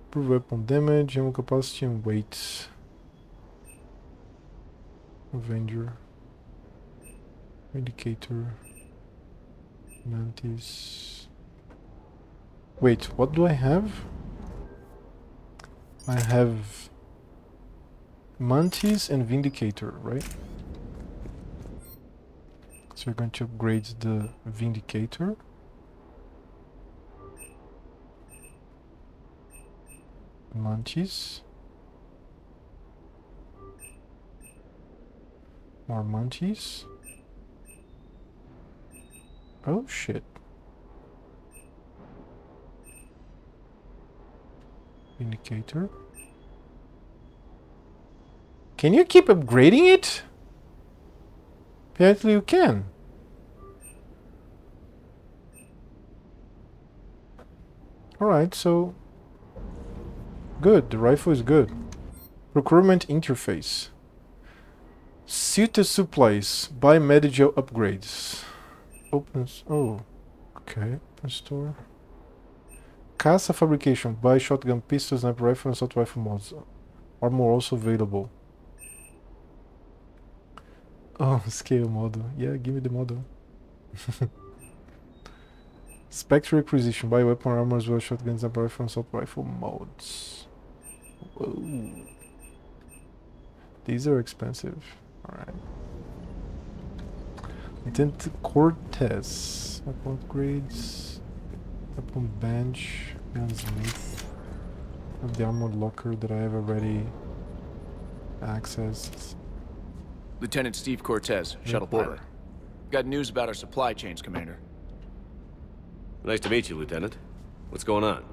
Improve weapon damage, ammo capacity, and weight. Avenger. Indicator. Mantis. Wait, what do I have? I have Mantis and Vindicator, right? So we're going to upgrade the Vindicator. Mantis. More Mantis. Oh shit. Indicator. Can you keep upgrading it? Apparently you can. Alright, so... Good, the rifle is good. Procurement interface. Suited supplies. Buy medical upgrades. Opens... Oh. Okay, open store. Casa fabrication. Buy shotgun, pistol, sniper rifle, and assault rifle mods. Armor also available. Oh, scale model. Yeah, give me the model. Spectre acquisition. Buy weapon armor as well, shotguns, sniper rifle, and assault rifle mods. Whoa. These are expensive. Alright. Lieutenant Cortez. Weapon upgrades. Weapon bench. Gunsmith. Have the armored locker that I have already accessed. Lieutenant Steve Cortez, shuttle pilot. Got news about our supply chains, Commander. Nice to meet you, Lieutenant. What's going on?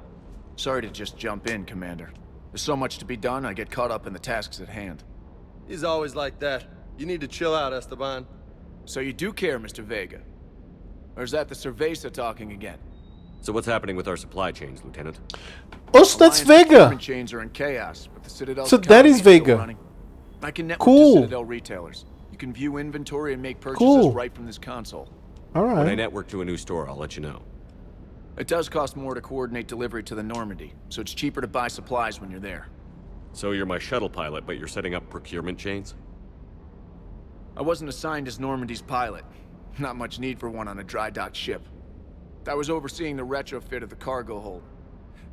Sorry to just jump in, Commander. There's so much to be done, I get caught up in the tasks at hand. He's always like that. You need to chill out, Esteban. So you do care, Mr. Vega? Or is that the Cerveza talking again? So what's happening with our supply chains, Lieutenant? Oh, so that's Alliance Vega. procurement chains are in chaos, but the Citadel's So that is economy still Vega. running. I can network Cool. to Citadel retailers. You can view inventory and make purchases Cool. right from this console. All When I right. network to a new store, I'll let you know. It does cost more to coordinate delivery to the Normandy, so it's cheaper to buy supplies when you're there. So you're my shuttle pilot, but you're setting up procurement chains? I wasn't assigned as Normandy's pilot. Not much need for one on a dry docked ship. I was overseeing the retrofit of the cargo hold.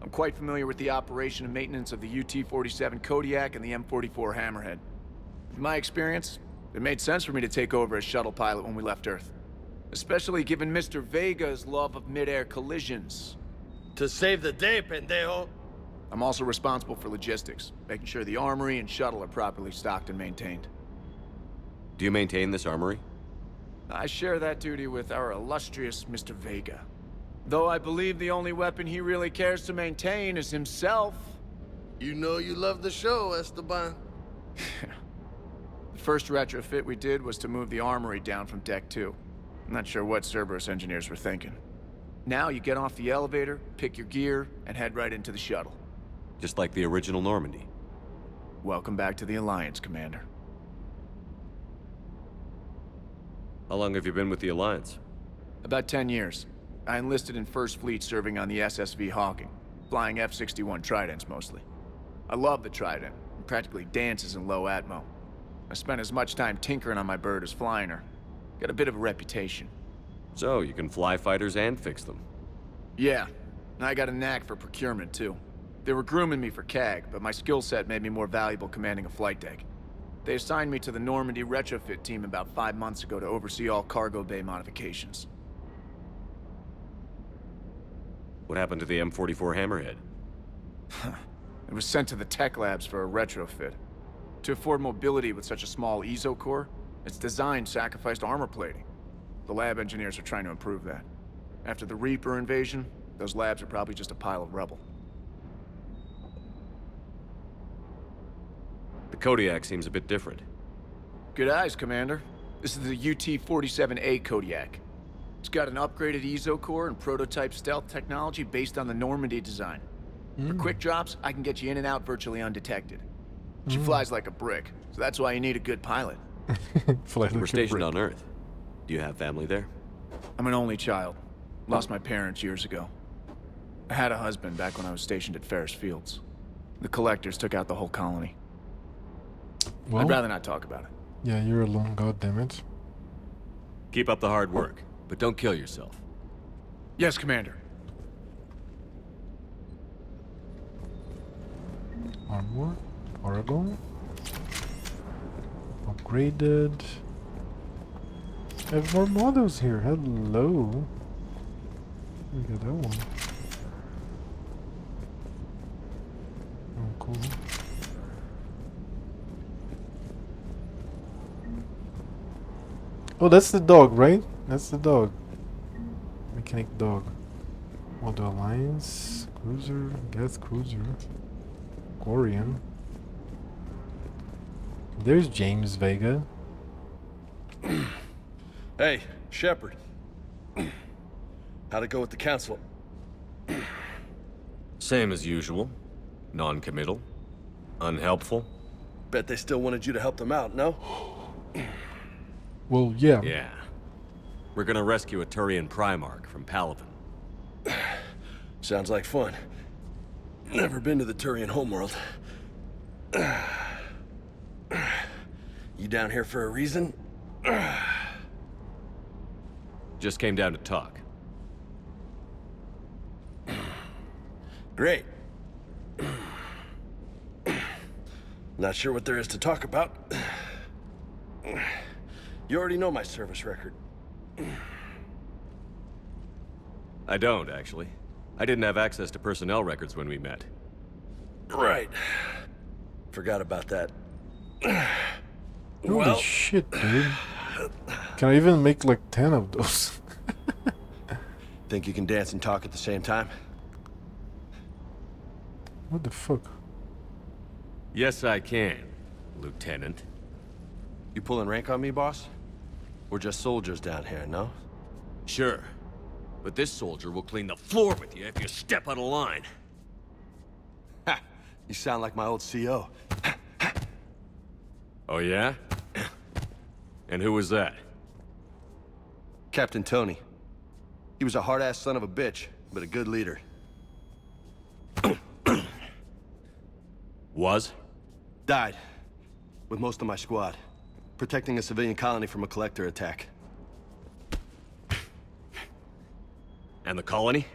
I'm quite familiar with the operation and maintenance of the UT-47 Kodiak and the M44 Hammerhead. In my experience, it made sense for me to take over as shuttle pilot when we left Earth. Especially given Mr. Vega's love of mid-air collisions. To save the day, pendejo. I'm also responsible for logistics, making sure the armory and shuttle are properly stocked and maintained. Do you maintain this armory? I share that duty with our illustrious Mr. Vega. Though I believe the only weapon he really cares to maintain is himself. You know you love the show, Esteban. The first retrofit we did was to move the armory down from Deck 2. I'm not sure what Cerberus engineers were thinking. Now you get off the elevator, pick your gear, and head right into the shuttle. Just like the original Normandy. Welcome back to the Alliance, Commander. How long have you been with the Alliance? About 10 years. I enlisted in First Fleet serving on the SSV Hawking, flying F-61 Tridents mostly. I love the Trident. It practically dances in low atmo. I spent as much time tinkering on my bird as flying her. Got a bit of a reputation. So, you can fly fighters and fix them. Yeah, and I got a knack for procurement too. They were grooming me for CAG, but my skill set made me more valuable commanding a flight deck. They assigned me to the Normandy retrofit team about 5 months ago to oversee all cargo bay modifications. What happened to the M44 Hammerhead? It was sent to the tech labs for a retrofit. To afford mobility with such a small ESO core, its design sacrificed armor plating. The lab engineers are trying to improve that. After the Reaper invasion, those labs are probably just a pile of rubble. The Kodiak seems a bit different. Good eyes, Commander. This is the UT-47A Kodiak. It's got an upgraded ESO core and prototype stealth technology based on the Normandy design. For quick drops, I can get you in and out virtually undetected. She flies like a brick, so that's why you need a good pilot. We're stationed on Earth. Do you have family there? I'm an only child. Lost my parents years ago. I had a husband back when I was stationed at Ferris Fields. The collectors took out the whole colony. Well, I'd rather not talk about it. Yeah, you're alone, goddammit. Keep up the hard work, but don't kill yourself. Yes, Commander. Armor, Aragon. Upgraded. I have more models here. Hello. We got that one. Oh, cool. Oh, that's the dog, right? That's the dog. Mechanic dog. Model Alliance. Cruiser. Gas cruiser. Quarian. There's James Vega. Hey, Shepard. How'd it go with the council? Same as usual. Non-committal. Unhelpful. Bet they still wanted you to help them out, no? Well, yeah. Yeah. We're gonna rescue a Turian Primarch from Palaven. Sounds like fun. Never been to the Turian homeworld. You down here for a reason? Just came down to talk. Great. Not sure what there is to talk about. You already know my service record. I don't, actually. I didn't have access to personnel records when we met. Right. Forgot about that. Holy Well, shit, dude. Can I even make like 10 of those? think you can dance and talk at the same time? What the fuck? Yes, I can, Lieutenant. You pulling rank on me, boss? We're just soldiers down here, no? Sure. But this soldier will clean the floor with you if you step out of line. Ha! You sound like my old CO. Oh, yeah? And who was that? Captain Tony. He was a hard-ass son of a bitch, but a good leader. Was? Died. With most of my squad. Protecting a civilian colony from a collector attack. And the colony?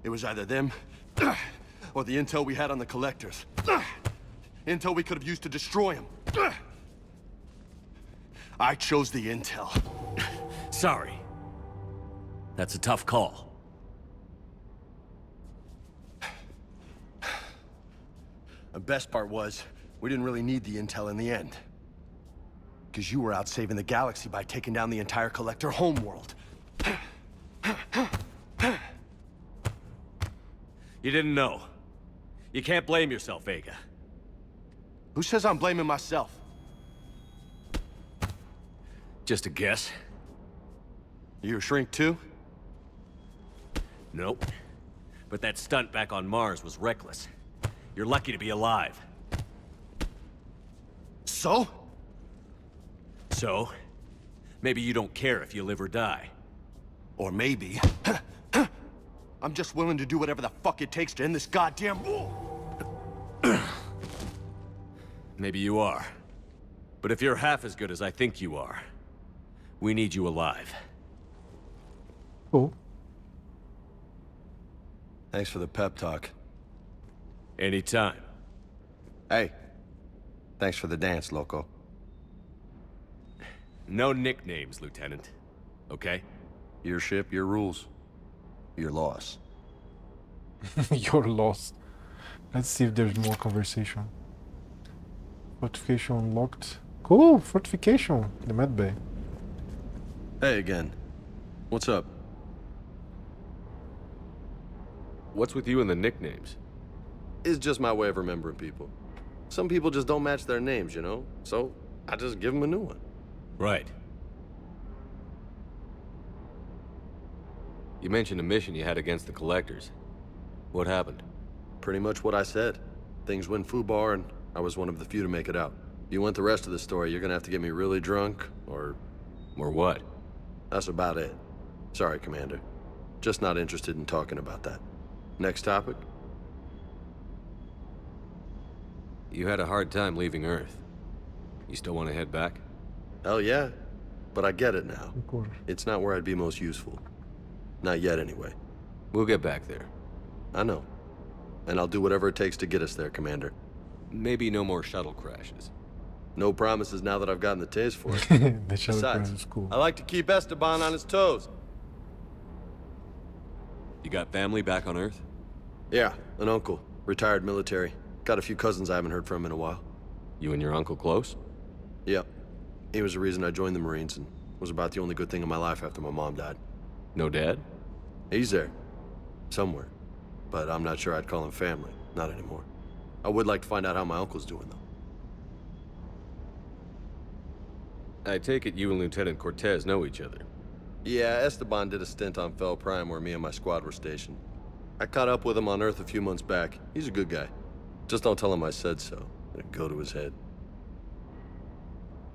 It was either them, or the intel we had on the collectors. Intel we could have used to destroy them. I chose the intel. Sorry. That's a tough call. The best part was, we didn't really need the intel in the end. Because you were out saving the galaxy by taking down the entire collector homeworld. You didn't know. You can't blame yourself, Vega. Who says I'm blaming myself? Just a guess. You a shrink too? Nope. But that stunt back on Mars was reckless. You're lucky to be alive. So? So? Maybe you don't care if you live or die. Or maybe... I'm just willing to do whatever the fuck it takes to end this goddamn war! Maybe you are. But if you're half as good as I think you are, we need you alive. Cool. Thanks for the pep talk. Anytime. Hey. Thanks for the dance, loco. No nicknames, Lieutenant. Okay? Your ship, your rules. Your loss. You're lost. Let's see if there's more conversation. Fortification unlocked. Cool, fortification. The med bay. Hey again. What's up? What's with you and the nicknames? It's just my way of remembering people. Some people just don't match their names, you know? So, I just give them a new one. Right. You mentioned a mission you had against the Collectors. What happened? Pretty much what I said. Things went foobar, and I was one of the few to make it out. If you want the rest of the story, you're gonna have to get me really drunk, or... Or what? That's about it. Sorry, Commander. Just not interested in talking about that. Next topic? You had a hard time leaving Earth. You still want to head back? Hell yeah. But I get it now. It's not where I'd be most useful. Not yet, anyway. We'll get back there. I know. And I'll do whatever it takes to get us there, Commander. Maybe no more shuttle crashes. No promises now that I've gotten the taste for it. The shuttle Besides, crash is cool. I like to keep Esteban on his toes. You got family back on Earth? Yeah, an uncle. Retired military. Got a few cousins I haven't heard from in a while. You and your uncle close? Yep. He was the reason I joined the Marines and was about the only good thing in my life after my mom died. No dad? He's there. Somewhere. But I'm not sure I'd call him family. Not anymore. I would like to find out how my uncle's doing, though. I take it you and Lieutenant Cortez know each other. Yeah, Esteban did a stint on Fel Prime where me and my squad were stationed. I caught up with him on Earth a few months back. He's a good guy. Just don't tell him I said so. It'll go to his head.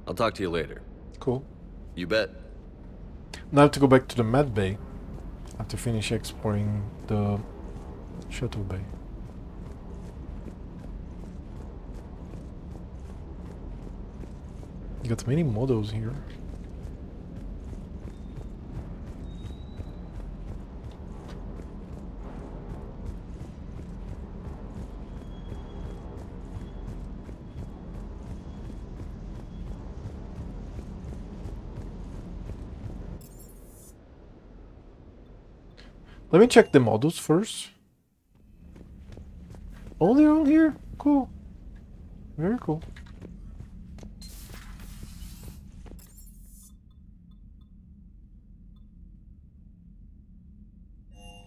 I'll talk to you later. Cool. You bet. Now I have to go back to the med bay. I have to finish exploring the shuttle bay. You got many models here. Let me check the models first. Oh, they're all here. Cool. Very cool.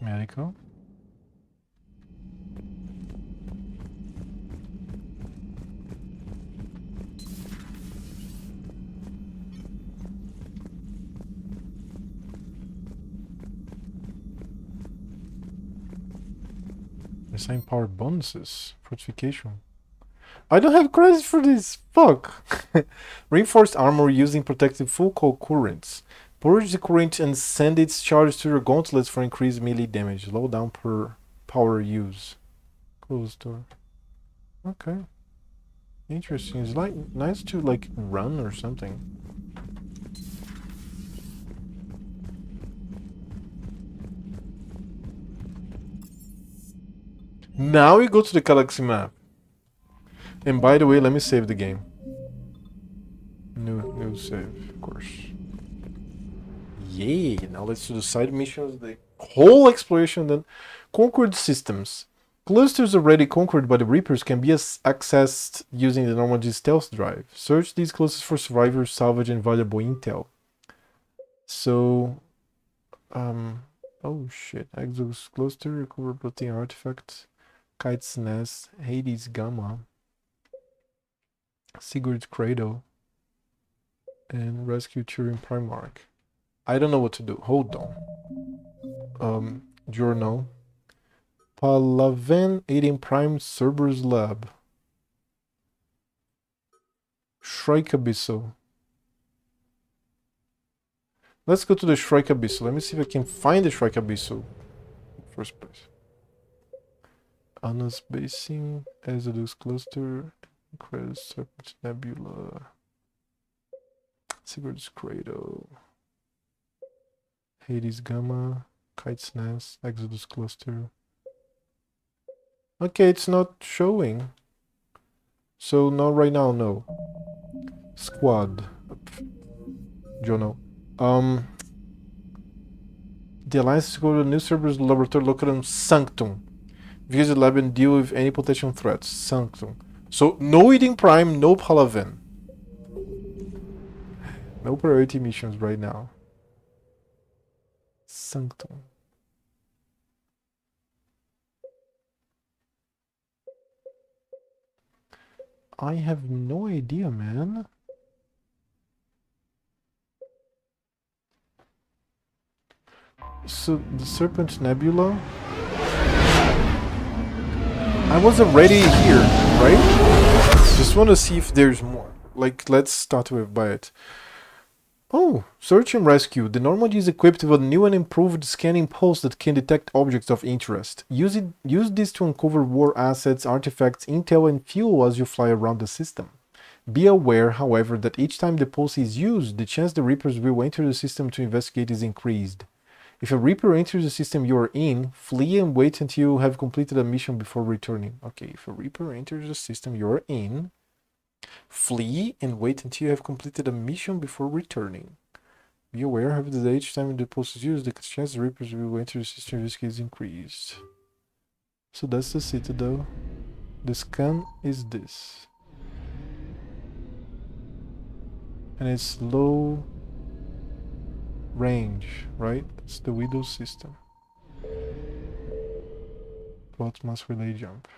Medical. Assign power bonuses. Fortification. I don't have credits for this. Fuck. Reinforced armor using protective full call currents. Purge the current and send its charge to your gauntlets for increased melee damage. Low down per power use. Close door. Okay. Interesting. It's like nice to like run or something. Now we go to the galaxy map. And by the way, let me save the game. New save, of course. Yay! Now let's do the side missions, the whole exploration, then conquered systems. Clusters already conquered by the Reapers can be accessed using the Normandy stealth drive. Search these clusters for survivors, salvage, and valuable intel. So, oh shit! Exos cluster, recover protein artifact, Kite's Nest, Hades Gamma, Sigurd's Cradle, and rescue Turing Primarch. I don't know what to do. Hold on. Journal. Palaven 18 Prime Cerberus Lab. Shrike Abyssal. Let's go to the Shrike Abyssal. Let me see if I can find the Shrike Abyssal. First place. Anna's Basin, Exodus Cluster, Incredible Serpent Nebula, Sigurd's Cradle, Hades Gamma, Kite's Nest, Exodus Cluster. Okay, it's not showing. So not right now, no. Squad. Jono. The Alliance is to go to a new server's laboratory located in Sanctum. Visit the lab and deal with any potential threats. Sanctum. So no Eating Prime, no Palaven. No priority missions right now. Sanctum. I have no idea, man. So the Serpent Nebula. I was already here, right? Just want to see if there's more. Like, let's start by it. Oh, search and rescue. The Normandy is equipped with a new and improved scanning pulse that can detect objects of interest. Use this to uncover war assets, artifacts, intel, and fuel as you fly around the system. Be aware, however, that each time the pulse is used, the chance the Reapers will enter the system to investigate is increased. If a Reaper enters the system you are in, flee and wait until you have completed a mission before returning. Okay, if a Reaper enters the system you are in, flee and wait until you have completed a mission before returning. Be aware, however, that each time the pulse is used, the chance the Reapers will enter the system is increased. So that's the Citadel. The scan is this. And it's low range, right? It's the Widow system. Plot mass relay jump.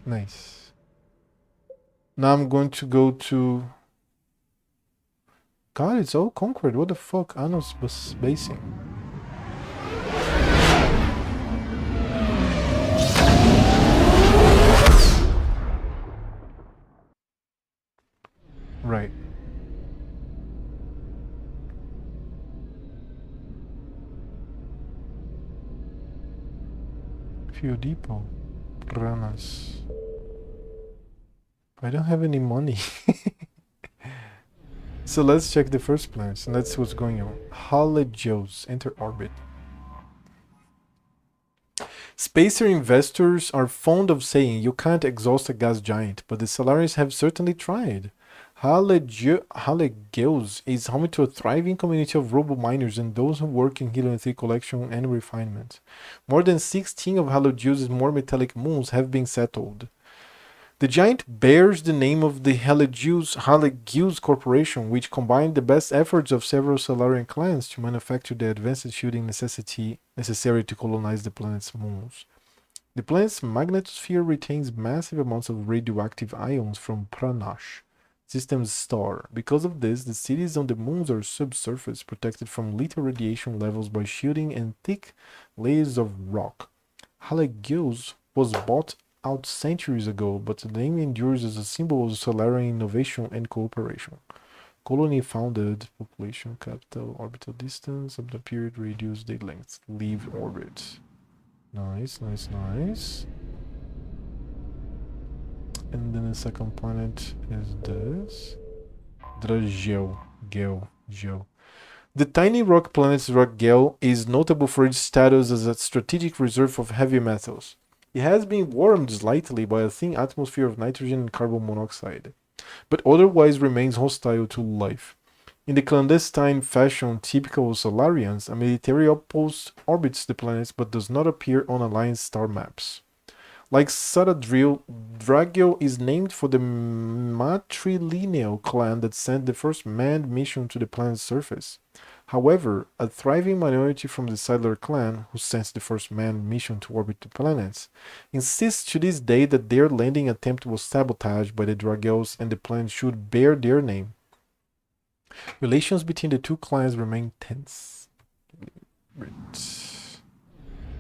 Nice. Now I'm going to go to... God, it's all conquered. What the fuck? Anos basing. Right. Fuel depot. Ranas. I don't have any money. So let's check the first planets and let's see what's going on. Halegeos, enter orbit. Spacer investors are fond of saying you can't exhaust a gas giant, but the Solarians have certainly tried. Halegeos is home to a thriving community of robo-miners and those who work in helium-3 collection and refinement. More than 16 of Halegeos' more metallic moons have been settled. The giant bears the name of the Halegeos Corporation, which combined the best efforts of several Solarian clans to manufacture the advanced shielding necessary to colonize the planet's moons. The planet's magnetosphere retains massive amounts of radioactive ions from Pranash, system's star. Because of this, the cities on the moons are subsurface, protected from lethal radiation levels by shielding and thick layers of rock. Halegios was bought out centuries ago, but the name endures as a symbol of Solarian innovation and cooperation. Colony founded, population, capital, orbital distance, of the period, radius, day length, leave orbit. Nice, nice, nice. And then the second planet is this. Dragel. Gel. The tiny rock planet Dragel is notable for its status as a strategic reserve of heavy metals. It has been warmed slightly by a thin atmosphere of nitrogen and carbon monoxide, but otherwise remains hostile to life. In the clandestine fashion typical of Solarians, a military outpost orbits the planet but does not appear on Alliance star maps. Like Saradril, Dragio is named for the matrilineal clan that sent the first manned mission to the planet's surface. However, a thriving minority from the Settler clan, who sent the first manned mission to orbit the planets, insists to this day that their landing attempt was sabotaged by the Dragios and the planet should bear their name. Relations between the two clans remain tense.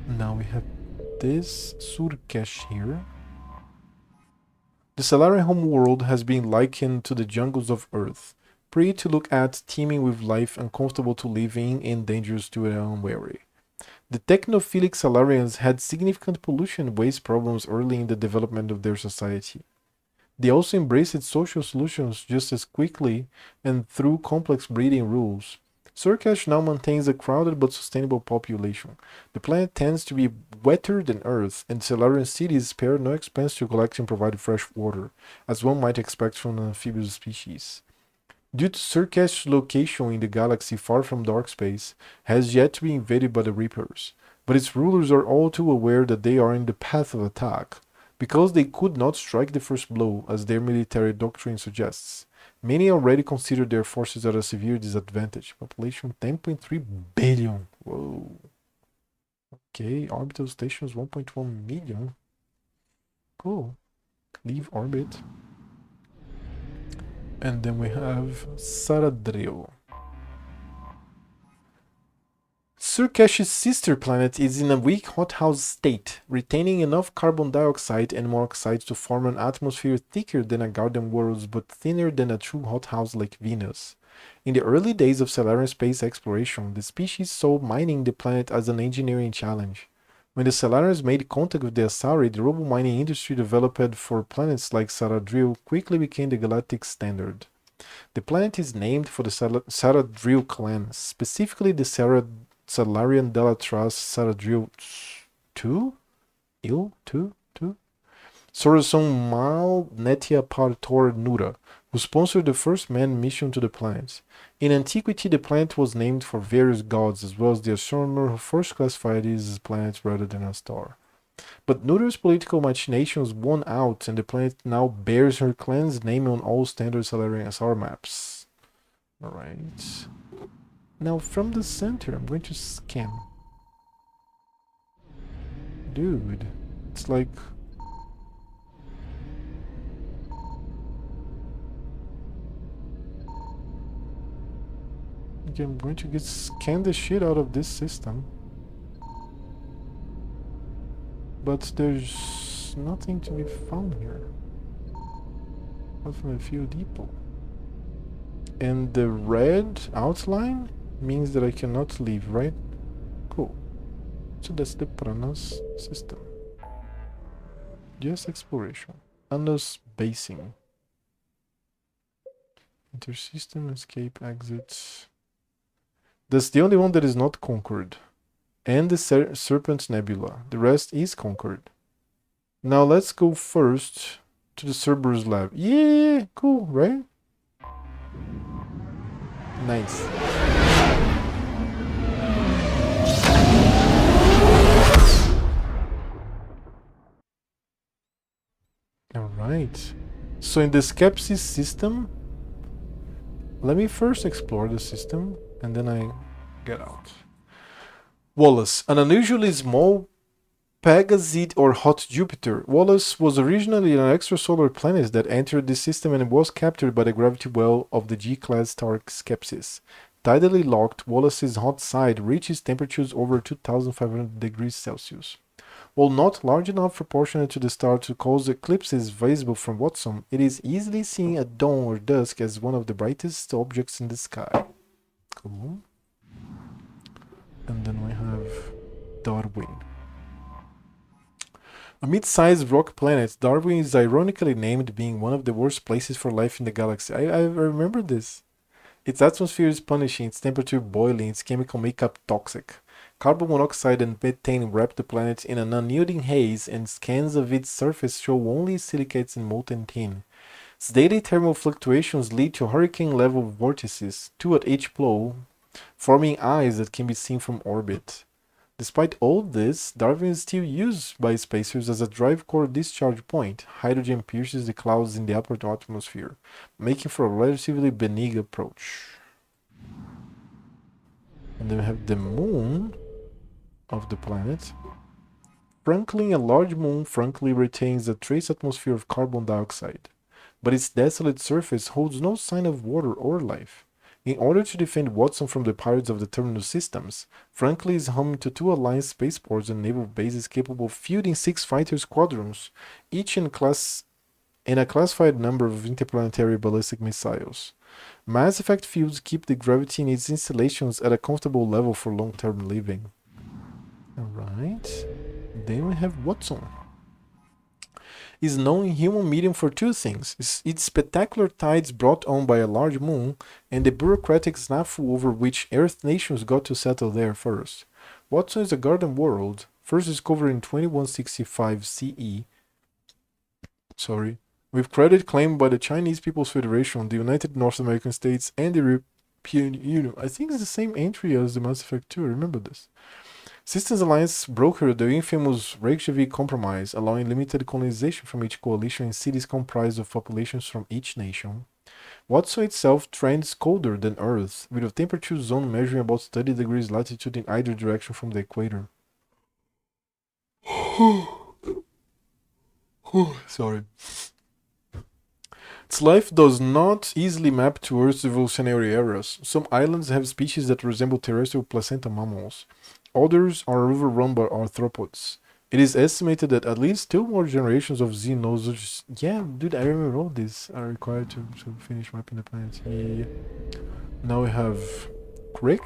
Now we have this Surkesh here. The Solarian homeworld has been likened to the jungles of Earth, pretty to look at, teeming with life, uncomfortable to live in, and dangerous to the unwary. The technophilic Solarians had significant pollution and waste problems early in the development of their society. They also embraced social solutions just as quickly and through complex breeding rules. Surkesh now maintains a crowded but sustainable population. The planet tends to be wetter than Earth, and Solarian cities spare no expense to collect and provide fresh water, as one might expect from an amphibious species. Due to Surkesh's location in the galaxy far from dark space, has yet to be invaded by the Reapers, but its rulers are all too aware that they are in the path of attack. Because they could not strike the first blow, as their military doctrine suggests, many already consider their forces at a severe disadvantage. Population 10.3 billion. Whoa. Okay, orbital stations 1.1 million. Cool. Leave orbit. And then we have Saradril. Surkesh's sister planet is in a weak hothouse state, retaining enough carbon dioxide and monoxide to form an atmosphere thicker than a garden world's but thinner than a true hothouse like Venus. In the early days of Solarian space exploration, the species saw mining the planet as an engineering challenge. When the Solarians made contact with the Asari, the robo mining industry developed for planets like Saradril quickly became the galactic standard. The planet is named for the Saradril clan, specifically the Solarian Delatras Saradril 2? Il? 2? Sorosson Mal Netia Partor Nura, who sponsored the first manned mission to the planet. In antiquity, the planet was named for various gods, as well as the astronomer who first classified it as a planet rather than a star. But Nura's political machinations won out, and the planet now bears her clan's name on all standard Solarian SR maps. Alright. Now from the center, I'm going to scan. Dude, it's like... Okay, I'm going to scan the shit out of this system. But there's nothing to be found here. Apart from a few people. And the red outline means that I cannot leave, right? Cool. So that's the Pranas system. Just exploration. Anus basing. Intersystem, escape, exit. That's the only one that is not conquered. And the Serpent Nebula. The rest is conquered. Now let's go first to the Cerberus lab. Yeah, cool, right? Nice. Alright. So in the Skepsis system, let me first explore the system and then I get out. Wallace, an unusually small Pegazid or hot Jupiter. Wallace was originally an extrasolar planet that entered the system and was captured by the gravity well of the G-class star Skepsis. Tidally locked, Wallace's hot side reaches temperatures over 2,500 degrees Celsius. While not large enough proportionate to the star to cause eclipses visible from Watson, it is easily seen at dawn or dusk as one of the brightest objects in the sky. Cool. And then we have Darwin. A mid-sized rock planet, Darwin is ironically named being one of the worst places for life in the galaxy. I remember this. Its atmosphere is punishing, its temperature boiling, its chemical makeup toxic. Carbon monoxide and methane wrap the planet in an unyielding haze, and scans of its surface show only silicates and molten tin. Its daily thermal fluctuations lead to hurricane-level vortices, 2 at each pole, forming eyes that can be seen from orbit. Despite all this, Darwin is still used by spacers as a drive core discharge point. Hydrogen pierces the clouds in the upper atmosphere, making for a relatively benign approach. And then we have the moon of the planet. Franklin, a large moon, frankly retains a trace atmosphere of carbon dioxide, but its desolate surface holds no sign of water or life. In order to defend Watson from the pirates of the Terminus systems, Franklin is home to 2 Alliance spaceports and naval bases capable of fielding 6 fighter squadrons, each in a classified number of interplanetary ballistic missiles. Mass effect fields keep the gravity in its installations at a comfortable level for long-term living. Alright, then we have Watson. Is known in human medium for 2 things: its spectacular tides brought on by a large moon, and the bureaucratic snafu over which Earth nations got to settle there first. Watson is a garden world, first discovered in 2165 CE. With credit claimed by the Chinese People's Federation, the United North American States, and the European Union. I think it's the same entry as the Mass Effect 2, I remember this. Systems Alliance brokered the infamous Reykjavik Compromise, allowing limited colonization from each coalition in cities comprised of populations from each nation. Watson itself trends colder than Earth, with a temperature zone measuring about 30 degrees latitude in either direction from the equator. Sorry. Its life does not easily map to Earth's evolutionary eras. Some islands have species that resemble terrestrial placenta mammals. Others are overrun by arthropods. It is estimated that at least 2 more generations of xenozoologists... Yeah, dude, I remember all these are required to finish mapping the planet. Yeah. Now we have Crick.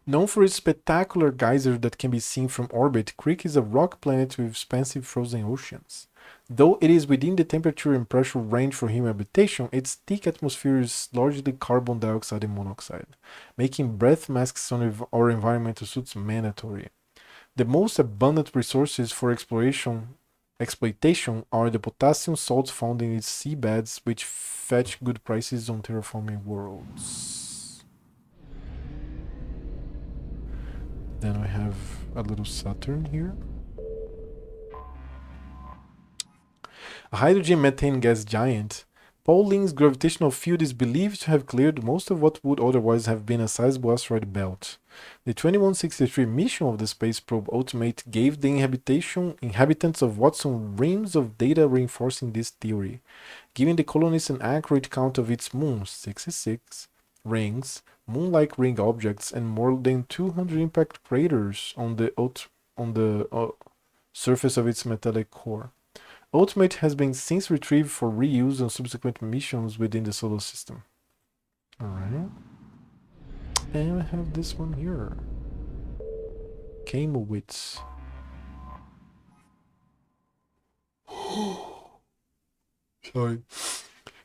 Known for its spectacular geyser that can be seen from orbit, Crick is a rock planet with expansive frozen oceans. Though it is within the temperature and pressure range for human habitation, its thick atmosphere is largely carbon dioxide and monoxide, making breath masks or environmental suits mandatory. The most abundant resources for exploitation are the potassium salts found in its seabeds, which fetch good prices on terraforming worlds. Then we have a little Saturn here. A hydrogen-methane gas giant, Pauline's gravitational field is believed to have cleared most of what would otherwise have been a sizable asteroid belt. The 2163 mission of the space probe Ultimate gave the inhabitants of Watson reams of data reinforcing this theory, giving the colonists an accurate count of its moons, 66, rings, moon-like ring objects, and more than 200 impact craters on the surface of its metallic core. Ultimate has been since retrieved for reuse on subsequent missions within the solar system. Alright. And we have this one here. Kamowitz. Sorry.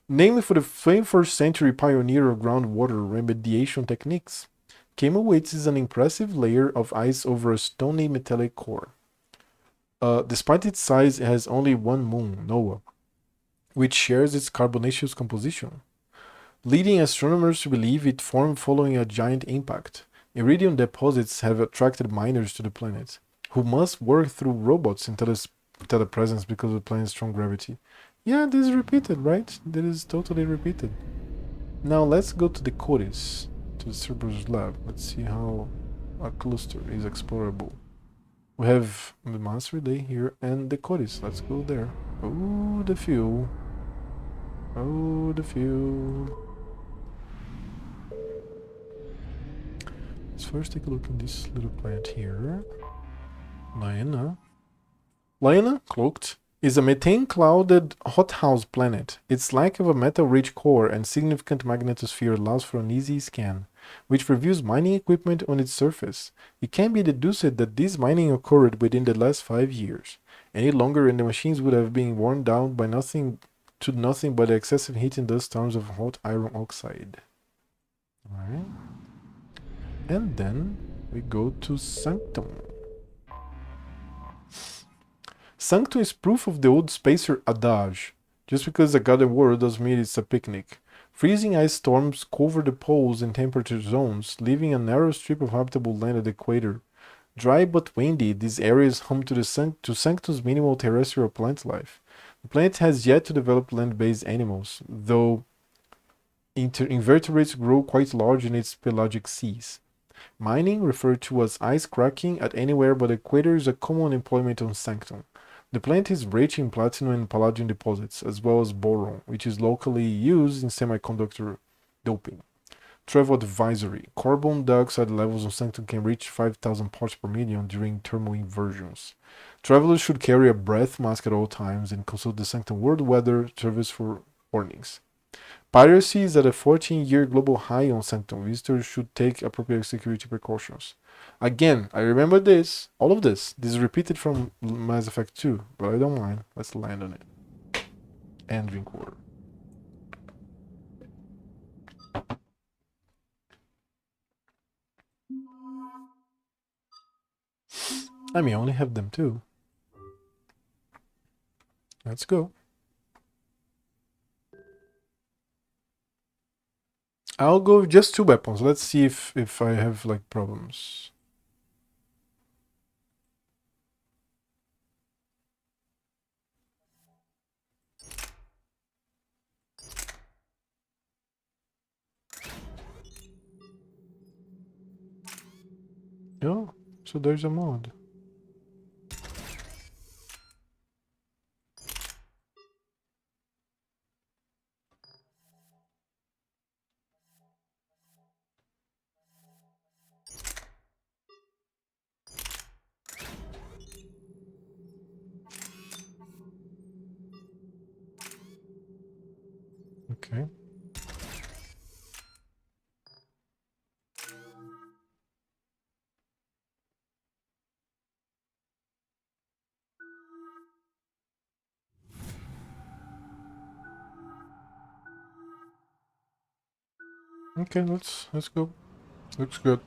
Named for the 21st century pioneer of groundwater remediation techniques, Kamowitz is an impressive layer of ice over a stony metallic core. Despite its size, it has only one moon, Noah, which shares its carbonaceous composition, leading astronomers to believe it formed following a giant impact. Iridium deposits have attracted miners to the planet, who must work through robots in telepresence because of the planet's strong gravity. Yeah, this is repeated, right? This is totally repeated. Now let's go to the Codis, to the Cerberus lab. Let's see how a cluster is explorable. We have the Monster Day here and the Codis. Let's go there. Oh, the fuel. Oh, the fuel. Let's first take a look at this little planet here. Lena. Lena, cloaked, is a methane-clouded hothouse planet. Its lack of a metal-rich core and significant magnetosphere allows for an easy scan, which reveals mining equipment on its surface. It can be deduced that this mining occurred within the last 5 years. Any longer and the machines would have been worn down by nothing but the excessive heat and dust storms of hot iron oxide. Alright. And then we go to Sanctum. Sanctum is proof of the old spacer adage. Just because a garden war doesn't mean it's a picnic. Freezing ice storms cover the poles and temperature zones, leaving a narrow strip of habitable land at the equator. Dry but windy, these areas home to Sanctum's minimal terrestrial plant life. The planet has yet to develop land-based animals, though invertebrates grow quite large in its pelagic seas. Mining, referred to as ice cracking at anywhere but the equator, is a common employment on Sanctum. The planet is rich in platinum and palladium deposits, as well as boron, which is locally used in semiconductor doping. Travel advisory. Carbon dioxide levels on Sanctum can reach 5,000 parts per million during thermal inversions. Travelers should carry a breath mask at all times and consult the Sanctum World Weather Service for warnings. Piracy is at a 14-year global high on Sanctum. Visitors should take appropriate security precautions. Again, I remember this, all of this. This is repeated from Mass Effect 2, but I don't mind. Let's land on it. And drink water. I mean, I only have them two. Let's go. I'll go with just 2 weapons. Let's see if I have like problems. Oh, so there's a mod. Okay. Okay, let's go. Looks good.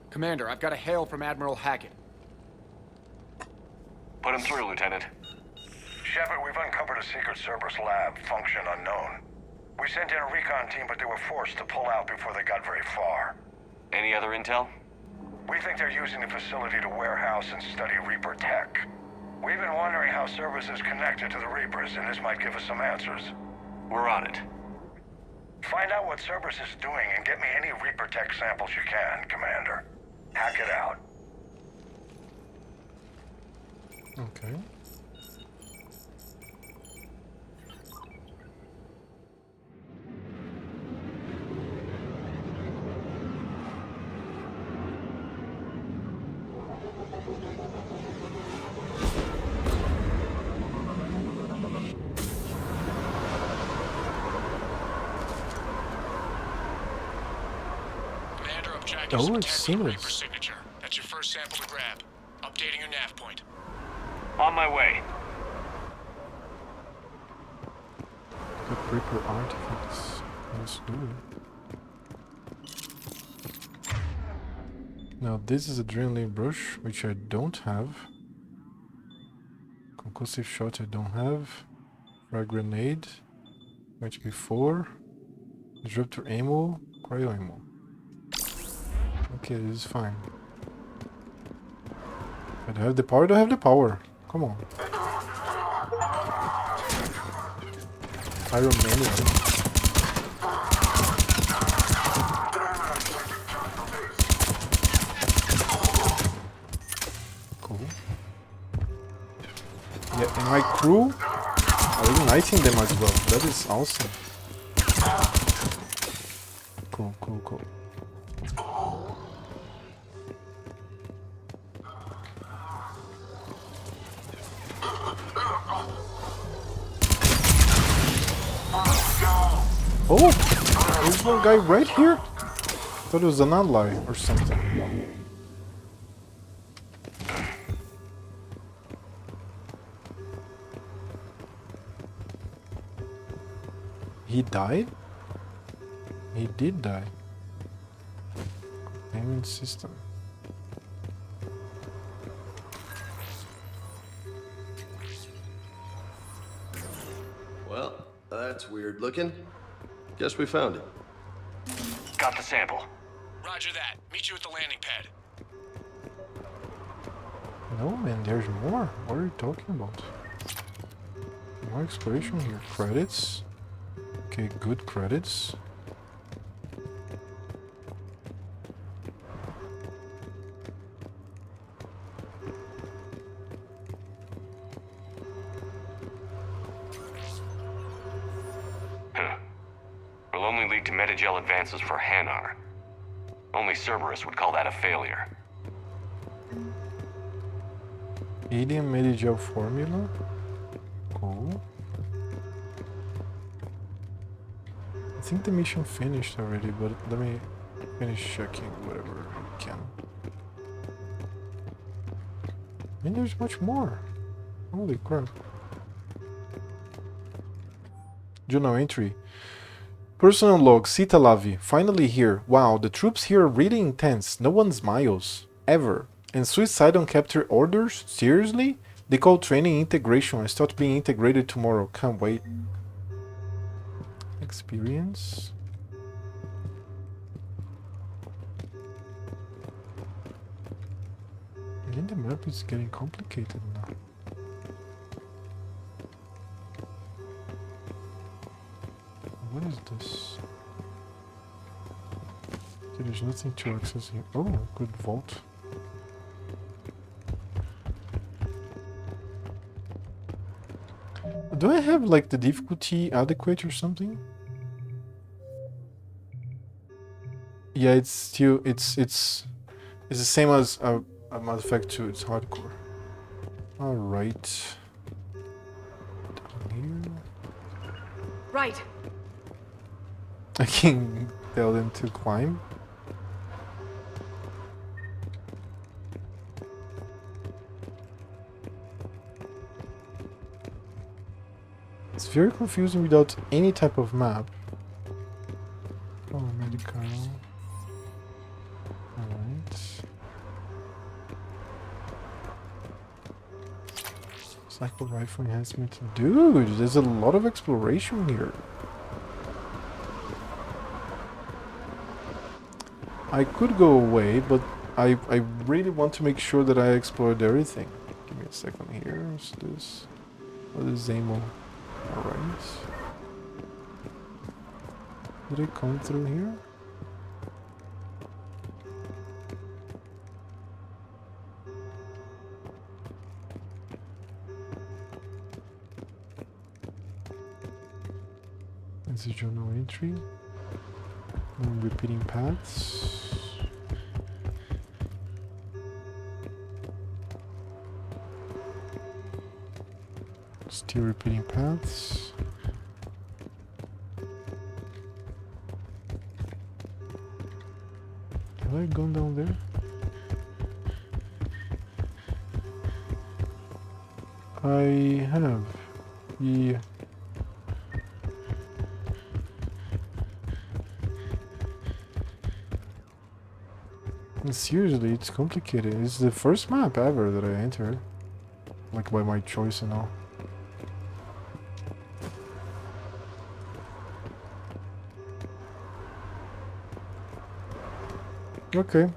Commander, I've got a hail from Admiral Hackett. Put him through, Lieutenant. Shepard, we've uncovered a Secret Service lab, function unknown. We sent in a recon team, but they were forced to pull out before they got very far. Any other intel? We think they're using the facility to warehouse and study Reaper tech. We've been wondering how Service is connected to the Reapers, and this might give us some answers. We're on it. Find out what Cerberus is doing and get me any Reaper tech samples you can, Commander. Hack it out. Okay. Oh, it's seamless. Signature. That's your first sample to grab. Updating your nav point. On my way. Good Reaper artifacts. Let's do it. Now this is Adrenaline Brush, which I don't have. Concussive Shot I don't have. Frag Grenade. HP4. Disruptor Ammo. Cryo Ammo. Okay, this is fine. I don't have the power, I don't have the power. Come on. Pyromancy. Cool. Yeah, and my crew are igniting them as well. That is awesome. Cool, cool, cool. Oh! There's one guy right here? Thought it was an ally or something. He died? He did die. Payment system. Well, that's weird looking. Guess we found it. Got the sample. Roger that. Meet you at the landing pad. No, man, there's more. What are you talking about? More exploration here. Credits. Okay, good credits. Will only lead to metagel advances for Hanar. Only Cerberus would call that a failure. Alien Medigel formula? Cool. I think the mission finished already, but let me finish checking whatever I can. I mean, there's much more. Holy crap. Journal entry. Personal log, Sita Lavi. Finally here. Wow, the troops here are really intense. No one smiles. Ever. And suicide on capture orders? Seriously? They call training integration. I start being integrated tomorrow. Can't wait. Experience. Again, the map is getting complicated now. What is this? Okay, there's nothing to access here. Oh, good vault. Do I have like the difficulty adequate or something? Yeah, it's still it's the same as a Mass Effect 2. It's hardcore. All right. Down here. Right. I can tell them to climb. It's very confusing without any type of map. Oh, medical. Alright. Cycle rifle enhancement. Dude, there's a lot of exploration here. I could go away, but I really want to make sure that I explored everything. Give me a second here. What's this? What is Zamo? Alright. Did I come through here? This is journal entry. Repeating paths. Still repeating paths. Have I gone down there? I have. Yeah. Seriously, it's complicated. It's the first map ever that I entered. Like by my choice and all. Okay.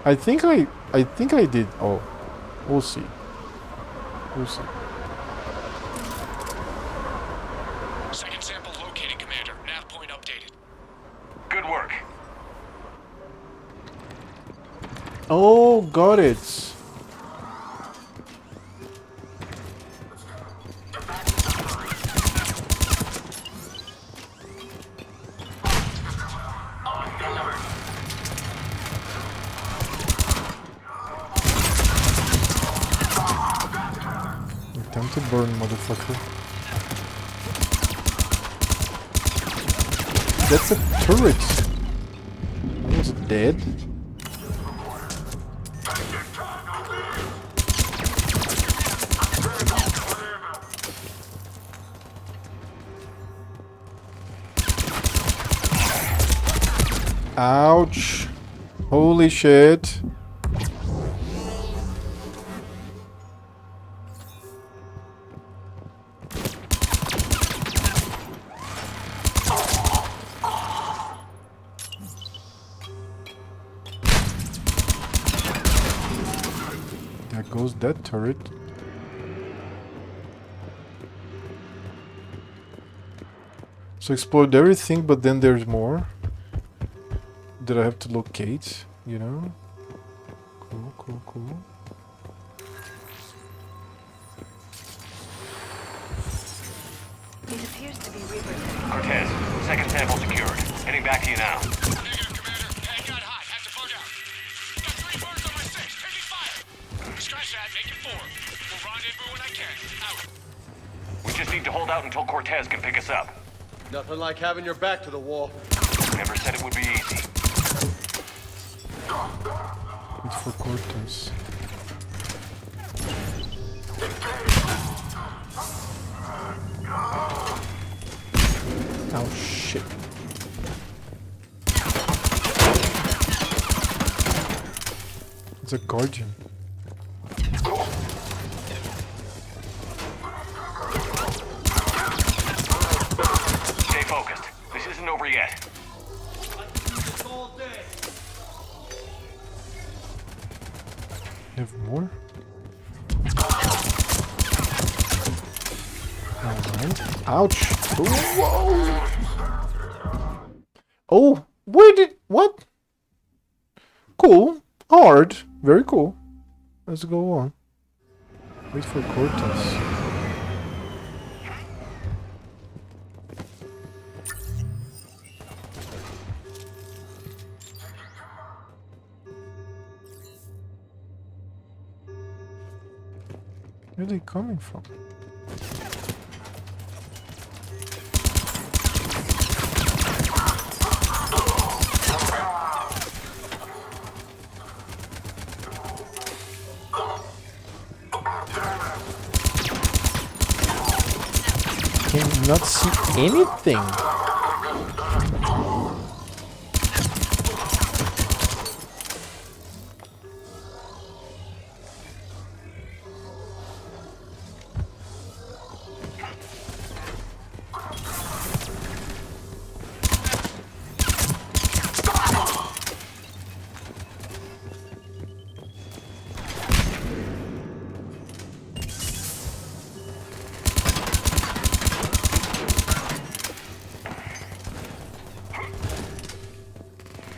I think I did. Oh, we'll see. We'll see. Second sample located, Commander. Nav point updated. Good work. Oh, got it. Time to burn, motherfucker. That's a turret. Almost dead. Ouch. Holy shit. There goes that turret. So explored everything, but then there's more that I have to locate, you know? Cool, cool, cool. It appears to be Reaper. Cortez, second sample secured. Heading back to you now. Negative, Commander. Head got hot. Had to bug out. Got 3 birds on my 6. Taking fire. Scratch that. Make it 4. We'll rendezvous when I can. Out. We just need to hold out until Cortez can pick us up. Nothing like having your back to the wall. Never said it would be easy. Wait for Cortez. Oh shit. It's a guardian. Stay focused. This isn't over yet. Have more? Alright. Ouch! Whoa! Oh! Where did... What? Cool. Hard. Very cool. Let's go on. Wait for Cortez. Where are they coming from? Cannot see anything.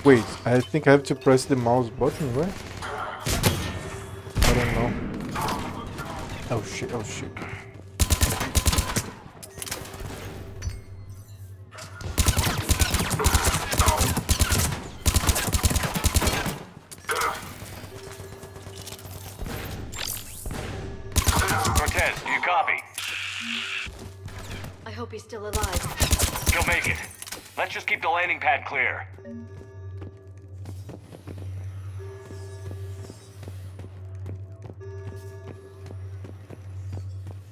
Wait, I think I have to press the mouse button, right? I don't know. Oh shit, oh shit. Cortez, do you copy? I hope he's still alive. He'll make it. Let's just keep the landing pad clear.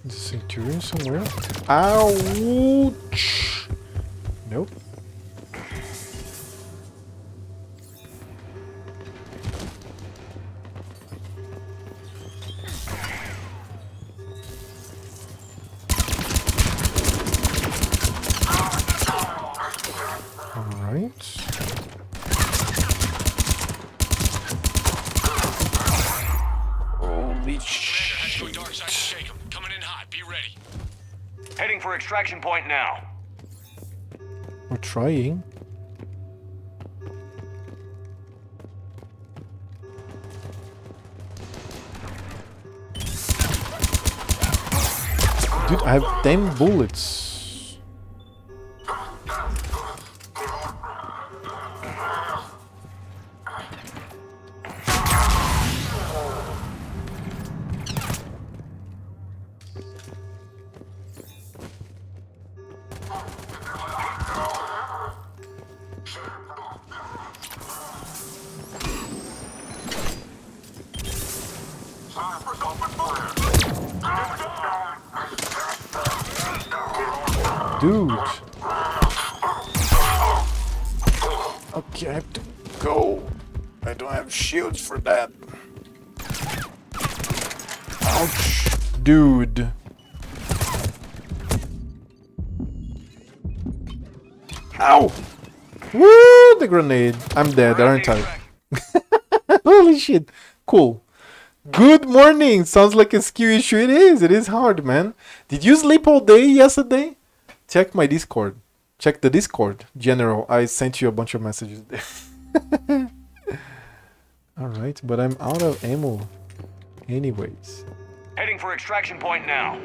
Is the Centurion somewhere? Ouch! Nope. Alright. Holy shit. Heading for extraction point now. We're trying. Dude, I have 10 bullets. Dude. Okay, I have to go. I don't have shields for that. Ouch. Dude. Ow! Woo! The grenade. I'm dead, aren't I? Holy shit. Cool. Good morning. Sounds like a skill issue. It is. It is hard, man. Did you sleep all day yesterday? Check my Discord. Check the Discord. General, I sent you a bunch of messages there. Alright, but I'm out of ammo. Anyways. Heading for extraction point now.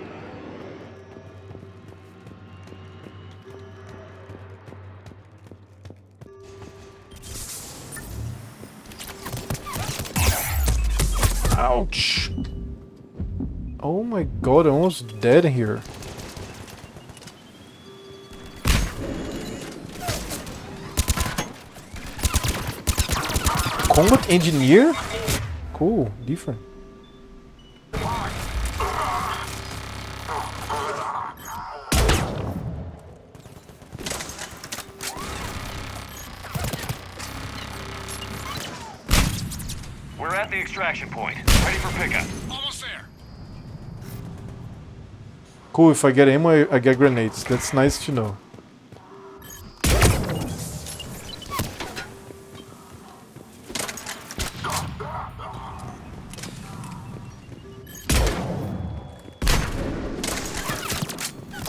Ouch! Oh my god, I'm almost dead here. Combat engineer? Cool, different. We're at the extraction point. Ready for pickup. Almost there. Cool, if I get ammo, I get grenades. That's nice to know.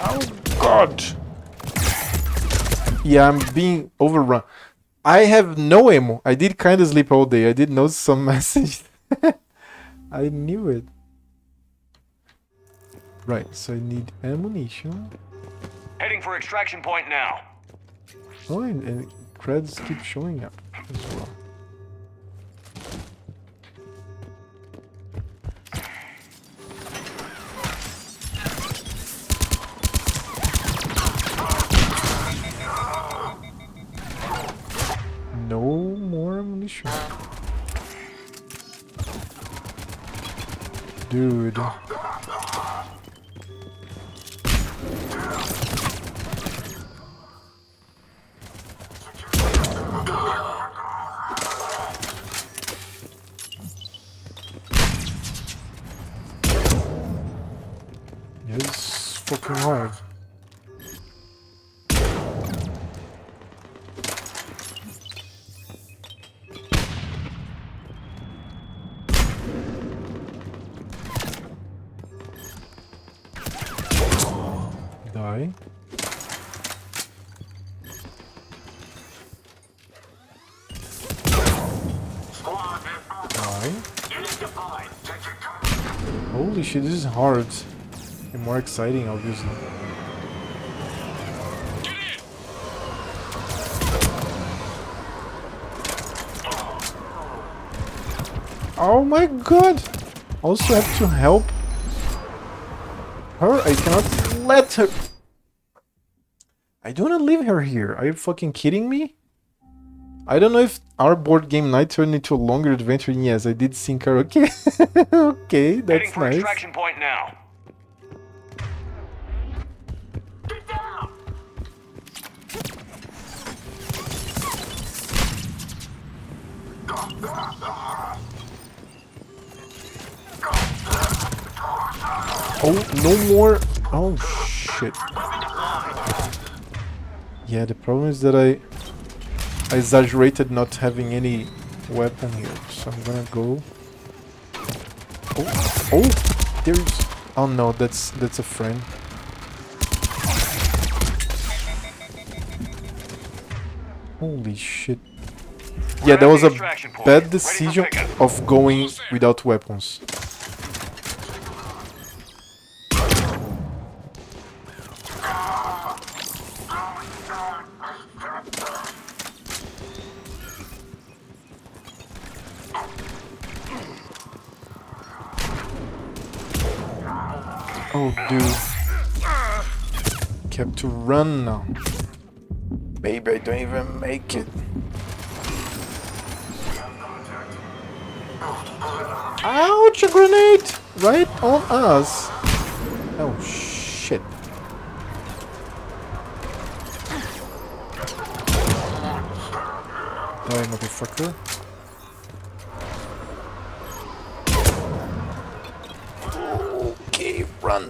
Oh god! Yeah, I'm being overrun. I have no ammo. I did kind of sleep all day. I did know some message. I knew it. Right, so I need ammunition. Heading for extraction point now. Oh, and creds keep showing up as well. No more ammunition. Dude. It's fucking hard. Die. Die. Holy shit, this is hard. And more exciting, obviously. Oh my god! Also have to help her. I cannot let her. I do not leave her here. Are you fucking kidding me? I don't know if our board game night turned into a longer adventure. Yes, I did sink her. Okay. Okay, that's Heading for nice. extraction point now. Oh, no more. Oh, shit. Yeah, the problem is that I exaggerated not having any weapon here. So I'm gonna go. Oh, oh, there's. Oh no, that's a friend. Holy shit. Yeah, that was a bad decision of going without weapons. Oh, dude. Kept to run now. Maybe I don't even make it. Ouch, a grenade! Right on us. Oh, shit. Die, motherfucker. Okay, run.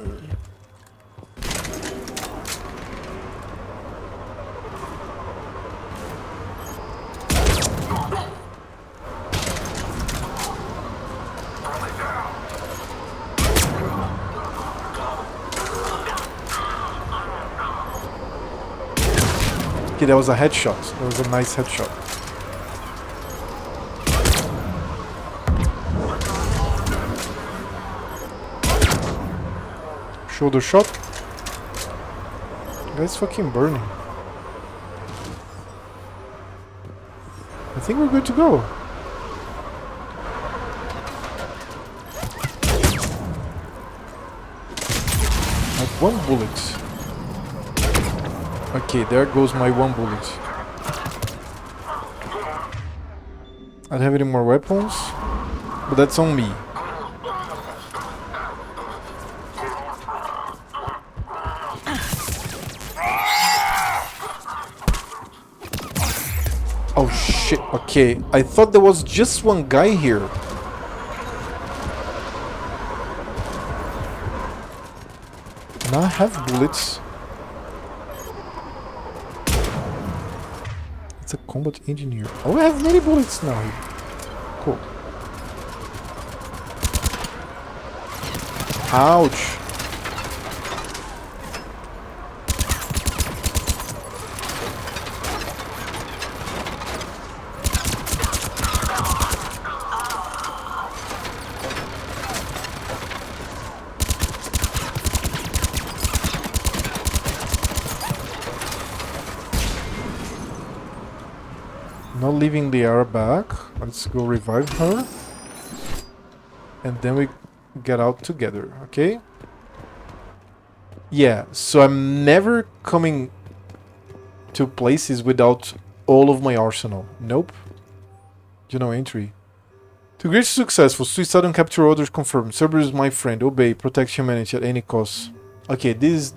Okay, that was a headshot. That was a nice headshot. Shoulder shot. The guy's fucking burning. I think we're good to go. I have 1 bullet. Okay, there goes my 1 bullet. I don't have any more weapons, but that's on me. Oh shit, okay. I thought there was just 1 guy here. Now I have bullets. It's a combat engineer. Oh, I have many bullets now. Cool. Ouch. Not leaving Liara back. Let's go revive her. And then we get out together, okay? Yeah, so I'm never coming to places without all of my arsenal. Nope. Journal entry. To great successful, suicide and capture orders confirmed. Cerberus is my friend. Obey. Protect humanity at any cost. Okay, this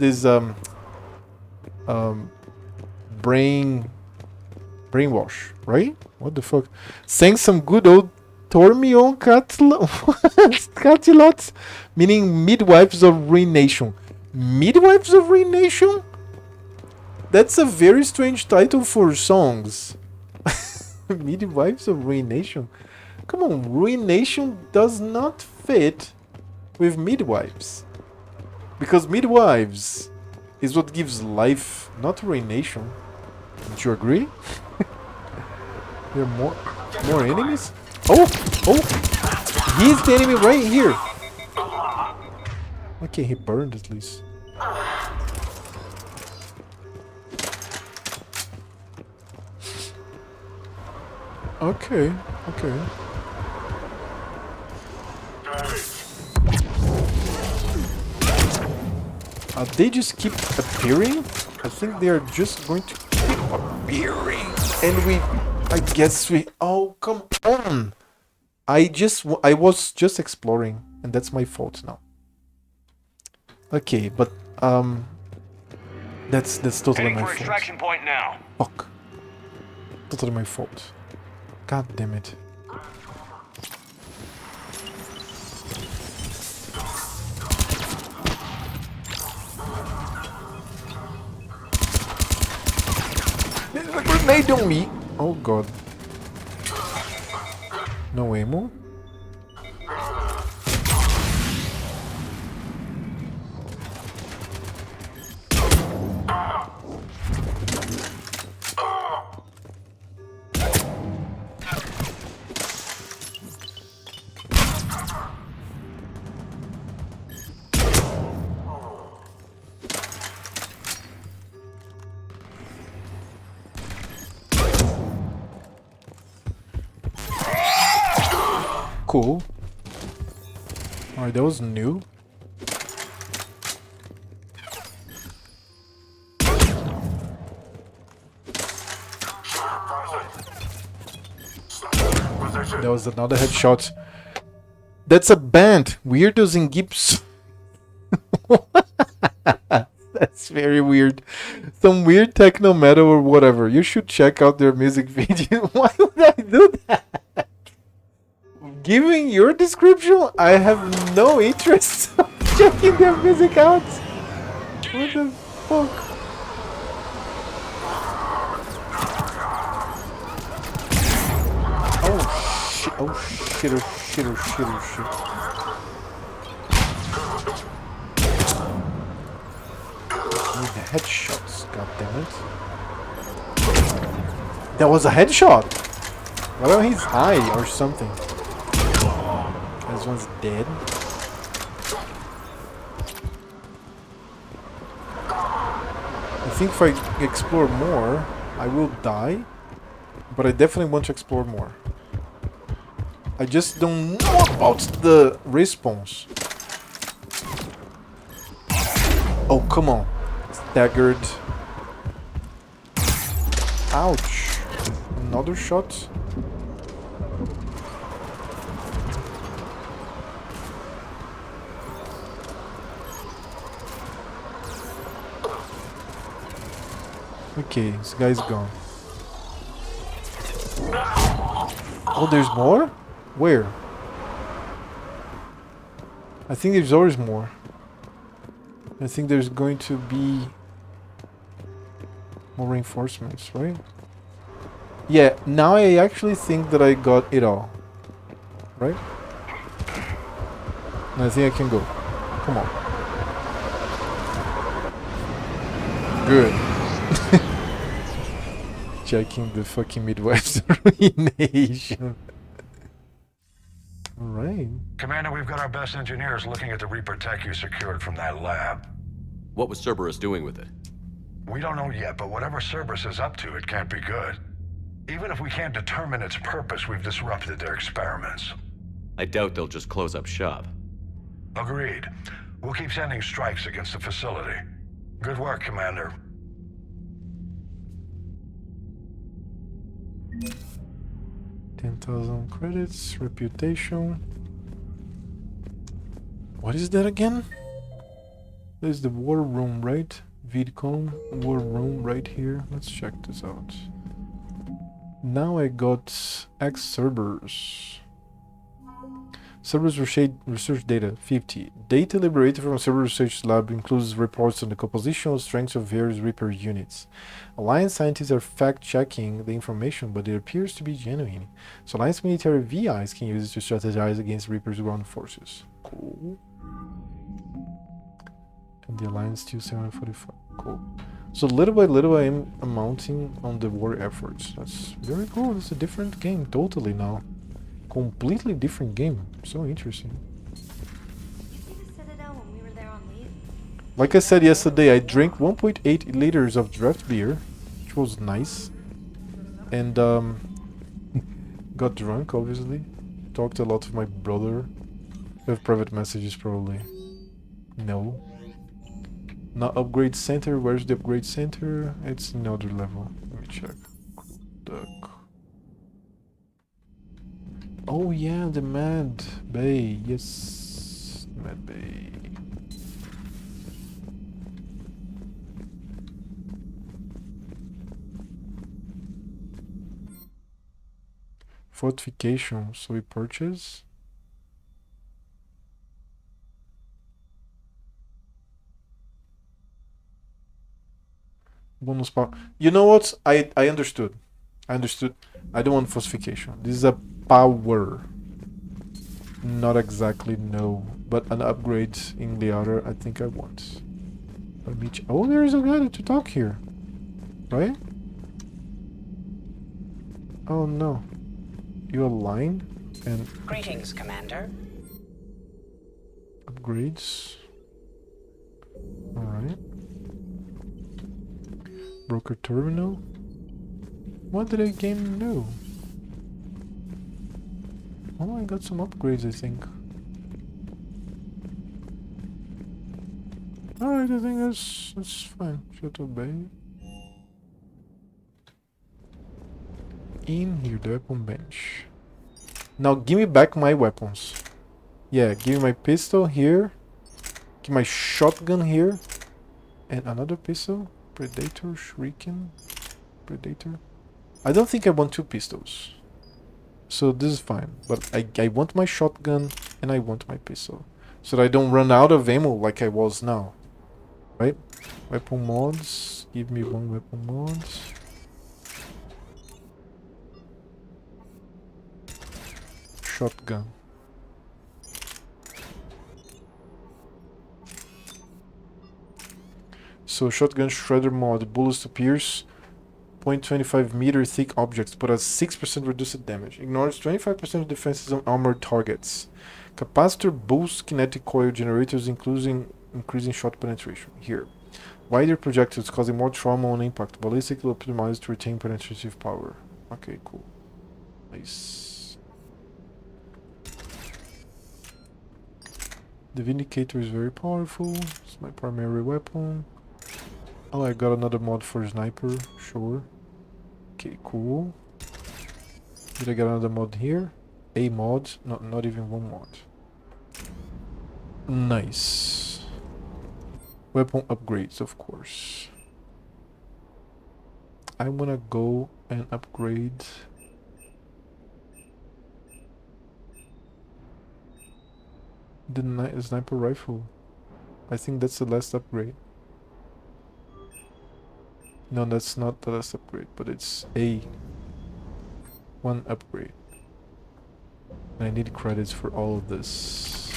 brainwash, right? What the fuck? Saying some good old Tormion Catilots, meaning midwives of Ruination. Midwives of Ruination? That's a very strange title for songs. Midwives of Ruination. Come on, Ruination does not fit with midwives. Because midwives is what gives life, not ruination. Don't you agree? There are more enemies? Oh! He's the enemy right here! Okay, he burned at least. Okay. They just keep appearing? I think they are just going to keep appearing. And I guess oh, come on! I was just exploring, and that's my fault now. Okay, but, that's totally my fault. Extraction point now. Fuck. Totally my fault. God damn it. Grenade on me! Oh god. No ammo? Cool. Alright, that was new. That was another headshot. That's a band. Weirdos in Gibbs. That's very weird. Some weird techno metal or whatever. You should check out their music video. Why would I do that? Given your description, I have no interest in checking their music out. What the fuck? Oh shit, oh shit, oh shit, oh shit, oh shit. Need the headshots, goddammit. That was a headshot! Well, he's high or something. This one's dead. I think if I explore more, I will die. But I definitely want to explore more. I just don't know about the respawns. Oh, come on. Staggered. Ouch. Another shot. Okay, this guy's gone. Oh, there's more? Where? I think there's always more. I think there's going to be more reinforcements, right? Yeah, now I actually think that I got it all. Right? And I think I can go. Come on. Good. Checking the fucking Midwest ruination. Alright. Commander, we've got our best engineers looking at the Reaper tech you secured from that lab. What was Cerberus doing with it? We don't know yet, but whatever Cerberus is up to, it can't be good. Even if we can't determine its purpose, we've disrupted their experiments. I doubt they'll just close up shop. Agreed. We'll keep sending strikes against the facility. Good work, Commander. 10,000 credits, reputation. What is that again? There's the war room, right? VidCon war room right here. Let's check this out. Now I got X servers. Servers research data 50. Data liberated from server research lab includes reports on the compositional strengths of various Reaper units. Alliance scientists are fact-checking the information, but it appears to be genuine. So Alliance military VIs can use it to strategize against Reaper's ground forces. Cool. And the Alliance still 745. Cool. So little by little I am mounting on the war efforts. That's very cool. It's a different game totally now. Completely different game. So interesting. Like I said yesterday, I drank 1.8 liters of draft beer, which was nice. And got drunk, obviously. Talked a lot with my brother. We have private messages, probably. No. Now upgrade center. Where's the upgrade center? It's another level. Let me check. Duck. Oh yeah, the Mad Bay. Yes, Mad Bay. Fortification. So we purchase. Bonus power. You know what? I understood. I understood. I don't want fortification. This is a power. Not exactly no, but an upgrade in Liara I think I want. Oh, there is a guy to talk here. Right? Oh no. You align and... Greetings, Commander. Upgrades. Alright. Broker terminal. What did I gain new? Oh, I got some upgrades, I think. Alright, I think that's fine. Shuttle Bay. In here, the weapon bench. Now give me back my weapons. Yeah, give me my pistol here. Give my shotgun here. And another pistol. Predator, Shuriken, Predator. I don't think I want 2 pistols. So this is fine. But I want my shotgun and I want my pistol. So that I don't run out of ammo like I was now. Right? Weapon mods. Give me 1 weapon mod. Shotgun. So shotgun shredder mod. Bullets to pierce 0.25 meter thick objects, but has 6% reduced damage. Ignores 25% of defenses on armored targets. Capacitor boosts kinetic coil generators, increasing shot penetration. Here. Wider projectiles causing more trauma on impact. Ballistically optimized to retain penetrative power. Okay, cool. Nice. The Vindicator is very powerful. It's my primary weapon. Oh, I got another mod for sniper. Sure. Okay, cool. Did I get another mod here? A mod? No, not even 1 mod. Nice. Weapon upgrades, of course. I wanna go and upgrade the sniper rifle. I think that's the last upgrade. No, that's not the last upgrade, but it's one upgrade. And I need credits for all of this.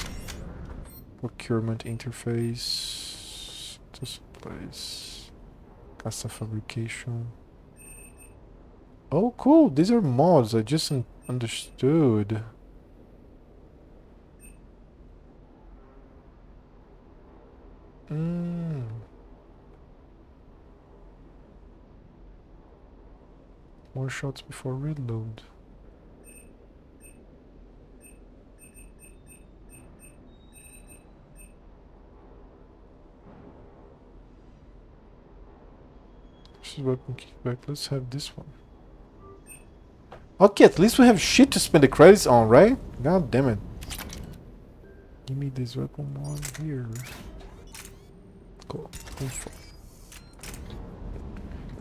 Procurement interface. To supplies. Casa fabrication. Oh, cool. These are mods. I just understood. More shots before reload. This is weapon kickback. Let's have this one. Okay, at least we have shit to spend the credits on, right? God damn it. Give me this weapon mod here. Cool.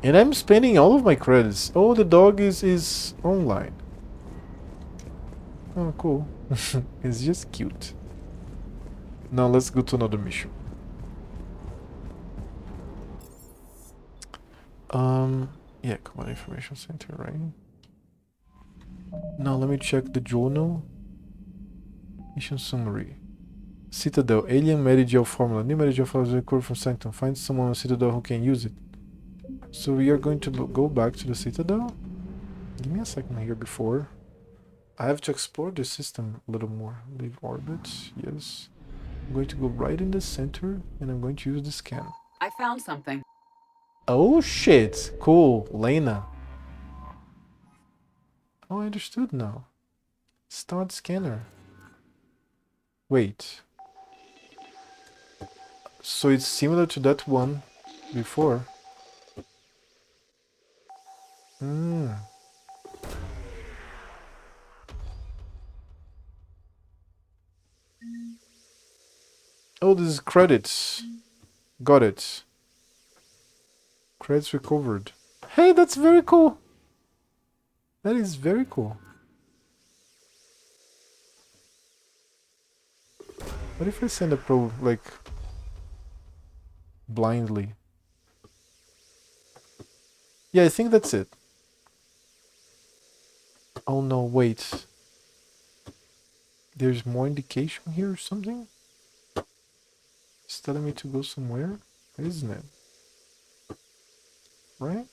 And I'm spending all of my credits. Oh, the dog is online. Oh, cool. It's just cute. Now let's go to another mission. Yeah, Command Information Center, right? Now let me check the journal. Mission summary. Citadel, alien Medigel formula. New Medigel formula is recovered from Sanctum. Find someone on Citadel who can use it. So we are going to go back to the Citadel. Give me a second here before. I have to explore the system a little more. Leave orbit, yes. I'm going to go right in the center and I'm going to use the scan. I found something. Oh shit, cool, Lena. Oh, I understood now. Start scanner. Wait. So it's similar to that one before. Oh, this is credits. Got it. Credits recovered. Hey, that's very cool. That is very cool. What if I send a probe, like, blindly? Yeah, I think that's it. Oh no, wait. There's more indication here or something? It's telling me to go somewhere, isn't it? Right?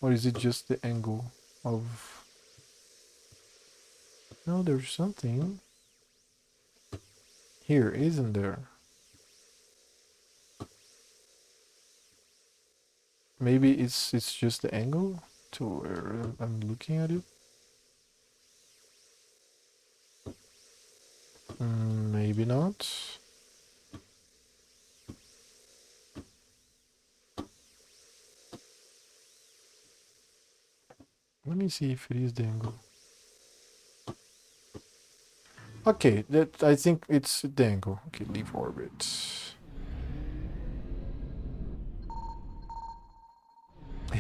Or is it just the angle of... No, there's something here, isn't there? Maybe it's just the angle to where I'm looking at it. Maybe not. Let me see if it is the angle. Okay, that I think it's the angle. Okay, leave orbit.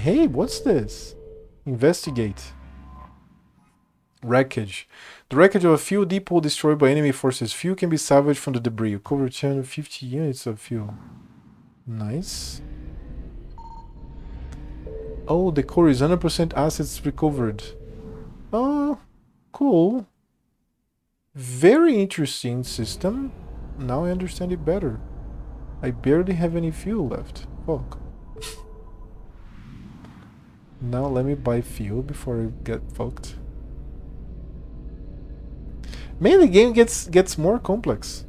Hey, what's this? Investigate. Wreckage. The wreckage of a fuel depot destroyed by enemy forces. Fuel can be salvaged from the debris. You cover 250 units of fuel. Nice. Oh, the core is 100% assets recovered. Oh, cool. Very interesting system. Now I understand it better. I barely have any fuel left. Fuck. Now let me buy fuel before I get fucked. Man, the game gets more complex.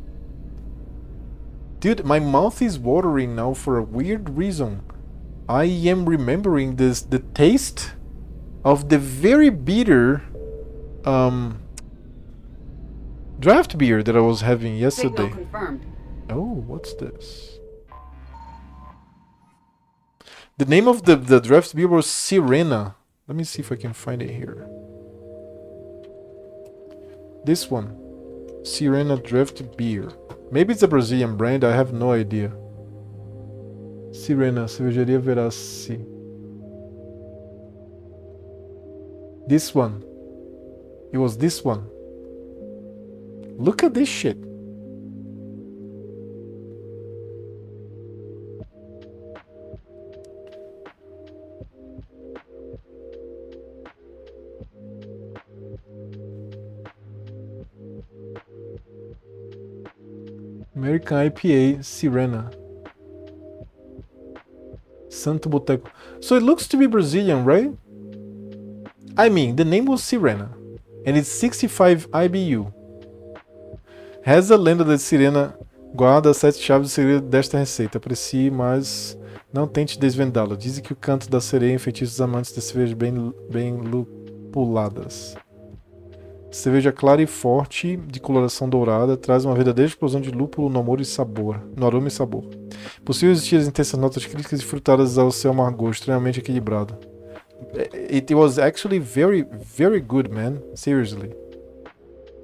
Dude, my mouth is watering now for a weird reason. I am remembering the taste of the very bitter draft beer that I was having yesterday. Confirmed. Oh, what's this? The name of the draft beer was Sirena. Let me see if I can find it here. This one. Sirena draft beer. Maybe it's a Brazilian brand, I have no idea. Sirena, cervejaria Veraci. This one. It was this one. Look at this shit. American IPA Sirena. Santo Boteco. So it looks to be Brazilian, right? I mean, the name was Sirena. And it's 65 IBU. Reza a lenda da Sirena guarda as 7 chaves do segredo desta receita. Aprecie, mas não tente desvendá-lo. Dizem que o canto da sereia enfeitiça os amantes de cervejas bem lupuladas. Cerveja clara e forte, de coloração dourada, traz uma verdadeira explosão de lúpulo no aroma e sabor. Possível existir as intensas notas críticas e frutadas ao seu amargor, extremamente equilibrado. It was actually very, very good, man. Seriously.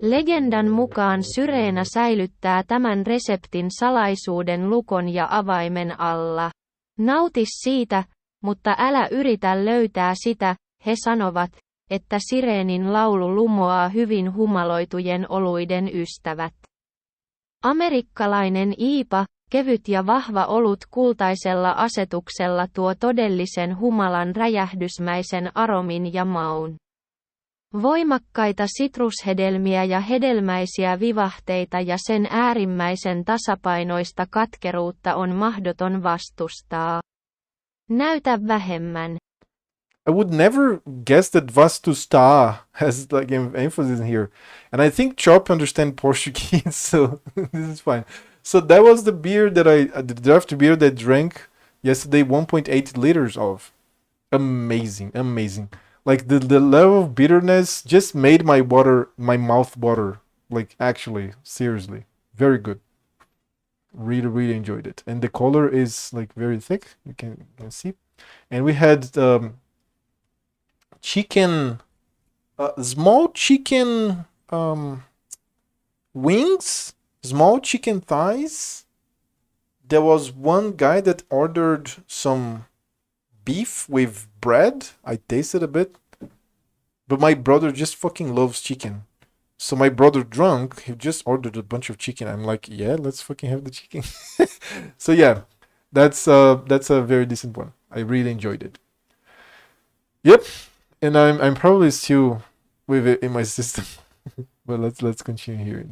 Legendan mukaan Syrena säilyttää tämän reseptin salaisuuden lukon ja avaimen alla. Nauti siitä, mutta älä yritä löytää sitä, he sanovat, että Sireenin laulu lumoaa hyvin humaloitujen oluiden ystävät. Amerikkalainen IPA, kevyt ja vahva olut kultaisella asetuksella tuo todellisen humalan räjähdysmäisen aromin ja maun. Voimakkaita sitrushedelmiä ja hedelmäisiä vivahteita ja sen äärimmäisen tasapainoista katkeruutta on mahdoton vastustaa. Näytä vähemmän. I would never guess that Vastustar has like emphasis here. And I think Chop understand Portuguese, so this is fine. So that was the beer that the draft beer that I drank yesterday 1.8 liters of. Amazing, amazing. Like the level of bitterness just made my mouth water. Like actually, seriously. Very good. Really, really enjoyed it. And the color is like very thick, you can see. And we had chicken, small chicken wings, small chicken thighs. There was one guy that ordered some beef with bread. I tasted a bit, but my brother just fucking loves chicken. So my brother drunk, he just ordered a bunch of chicken. I'm like, yeah, let's fucking have the chicken. So yeah, that's a very decent one. I really enjoyed it. Yep. And I'm probably still with it in my system, but let's continue here.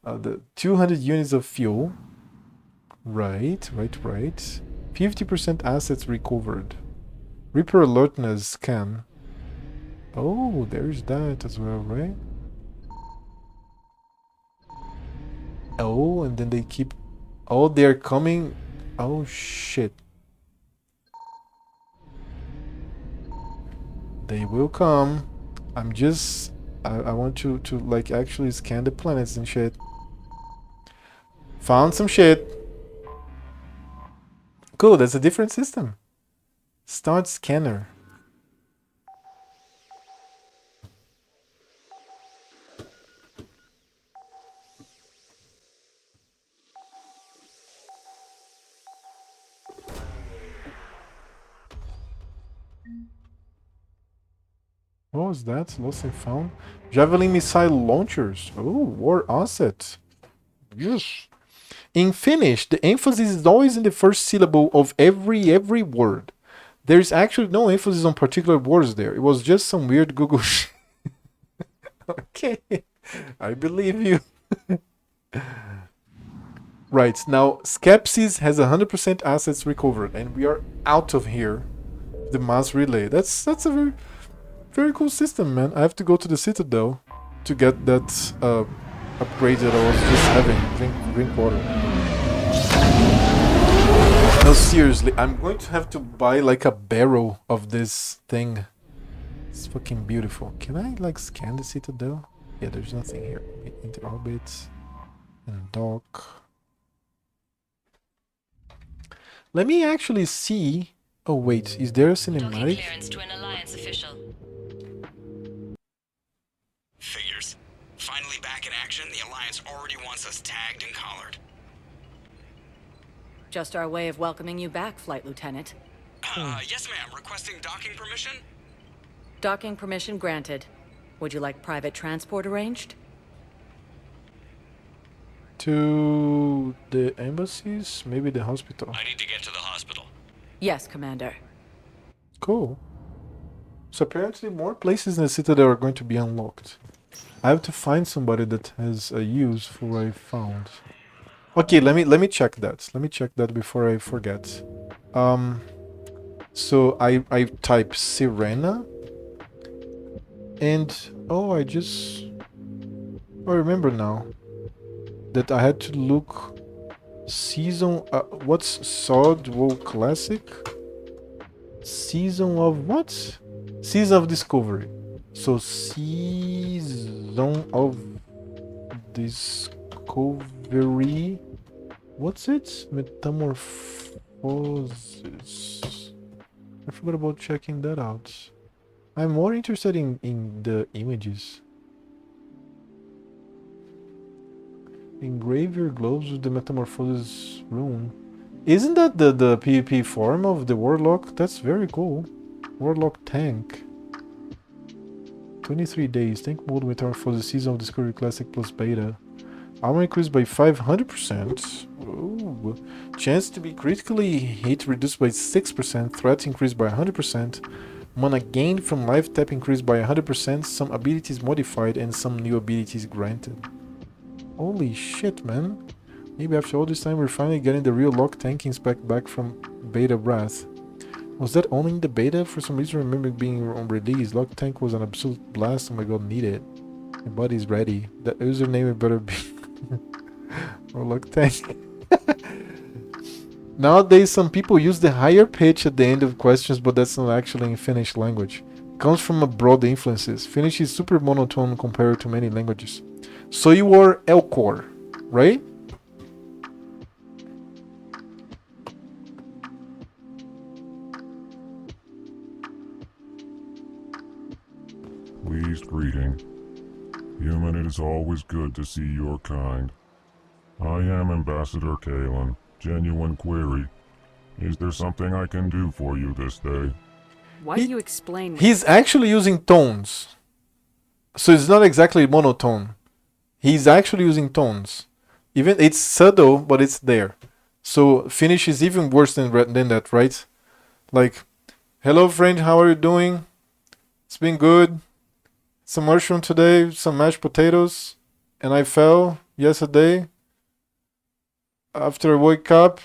The 200 units of fuel. Right. 50% assets recovered. Reaper alertness scan. Oh, there's that as well, right? Oh, and then they keep. Oh, they're coming. Oh shit. They will come. I want to like actually scan the planets and shit. Found some shit. Cool, that's a different system. Start scanner. What was that? Lost and found? Javelin missile launchers. Oh, war asset. Yes. In Finnish, the emphasis is always in the first syllable of every word. There's actually no emphasis on particular words there. It was just some weird Google shit. Okay. I believe you. Right, now Skepsis has 100% assets recovered, and we are out of here. The mass relay. That's a very cool system, man. I have to go to the Citadel to get that upgrade that I was just having. Drink water. No, seriously, I'm going to have to buy like a barrel of this thing. It's fucking beautiful. Can I like scan the Citadel? Yeah, there's nothing here. Into orbit and dock. Let me actually see. Oh wait, is there a cinematic? Clearance to an Alliance official. Figures. Finally back in action, the Alliance already wants us tagged and collared. Just our way of welcoming you back, Flight Lieutenant. Yes, ma'am. Requesting docking permission? Docking permission granted. Would you like private transport arranged? To the embassies? Maybe the hospital. I need to get to the hospital. Yes, Commander. Cool. So apparently more places in the Citadel are going to be unlocked. I have to find somebody that has a use for what I found. Okay, let me check that. Let me check that before I forget. So I type Sirena, and oh, I remember now that I had to look season. What's Sword World Classic? Season of what? Season of Discovery. So Season of Discovery. What's it? Metamorphosis. I forgot about checking that out. I'm more interested in the images. Engrave your gloves with the Metamorphosis rune. Isn't that the PvP form of the Warlock? That's very cool. Warlock tank. 23 days. Tank mode Metamorphosis Season of Discovery Classic plus Beta. Armor increased by 500%. Ooh. Chance to be critically hit reduced by 6%. Threat increased by 100%. Mana gained from life tap increased by 100%. Some abilities modified and some new abilities granted. Holy shit, man. Maybe after all this time we're finally getting the real lock tanking spec back from Beta Wrath. Was that only in the beta? For some reason I remember it being on release. Lock tank was an absolute blast. Oh my god, need it. My body's ready. That username better be or lock tank. Nowadays some people use the higher pitch at the end of questions, but that's not actually in Finnish language. It comes from a broad influences. Finnish is super monotone compared to many languages. So you are Elcor, right? Pleased greeting. Human, it is always good to see your kind. I am Ambassador Kalen. Genuine query. Is there something I can do for you this day? Why do you explain? He's actually using tones. So it's not exactly monotone. He's actually using tones. Even it's subtle, but it's there. So Finnish is even worse than that, right? Like, hello friend, how are you doing? It's been good. Some mushroom today, some mashed potatoes, and I fell yesterday after I woke up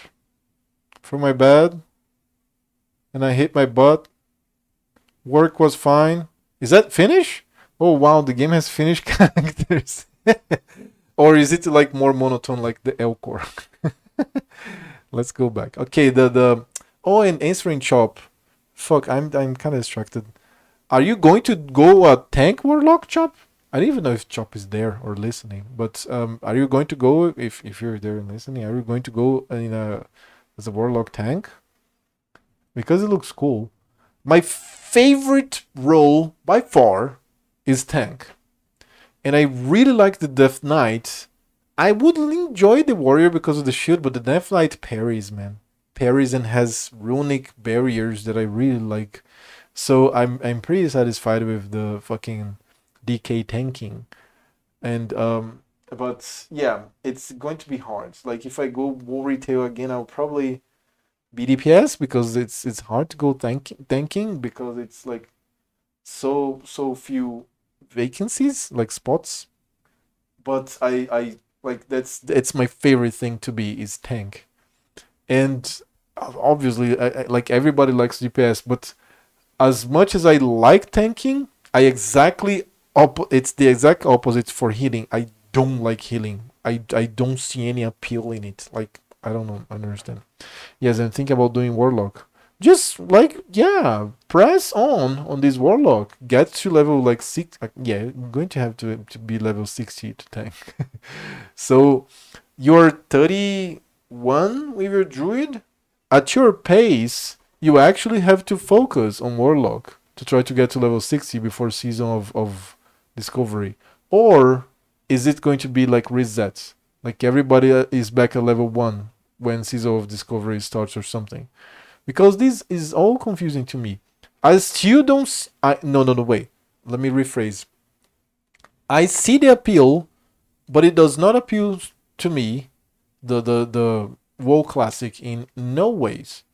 from my bed and I hit my butt. Work was fine. Is that Finnish? Oh wow, the game has Finnish characters. Or is it like more monotone like the Elcor? Let's go back. Okay, oh, and answering Chop. Fuck, I'm kind of distracted. Are you going to go tank Warlock, Chop? I don't even know if Chop is there or listening. But are you going to go, if you're there and listening, are you going to go as a Warlock tank? Because it looks cool. My favorite role by far is tank. And I really like the Death Knight. I would enjoy the Warrior because of the shield, but the Death Knight parries, man. Parries and has runic barriers that I really like. So I'm pretty satisfied with the fucking DK tanking. And but yeah, it's going to be hard. Like if I go wall retail again, I'll probably be DPS because it's hard to go tanking because it's like so few vacancies, like spots. But I like that's my favorite thing to be is tank. And obviously like everybody likes DPS, but as much as I like tanking, it's the exact opposite for healing. I don't like healing. I don't see any appeal in it. Like I don't know, I don't understand. Yes, and think about doing warlock. Just like yeah, press on this warlock. Get to level like 6. Yeah, I'm going to have to be level 60 to tank. So you're 31 with your druid. At your pace, you actually have to focus on warlock to try to get to level 60 before season of discovery. Or is it going to be like reset? Like everybody is back at level 1 when season of discovery starts or something? Because this is all confusing to me. I still don't no, wait. Let me rephrase. I see the appeal, but it does not appeal to me, the WoW Classic, in no ways.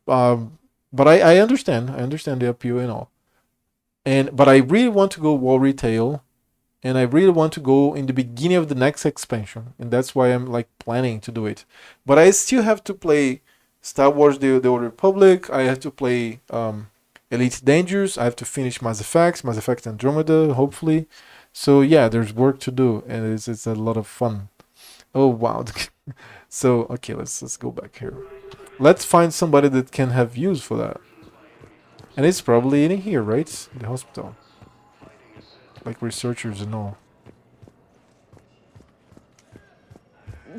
But I understand. I understand the appeal and all. But I really want to go WoW Retail, and I really want to go in the beginning of the next expansion, and that's why I'm like planning to do it. But I still have to play Star Wars: The Old Republic. I have to play Elite Dangerous. I have to finish Mass Effect Andromeda, hopefully. So yeah, there's work to do, and it's a lot of fun. Oh wow. So okay, let's go back here. Let's find somebody that can have use for that. And it's probably in here, right? The hospital. Like researchers and all.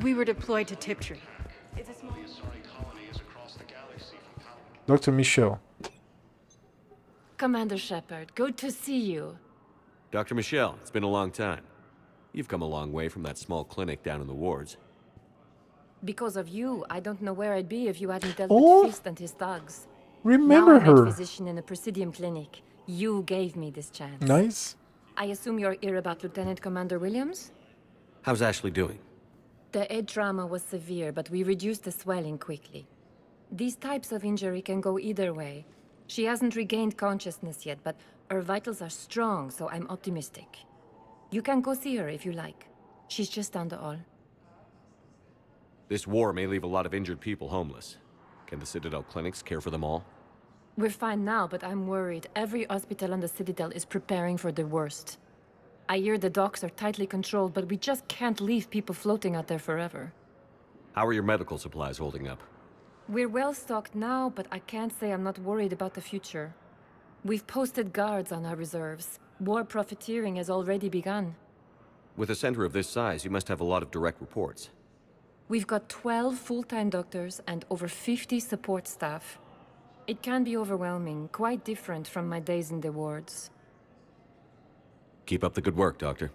We were deployed to Tiptree. Dr. Michelle. Commander Shepard, good to see you. Dr. Michelle, it's been a long time. You've come a long way from that small clinic down in the wards. Because of you, I don't know where I'd be if you hadn't dealt Oh, with Fist and his thugs. remember now I'm her. head physician in a Presidium clinic. You gave me this chance. Nice. I assume you're here about Lieutenant Commander Williams? How's Ashley doing? The head trauma was severe, but we reduced the swelling quickly. These types of injury can go either way. She hasn't regained consciousness yet, but her vitals are strong, so I'm optimistic. You can go see her if you like. She's just down the hall. This war may leave a lot of injured people homeless. Can the Citadel clinics care for them all? We're fine now, but I'm worried. Every hospital on the Citadel is preparing for the worst. I hear the docks are tightly controlled, but we just can't leave people floating out there forever. How are your medical supplies holding up? We're well stocked now, but I can't say I'm not worried about the future. We've posted guards on our reserves. War profiteering has already begun. With a center of this size, you must have a lot of direct reports. We've got 12 full-time doctors and over 50 support staff. It can be overwhelming, quite different from my days in the wards. Keep up the good work, Doctor.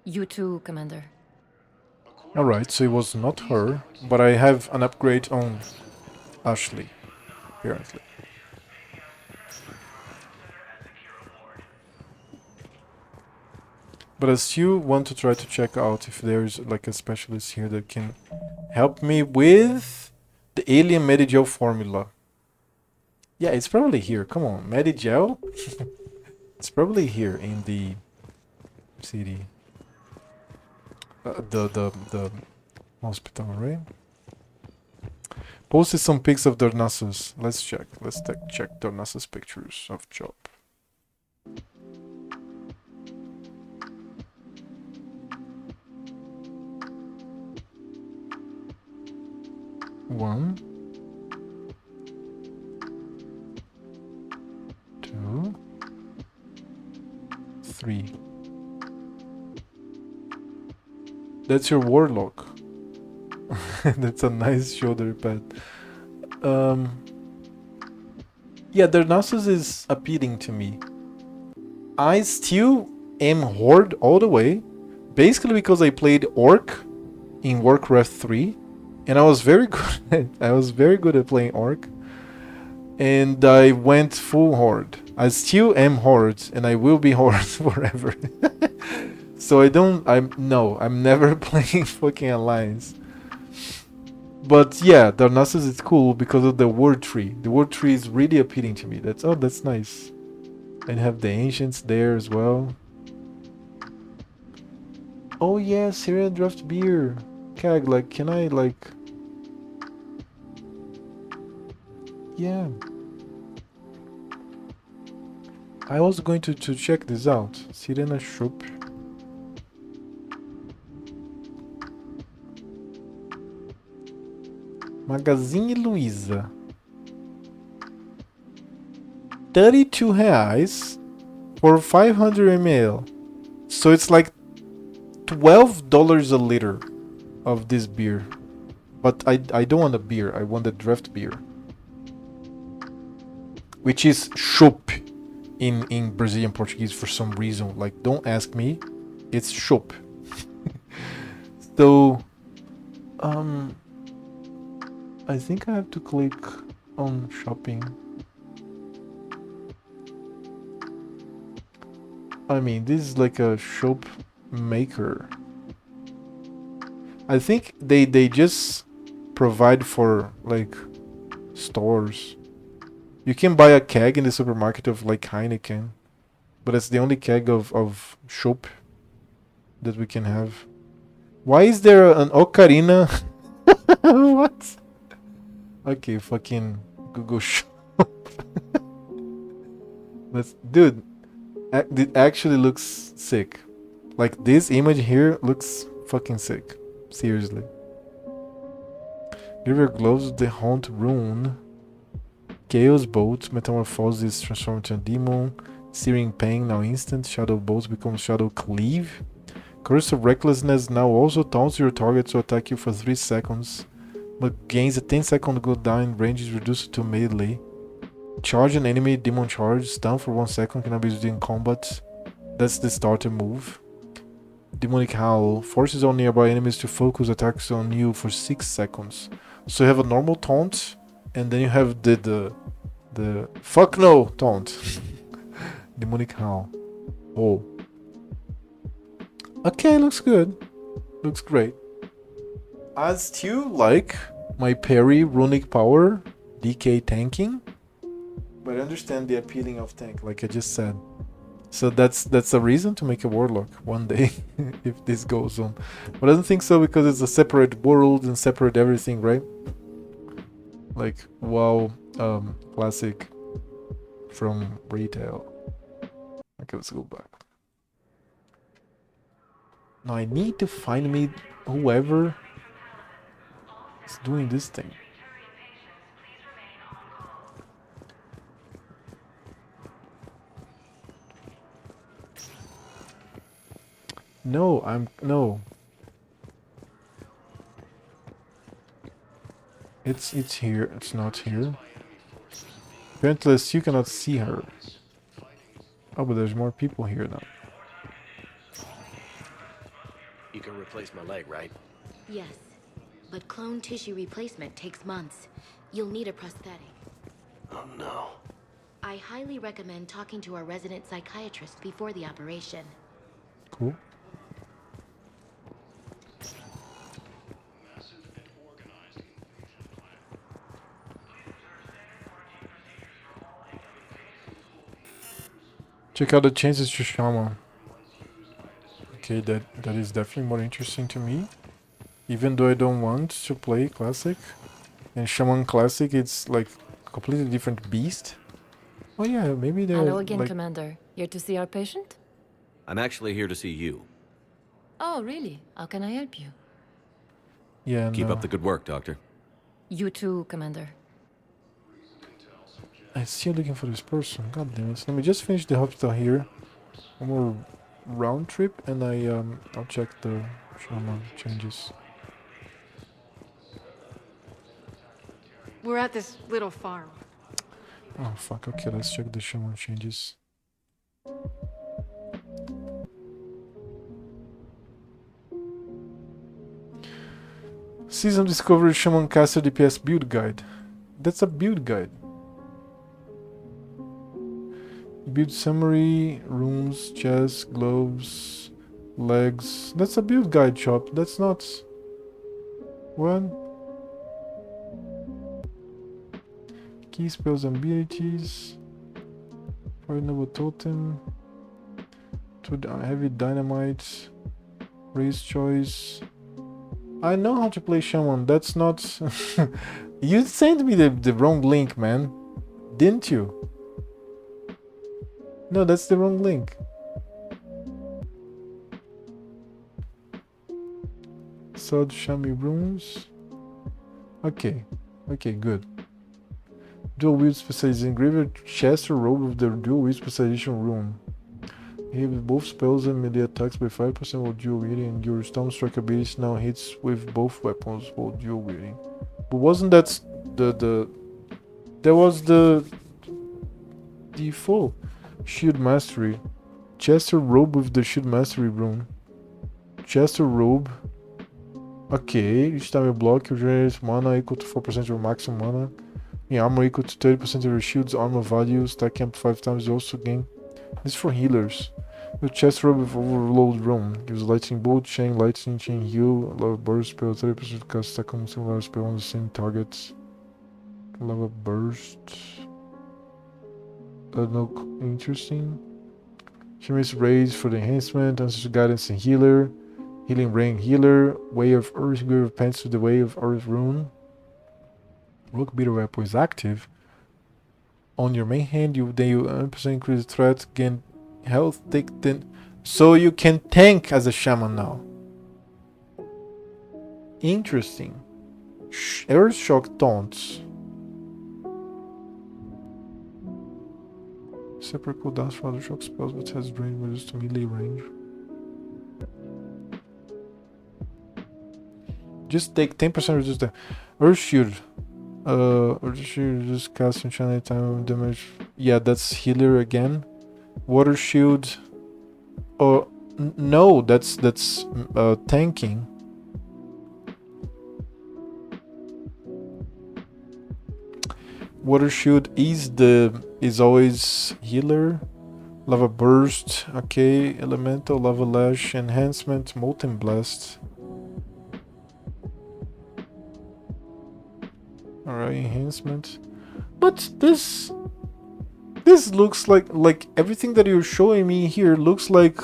You too, Commander. Alright, so it was not her, but I have an upgrade on Ashley, apparently. But I still want to try to check out if there's like a specialist here that can help me with the alien Medigel formula. Yeah, it's probably here. Come on, Medigel? It's probably here in the city. The hospital, right? Posted some pics of Darnassus. Let's check. Let's check Darnassus pictures of job. One, two, three. That's your warlock. That's a nice shoulder pad. Yeah, Darnassus is appealing to me. I still am Horde all the way, basically because I played Orc in Warcraft 3, and I was very good. I was very good at playing Orc. and I went full horde. I still am horde, and I will be horde forever. So I'm never playing fucking Alliance. But yeah, Darnassus is cool because of the word tree. The word tree is really appealing to me. That's nice. And have the ancients there as well. Oh yeah, Syrian draft beer. Kag, like, can I like? Yeah. I was going to check this out. Sirena shop. Magazine Luiza. 32 reais for 500 ml. So it's like $12 a liter of this beer. But I don't want a beer, I want a draft beer. Which is chopp in Brazilian Portuguese for some reason. Like, don't ask me. It's chopp. So, I think I have to click on shopping. I mean, this is like a shop maker. I think they just provide for like stores. You can buy a keg in the supermarket of like Heineken, but it's the only keg of shop that we can have. Why is there an ocarina? What? Okay, fucking Google shop. Dude, it actually looks sick. Like, this image here looks fucking sick. Seriously. River gloves, the haunt rune. Chaos bolt, metamorphosis transformed into a demon. Searing pain, now instant. Shadow bolt becomes shadow cleave. Curse of recklessness now also taunts your target to attack you for 3 seconds, but gains a 10-second cooldown. Range is reduced to melee. Charge an enemy, demon charge. Stun for 1 second, cannot be used in combat. That's the starter move. Demonic Howl forces all nearby enemies to focus attacks on you for 6 seconds. So you have a normal taunt, and then you have the fuck no taunt. Demonic Howl. Oh. Okay, looks good. Looks great. I still like my parry runic power, DK tanking, but I understand the appealing of tank, like I just said. So that's a reason to make a warlock one day if this goes on. But I don't think so because it's a separate world and separate everything, right? Like WoW classic from retail. Okay, let's go back. Now I need to find me whoever is doing this thing. No. It's here. It's not here. Apparently, you cannot see her. Oh, but there's more people here now. You can replace my leg, right? Yes, but clone tissue replacement takes months. You'll need a prosthetic. Oh no. I highly recommend talking to our resident psychiatrist before the operation. Cool. Check out the changes to Shaman. Okay, that is definitely more interesting to me. Even though I don't want to play Classic. And Shaman Classic, it's like a completely different beast. Oh yeah, maybe they're Hello again, like... Commander. Here to see our patient? I'm actually here to see you. Oh, really? How can I help you? Yeah, Keep no. up the good work, Doctor. You too, Commander. I'm still looking for this person. God damn it. Let me just finish the hospital here. One more round trip and I'll check the Shaman changes. We're at this little farm. Oh fuck, okay, let's check the Shaman changes. Season Discovery Shaman Caster DPS build guide. That's a build guide. Build summary, rooms, chest, gloves, legs. That's a build guide shop. That's not... What? Key spells and abilities. Fire noble totem. Heavy dynamite. Race choice. I know how to play shaman. That's not... You sent me the wrong link, man. Didn't you? No, that's the wrong link. Sword Shami runes. Okay. Okay, good. Dual wield specialization. Engraver chest or robe with the dual wield specialization rune. Hit with both spells and melee attacks by 5% while dual wielding, and your storm strike ability now hits with both weapons while dual wielding. But wasn't that that was the default shield mastery. Chester robe with the shield mastery rune. Chester robe. Okay, each time you block, you generate mana equal to 4% of your maximum mana. Yeah, armor equal to 30% of your shield's armor value. Stack up 5 times. You also gain. This is for healers. The chest robe with overload rune gives lightning bolt, lightning chain, heal, lava burst spell, 30% cast stack on similar spell on the same targets. Lava burst. No, interesting. Shimi's raise for the enhancement, ancestral guidance and healer. Healing ring healer. Way of earth, grave of pants with the way of earth rune. Rook beater weapon is active. On your main hand, you 100% increase threat, gain health, take 10. So you can tank as a shaman now. Interesting. Earth shock taunts. Separate cooldowns for other shock spells, but has range reduced to melee range. Just take 10% reduce the Earth Shield. Earth Shield reduce cast and channel time of damage. Yeah, that's healer again. Water Shield. Oh no, that's tanking. Water Shield is always healer. Lava Burst, okay. Elemental, Lava Lash, Enhancement, Molten Blast. Alright, enhancement. But this looks like everything that you're showing me here looks like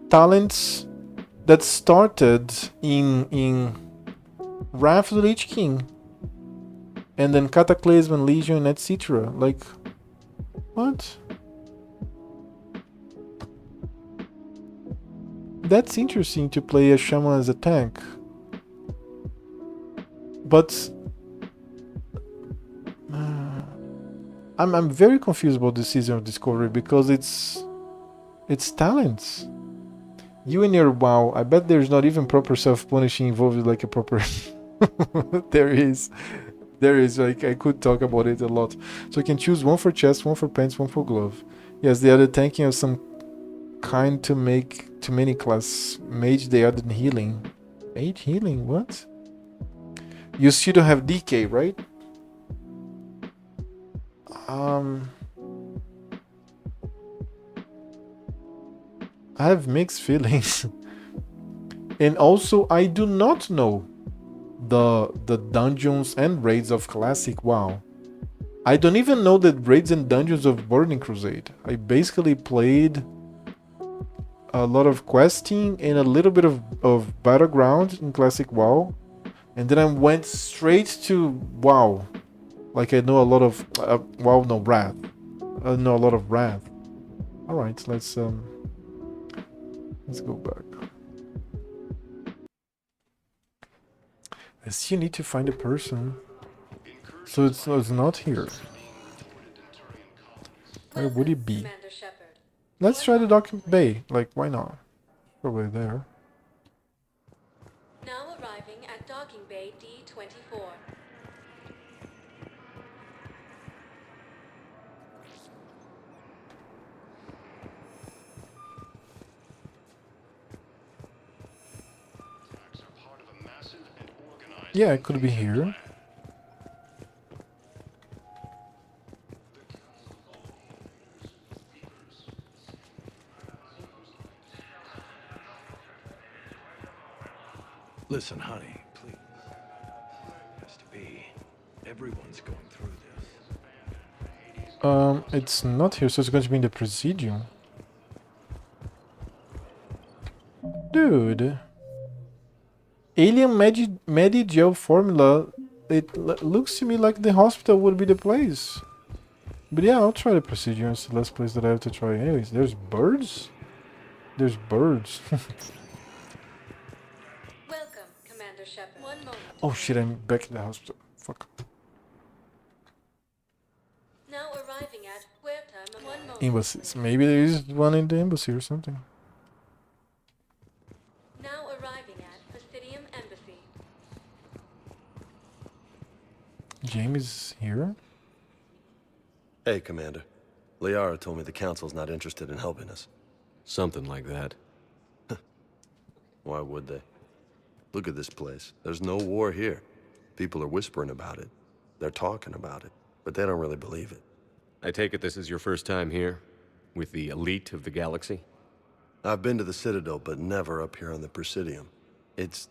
talents that started in Wrath of the Lich King. And then Cataclysm and Legion, etc. Like, what? That's interesting to play a shaman as a tank. But I'm very confused about the Season of Discovery because it's talents. You and your WoW, I bet there's not even proper self-punishing involved like a proper... There is, like, I could talk about it a lot. So you can choose one for chest, one for pants, one for glove. Yes, they added tanking of some kind to make too many class. Mage, they added healing. Mage healing, what? You still don't have DK, right? I have mixed feelings. And also, I do not know the dungeons and raids of Classic WoW. I don't even know the raids and dungeons of Burning Crusade. I basically played a lot of questing and a little bit of Battleground in Classic WoW. And then I went straight to WoW. Like I know a lot of WoW, no, Wrath. I know a lot of Wrath. Alright, let's go back. I see you need to find a person. So it's not here. Where would it be? Let's try the document bay. Like, why not? Probably there. Now arriving at docking bay D24. Yeah, it could be here. Everyone's going through this. It's not here, so it's going to be in the Presidium. Dude. Alien Medi-gel formula. It looks to me like the hospital would be the place. But yeah, I'll try the Presidium. It's the last place that I have to try. Anyways, there's birds? There's birds. Welcome, Commander Shepard. One moment. Oh shit, I'm back in the hospital. Fuck. Now arriving at Huerta. One moment. Embassies. Maybe there is one in the embassy or something. Now arriving at Presidium Embassy. James here? Hey, Commander. Liara told me the Council's not interested in helping us. Something like that. Why would they? Look at this place. There's no war here. People are whispering about it. They're talking about it, but they don't really believe it. I take it this is your first time here? With the elite of the galaxy? I've been to the Citadel, but never up here on the Presidium. It's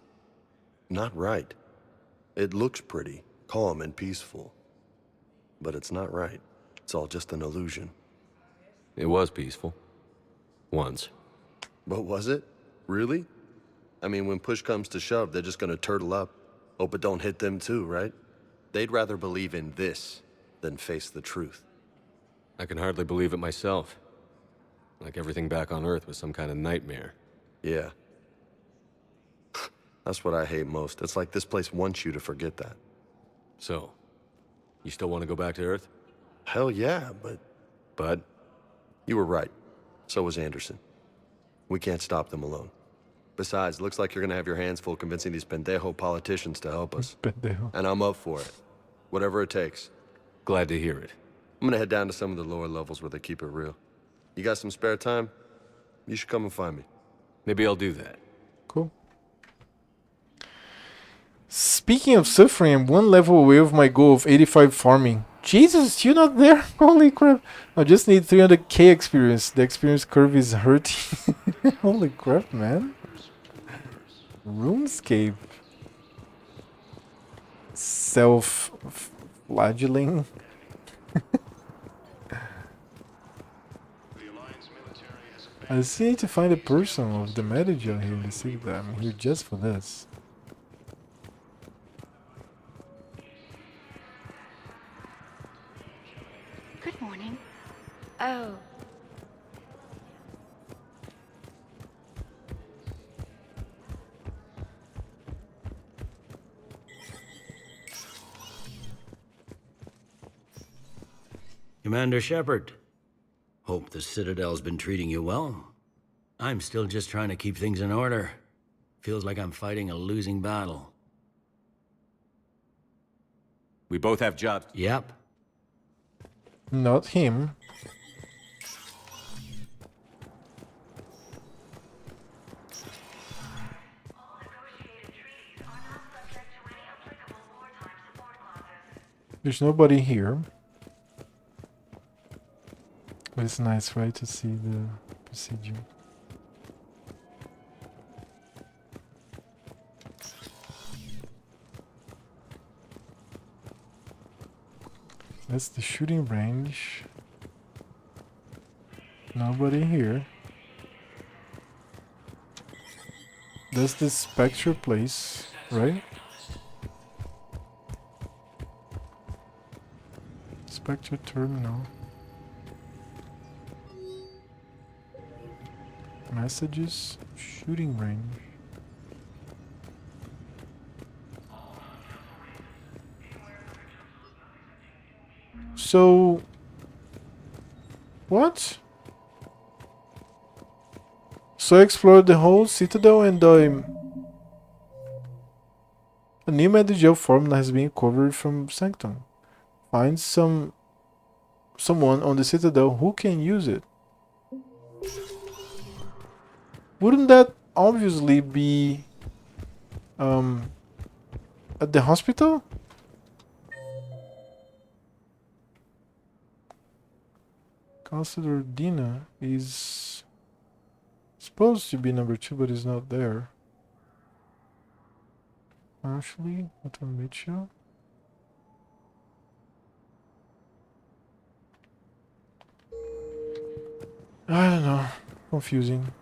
not right. It looks pretty, calm and peaceful. But it's not right. It's all just an illusion. It was peaceful. Once. But was it? Really? I mean, when push comes to shove, they're just gonna turtle up. Hope it don't hit them too, right? They'd rather believe in this than face the truth. I can hardly believe it myself. Like everything back on Earth was some kind of nightmare. Yeah. That's what I hate most. It's like this place wants you to forget that. So, you still want to go back to Earth? Hell yeah, but... But? You were right. So was Anderson. We can't stop them alone. Besides, looks like you're gonna have your hands full convincing these pendejo politicians to help us. Pendejo. And I'm up for it. Whatever it takes. Glad to hear it. I'm gonna head down to some of the lower levels where they keep it real. You got some spare time? You should come and find me. Maybe I'll do that. Cool. Speaking of suffering, I'm one level away of my goal of 85 farming. Jesus, you're not there? Holy crap. I just need 300k experience. The experience curve is hurting. Holy crap, man. RuneScape. Self-flagelling. I just need to find a person of the manager here to see that I'm here just for this. Good morning. Oh. Commander Shepard. Hope the Citadel's been treating you well. I'm still just trying to keep things in order. Feels like I'm fighting a losing battle. We both have jobs. Yep. Not him. There's nobody here. But it's nice, right, to see the procedure. That's the shooting range. Nobody here. That's the Spectre place, right? Spectre terminal. Messages, shooting range. So, what? So I explored the whole Citadel and a new Medigel formula has been covered from Sanctum. Find someone on the Citadel who can use it. Wouldn't that obviously be at the hospital? Counselor Dina is supposed to be number 2, but is not there. Ashley, Dr. Mitchell. I don't know. Confusing.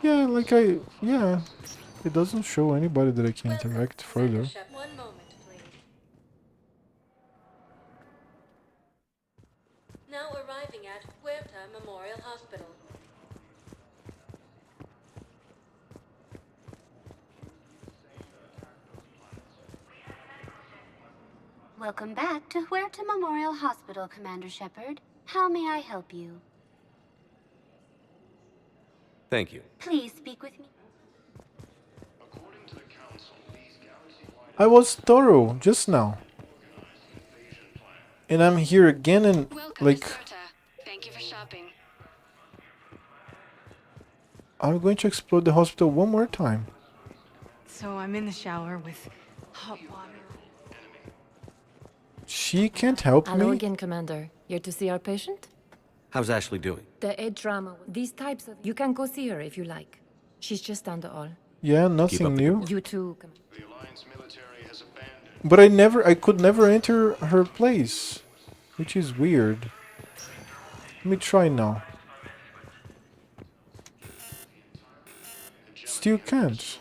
Yeah, like yeah. It doesn't show anybody that I can interact further. One moment, please. Now arriving at Huerta Memorial Hospital. Welcome back to Huerta Memorial Hospital, Commander Shepard. How may I help you? Thank you. Please speak with me. I was thorough just now. And I'm here again and like Thank you for shopping. I'm going to explore the hospital one more time. So I'm in the shower with hot water. She can't help Hello me. again, Commander. Here to see our patient? How's Ashley doing? The head trauma. These types of... You can go see her if you like. She's just down the hall. Yeah, Keep up nothing the new. good work. You too. But I could never enter her place, which is weird. Let me try now. Still can't.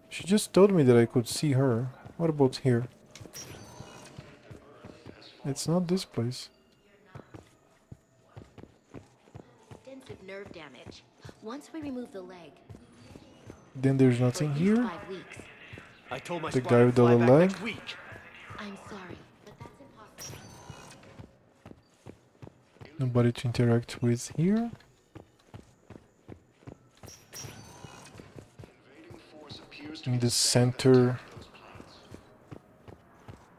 She just told me that I could see her. What about here? It's not this place. Extensive nerve damage. Once we remove the leg, Then there's for nothing at least here. 5 weeks. I told my The squad guy I'd with the fly little back leg. next week. I'm sorry, but that's impossible. Nobody to interact with here. In the center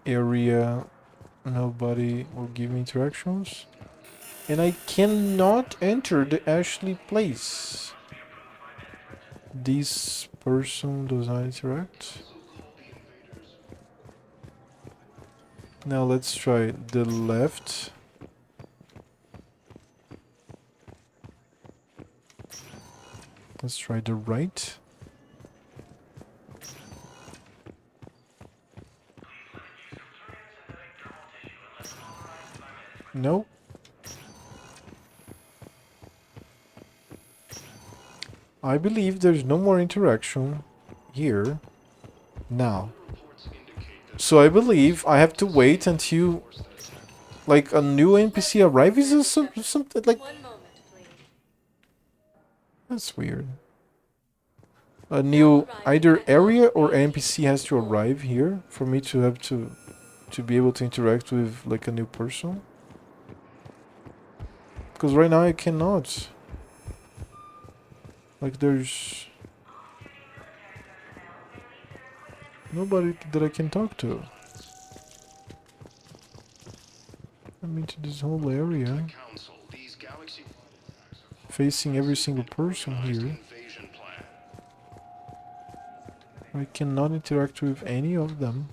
area, nobody will give me interactions. And I cannot enter the Ashley place. This person does not interact. Now let's try the left. Let's try the right. No. I believe there's no more interaction here now. So I believe I have to wait until like a new NPC arrives or something like. That's weird. A new either area or NPC has to arrive here for me to have to be able to interact with like a new person. Because right now I cannot. Like there's nobody that I can talk to. I'm into this whole area. Facing every single person here. I cannot interact with any of them.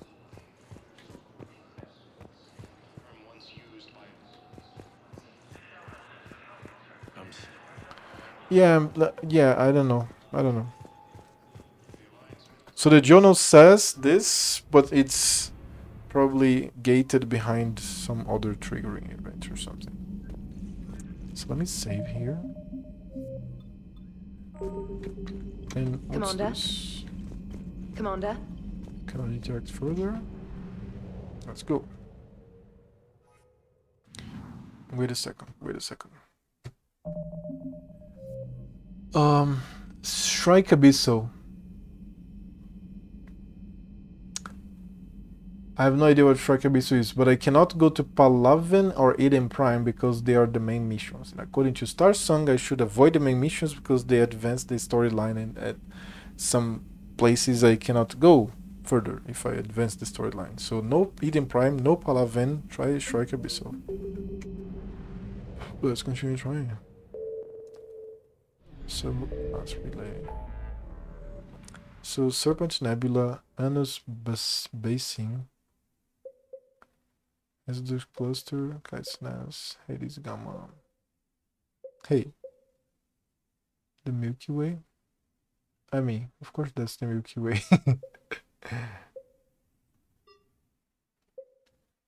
Yeah, yeah, I don't know. I don't know. So the journal says this, but it's probably gated behind some other triggering event or something. So let me save here. And what's Commander? this? Commander? Can I interact further? Let's go. Wait a second. Wait a second. Strike Abysso. I have no idea what Strike Abysso is, but I cannot go to Palaven or Eden Prime because they are the main missions. And according to Star Song, I should avoid the main missions because they advance the storyline, and at some places I cannot go further if I advance the storyline. So no Eden Prime, no Palaven, try Strike Abysso. Let's continue trying. So let's relay. So Serpent Nebula, Anus Basin, Exodus Cluster, Kaisnas, Hades Gamma. Hey, the Milky Way? I mean, of course that's the Milky Way.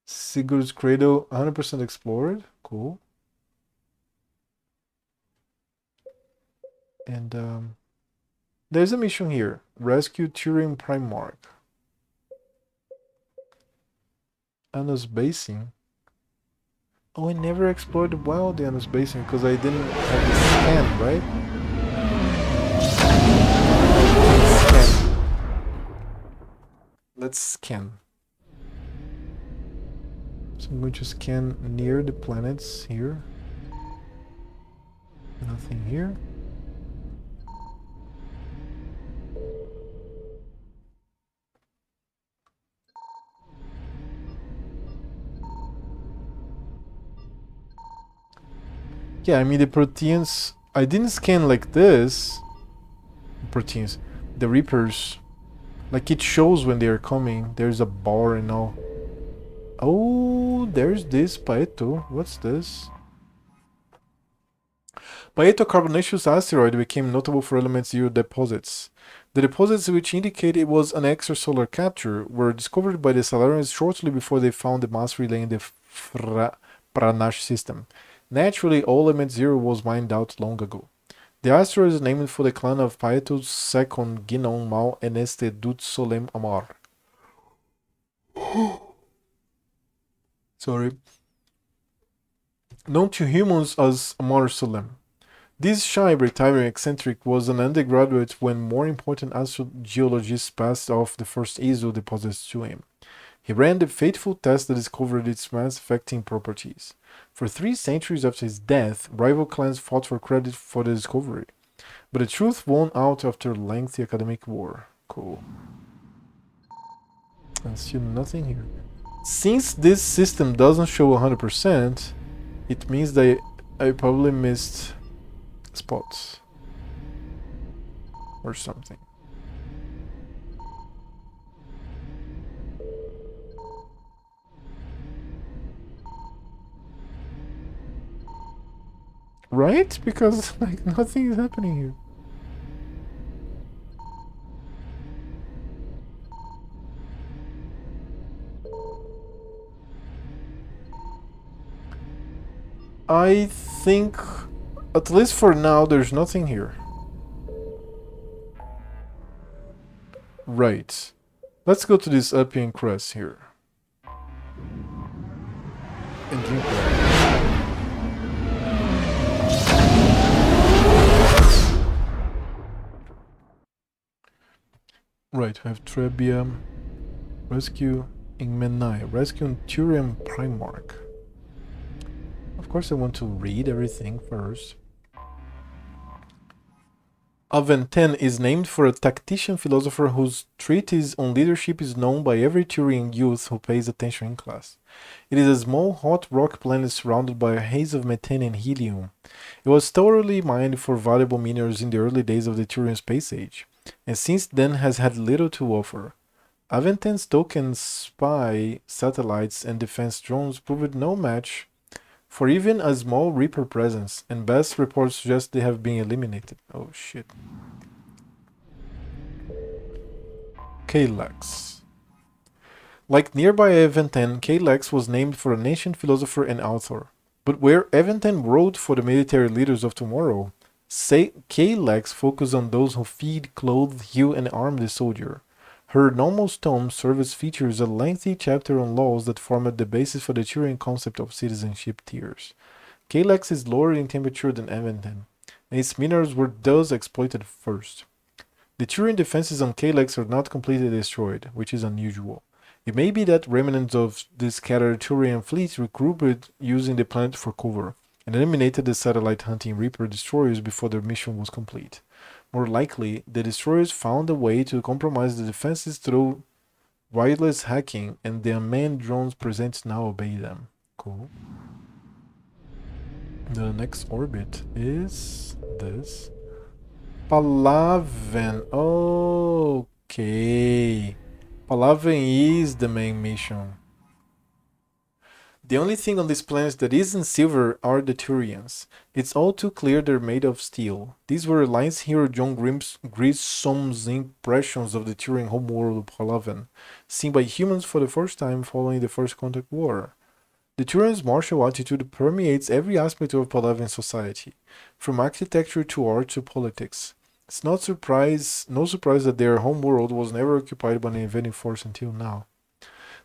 Sigurd's Cradle, 100% explored. Cool. And there's a mission here. Rescue Turing Primarch. Anus Basin. Oh, I never explored well the Anus Basin because I didn't have the scan, right? Scan. Let's scan. So I'm going to scan near the planets here. Nothing here. Yeah, I mean the proteins, I didn't scan like this. Proteins. The Reapers. Like it shows when they're coming. There's a bar and all. Oh, there's this Paeto. What's this? Paeto carbonaceous asteroid became notable for element zero deposits. The deposits which indicate it was an extrasolar capture were discovered by the Salarians shortly before they found the mass relay in the Pranash system. Naturally, all element zero was mined out long ago. The asteroid is named for the clan of Paeto's second Ginon Mal and Este Dut Solem Amar. Sorry. Known to humans as Amar Solem. This shy, retiring eccentric was an undergraduate when more important astrogeologists passed off the first ESO deposits to him. He ran the fateful test that discovered its mass-affecting properties. For 3 centuries after his death, rival clans fought for credit for the discovery. But the truth won out after a lengthy academic war. Cool. And still nothing here. Since this system doesn't show 100%, it means that I probably missed spots or something. Right? Because like nothing is happening here. I think, at least for now, there's nothing here. Right. Let's go to this Appian Crest here. And drink water. Right, we have Trebia. Rescue Ingmenai. Rescue Turian Primarch. Of course I want to read everything first. Aventen is named for a tactician philosopher whose treatise on leadership is known by every Turian youth who pays attention in class. It is a small hot rock planet surrounded by a haze of methane and helium. It was thoroughly mined for valuable minerals in the early days of the Turian space age, and since then has had little to offer. Aventen's token spy satellites and defense drones proved no match for even a small Reaper presence, and best reports suggest they have been eliminated. Oh shit. Kalex. Like nearby Aventen, Kalex was named for an ancient philosopher and author. But where Aventen wrote for the military leaders of tomorrow, Kalex focused on those who feed, clothe, heal, and arm the soldier. Her Nomos tome service features a lengthy chapter on laws that formed the basis for the Turian concept of citizenship tiers. Kalex is lower in temperature than Aventen, and its minerals were thus exploited first. The Turian defenses on Kalex are not completely destroyed, which is unusual. It may be that remnants of the scattered Turian fleets regrouped using the planet for cover, and eliminated the satellite-hunting Reaper destroyers before their mission was complete. More likely, the destroyers found a way to compromise the defenses through wireless hacking, and the unmanned drones present now obey them. Cool. The next orbit is this. Palaven. Okay. Palaven is the main mission. The only thing on this planet that isn't silver are the Turians. It's all too clear they're made of steel. These were Alliance hero John Grissom's impressions of the Turian homeworld of Palaven, seen by humans for the first time following the First Contact War. The Turians' martial attitude permeates every aspect of Palaven society, from architecture to art to politics. It's no surprise that their homeworld was never occupied by an invading force until now.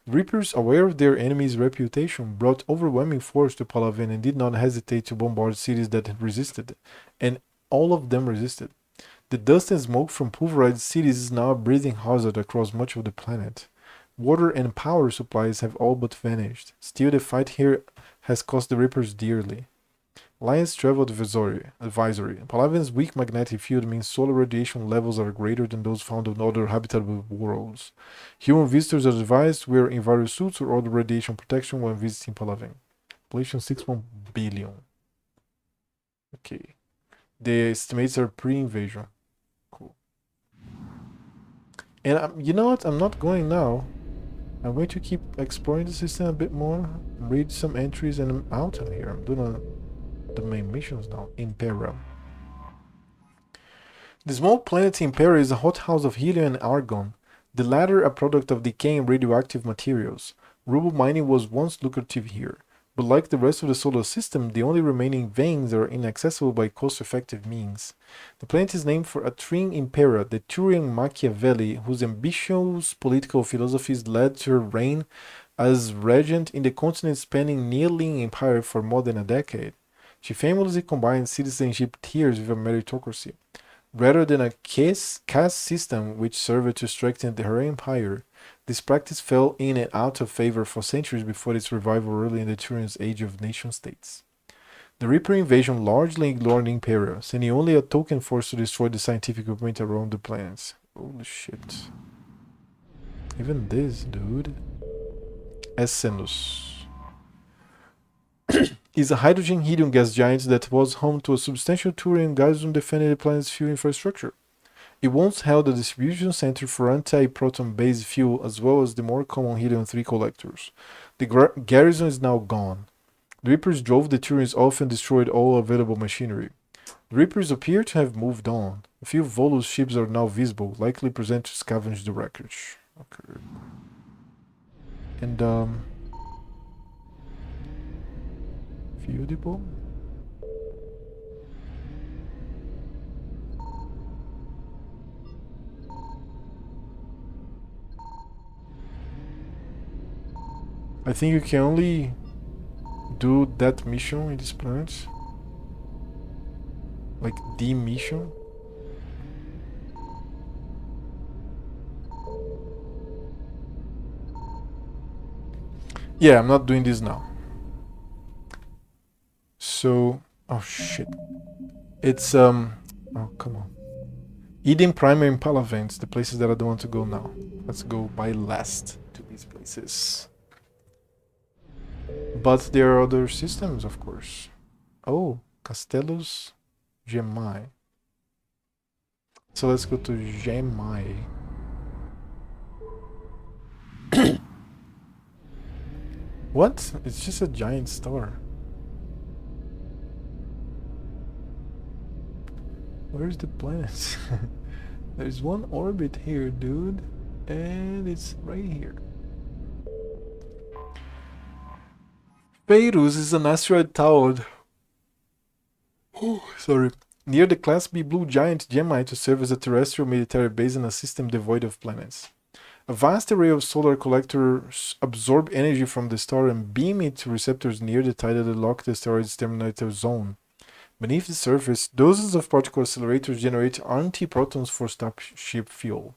The Reapers, aware of their enemy's reputation, brought overwhelming force to Palaven and did not hesitate to bombard cities that had resisted, and all of them resisted. The dust and smoke from pulverized cities is now a breathing hazard across much of the planet. Water and power supplies have all but vanished. Still, the fight here has cost the Reapers dearly. Alliance Travel Advisory. Palaven's weak magnetic field means solar radiation levels are greater than those found on other habitable worlds. Human visitors are advised to wear invario suits or other radiation protection when visiting Palaven. Population 6.1 billion. Okay. The estimates are pre-invasion. Cool. And you know what? I'm not going now. I'm going to keep exploring the system a bit more, read some entries, and I'm out of here. I'm doing the main missions now. Impera. The small planet Impera is a hothouse of helium and argon, the latter a product of decaying radioactive materials. Rubble mining was once lucrative here, but like the rest of the solar system, the only remaining veins are inaccessible by cost-effective means. The planet is named for a Trin Impera, the Turian Machiavelli, whose ambitious political philosophies led to her reign as regent in the continent spanning nearly empire for more than a decade. She famously combined citizenship tiers with a meritocracy. Rather than a caste system which served to strengthen her empire, this practice fell in and out of favor for centuries before its revival early in the Turian's age of nation-states. The Reaper invasion largely ignored the Imperial, sending only a token force to destroy the scientific equipment around the planets. Holy shit. Even this, dude. Essenus is a hydrogen helium gas giant that was home to a substantial Turian garrison defending the planet's fuel infrastructure. It once held a distribution center for anti-proton based fuel as well as the more common helium-3 collectors. The garrison is now gone. The Reapers drove the Turians off and destroyed all available machinery. The Reapers appear to have moved on. A few Volus ships are now visible, likely present to scavenge the wreckage. Okay. And fuel depot? I think you can only do that mission in this planet. Like the mission. Yeah, I'm not doing this now. So, oh shit. It's oh come on. Eden, Primer, and Palavents, the places that I don't want to go now. Let's go by last to these places. But there are other systems, of course. Oh, Castellus Gemai. So let's go to Gemai. What? It's just a giant star. Where's the planet? There's one orbit here, dude. And it's right here. Beirut is an asteroid towered. Oh, sorry. Near the Class B blue giant Gemini to serve as a terrestrial military base in a system devoid of planets. A vast array of solar collectors absorb energy from the star and beam it to receptors near the tidally locked asteroid's terminator zone. Beneath the surface, dozens of particle accelerators generate anti-protons for starship fuel.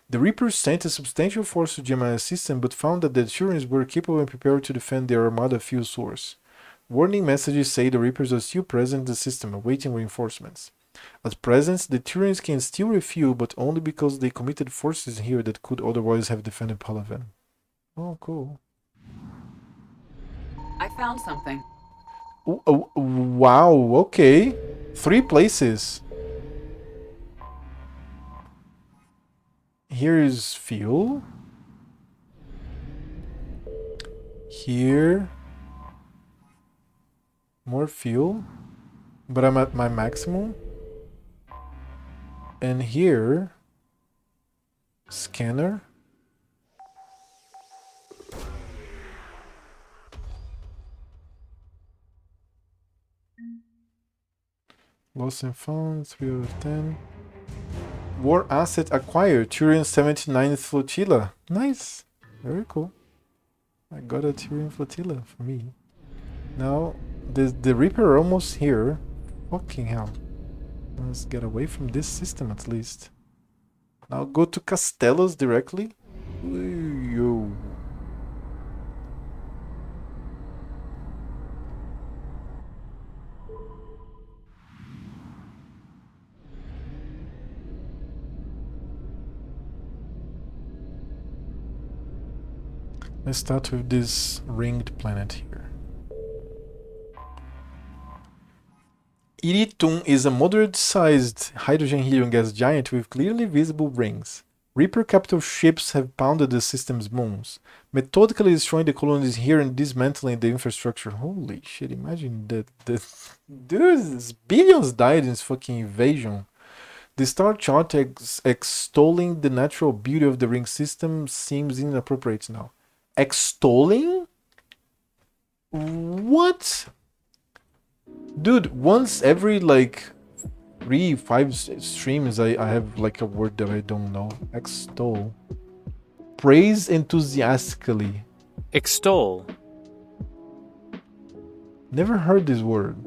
The Reapers sent a substantial force to Gemini's system, but found that the Turians were capable and prepared to defend their Armada fuel source. Warning messages say the Reapers are still present in the system, awaiting reinforcements. At present, the Turians can still refuel, but only because they committed forces here that could otherwise have defended Palaven. Oh, cool. I found something. Wow, okay. 3 places. Here is fuel. Here. More fuel, but I'm at my maximum. And here, scanner. Lost and found, 3 out of 10. War asset acquired, Turian 79th Flotilla. Nice. Very cool. I got a Turian Flotilla for me. Now, the Reaper are almost here. Fucking hell. Let's get away from this system at least. Now go to Castellos directly. Yo. Let's start with this ringed planet here. Iritum is a moderate-sized hydrogen-helium gas giant with clearly visible rings. Reaper capital ships have pounded the system's moons, methodically destroying the colonies here and dismantling the infrastructure. Holy shit, imagine that. Dude, billions died in this fucking invasion. The star chart extolling the natural beauty of the ring system seems inappropriate now. Extolling? What? Dude, once every like 3-5 streams I have like a word that I don't know. Extol. Praise enthusiastically. Extol. Never heard this word.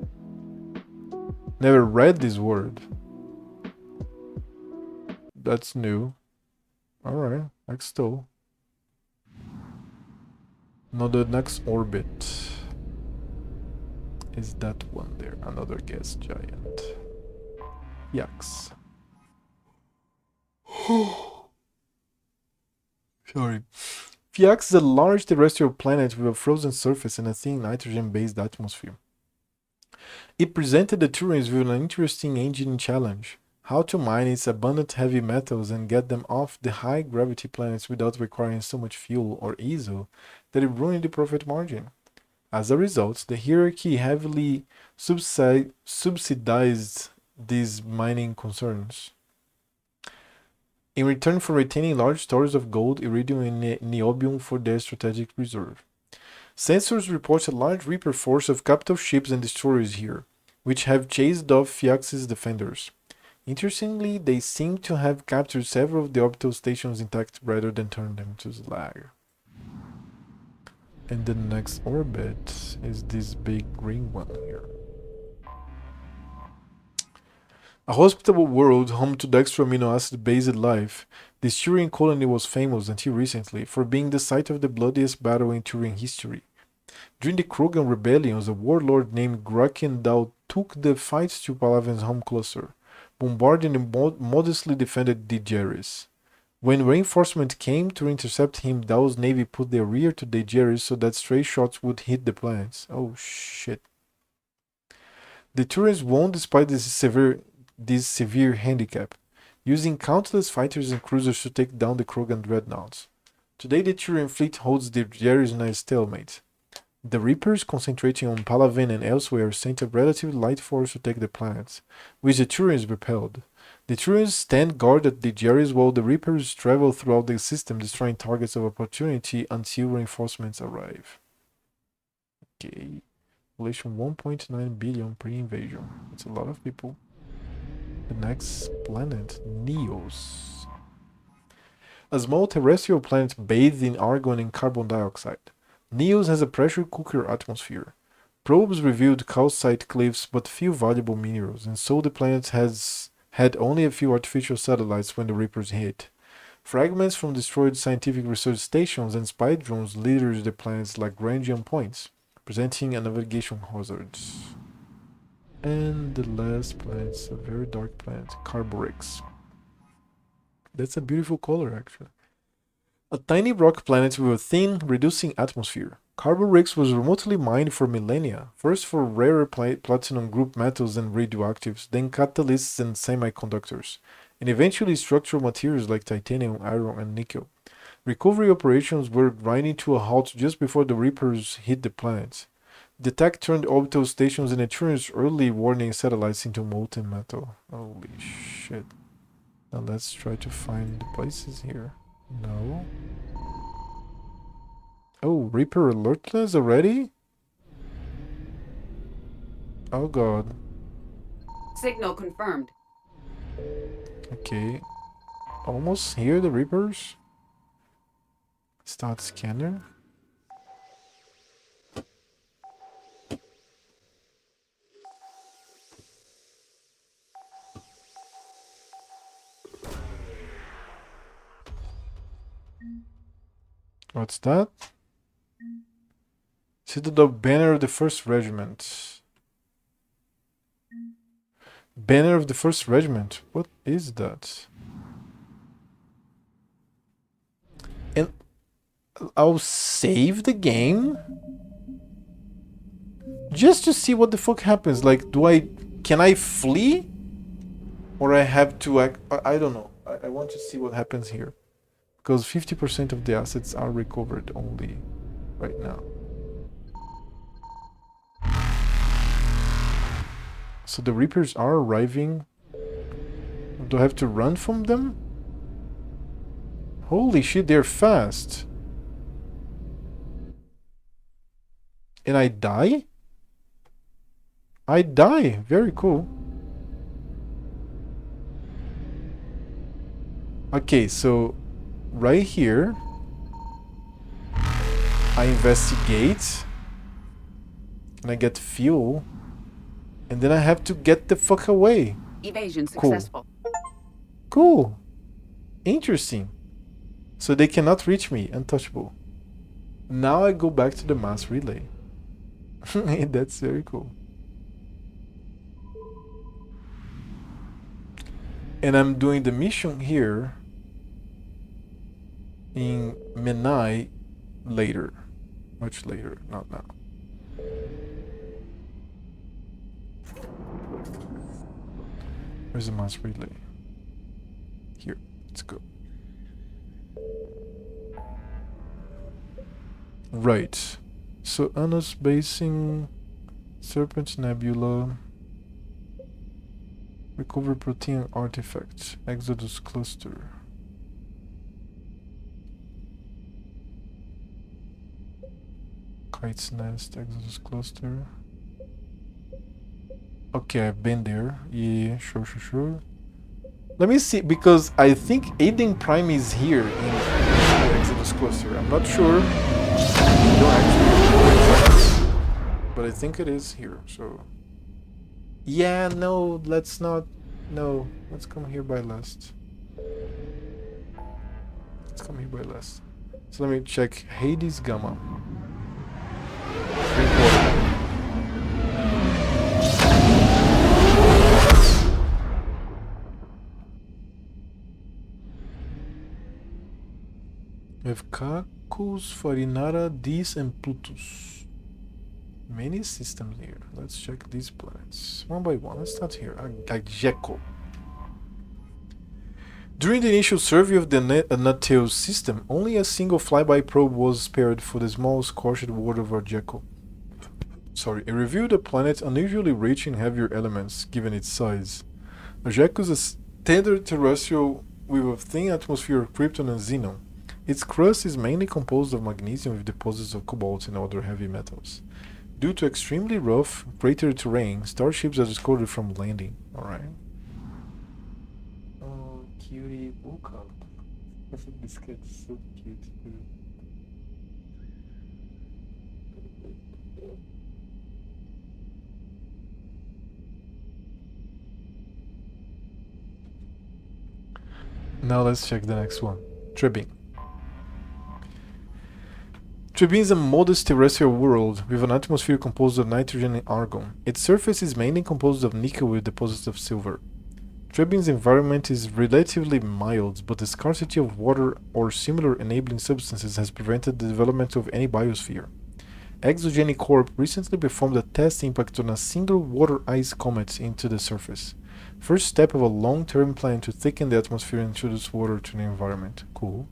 Never read this word. That's new. Alright, extol. Now the next orbit is that one there, another gas giant. Yucks. Sorry. Phiax is a large terrestrial planet with a frozen surface and a thin nitrogen-based atmosphere. It presented the Turians with an interesting engineering challenge: how to mine its abundant heavy metals and get them off the high-gravity planets without requiring so much fuel or ESO that it ruined the profit margin. As a result, the hierarchy heavily subsidized these mining concerns. In return for retaining large stores of gold, iridium, and niobium for their strategic reserve. Sensors report a large Reaper force of capital ships and destroyers here, which have chased off Phiax's defenders. Interestingly, they seem to have captured several of the orbital stations intact rather than turned them to slag. And the next orbit is this big green one here. A hospitable world home to dextro amino acid-based life, this Turian colony was famous until recently for being the site of the bloodiest battle in Turian history. During the Krogan rebellions, a warlord named Grakendal took the fight to Palaven's home cluster, bombarding and modestly defended Digeris. When reinforcement came to intercept him, Dao's navy put their rear to Digeris so that stray shots would hit the planets. Oh shit. The Turians won despite this severe handicap, using countless fighters and cruisers to take down the Krogan dreadnoughts. Today the Turian fleet holds Digeris in a stalemate. The Reapers, concentrating on Palaven and elsewhere, sent a relatively light force to take the planets, which the Turians repelled. The Turians stand guard at Digeris while the Reapers travel throughout the system, destroying targets of opportunity until reinforcements arrive. Okay. Population 1.9 billion pre-invasion. That's a lot of people. The next planet, Neos. A small terrestrial planet bathed in argon and carbon dioxide. Neos has a pressure cooker atmosphere. Probes revealed calcite cliffs but few valuable minerals, and so the planet has had only a few artificial satellites when the Reapers hit. Fragments from destroyed scientific research stations and spy drones litter the planet's Lagrangian points, presenting a navigation hazard. And the last planet is a very dark planet, Carborix. That's a beautiful color, actually. A tiny rock planet with a thin, reducing atmosphere. Carborix was remotely mined for millennia, first for rarer platinum group metals and radioactives, then catalysts and semiconductors, and eventually structural materials like titanium, iron, and nickel. Recovery operations were grinding to a halt just before the Reapers hit the planet. The tech turned orbital stations and Eternia's early warning satellites into molten metal. Holy shit. Now let's try to find the places here. No. Oh, Reaper alertless already? Oh god. Signal confirmed. Okay. Almost here, the Reapers. Start scanner. What's that? Citadel banner of the 1st Regiment. Banner of the 1st Regiment. What is that? And I'll save the game just to see what the fuck happens. Like, can I flee? Or I have to act? I don't know. I want to see what happens here. Because 50% of the assets are recovered only right now. So the Reapers are arriving. Do I have to run from them? Holy shit, they're fast. And I die? I die. Very cool. Okay, so right here I investigate and I get fuel and then I have to get the fuck away. Evasion successful. Cool. Interesting. So they cannot reach me. Untouchable. Now I go back to the mass relay. That's very cool. And I'm doing the mission here in Me3 later. Much later, not now. Where's the mass relay? Here, let's go. Right. So Anna's Basin, Serpent Nebula, Recover Protein Artifact, Exodus Cluster. Kite's Nest, Exodus Cluster. Okay, I've been there. Yeah, sure. Let me see, because I think Aiden Prime is here in the Exodus Cluster. I'm not sure. I don't actually know, but I think it is here, so... Yeah, no, let's not... No, let's come here by last. Let's come here by last. So let me check Hades Gamma. Drink water. We have Cacus, Farinara, Dis, and Plutus. Many systems here. Let's check these planets. One by one. Let's start here. Gajeko. During the initial survey of the Nateos system, only a single flyby probe was spared for the small scorched world of Ajeko. It revealed a planet unusually rich in heavier elements, given its size. Ajeko is a standard terrestrial with a thin atmosphere of krypton and xenon. Its crust is mainly composed of magnesium with deposits of cobalt and other heavy metals. Due to extremely rough, cratered terrain, starships are discarded from landing. Alright. Oh, cutie Buka. This kid's so cute. Now let's check the next one. Trebin. Trebin is a modest terrestrial world with an atmosphere composed of nitrogen and argon. Its surface is mainly composed of nickel with deposits of silver. Trebin's environment is relatively mild, but the scarcity of water or similar enabling substances has prevented the development of any biosphere. Exogeny Corp recently performed a test impact on a single water-ice comet into the surface. First step of a long-term plan to thicken the atmosphere and introduce water to the environment. Cool.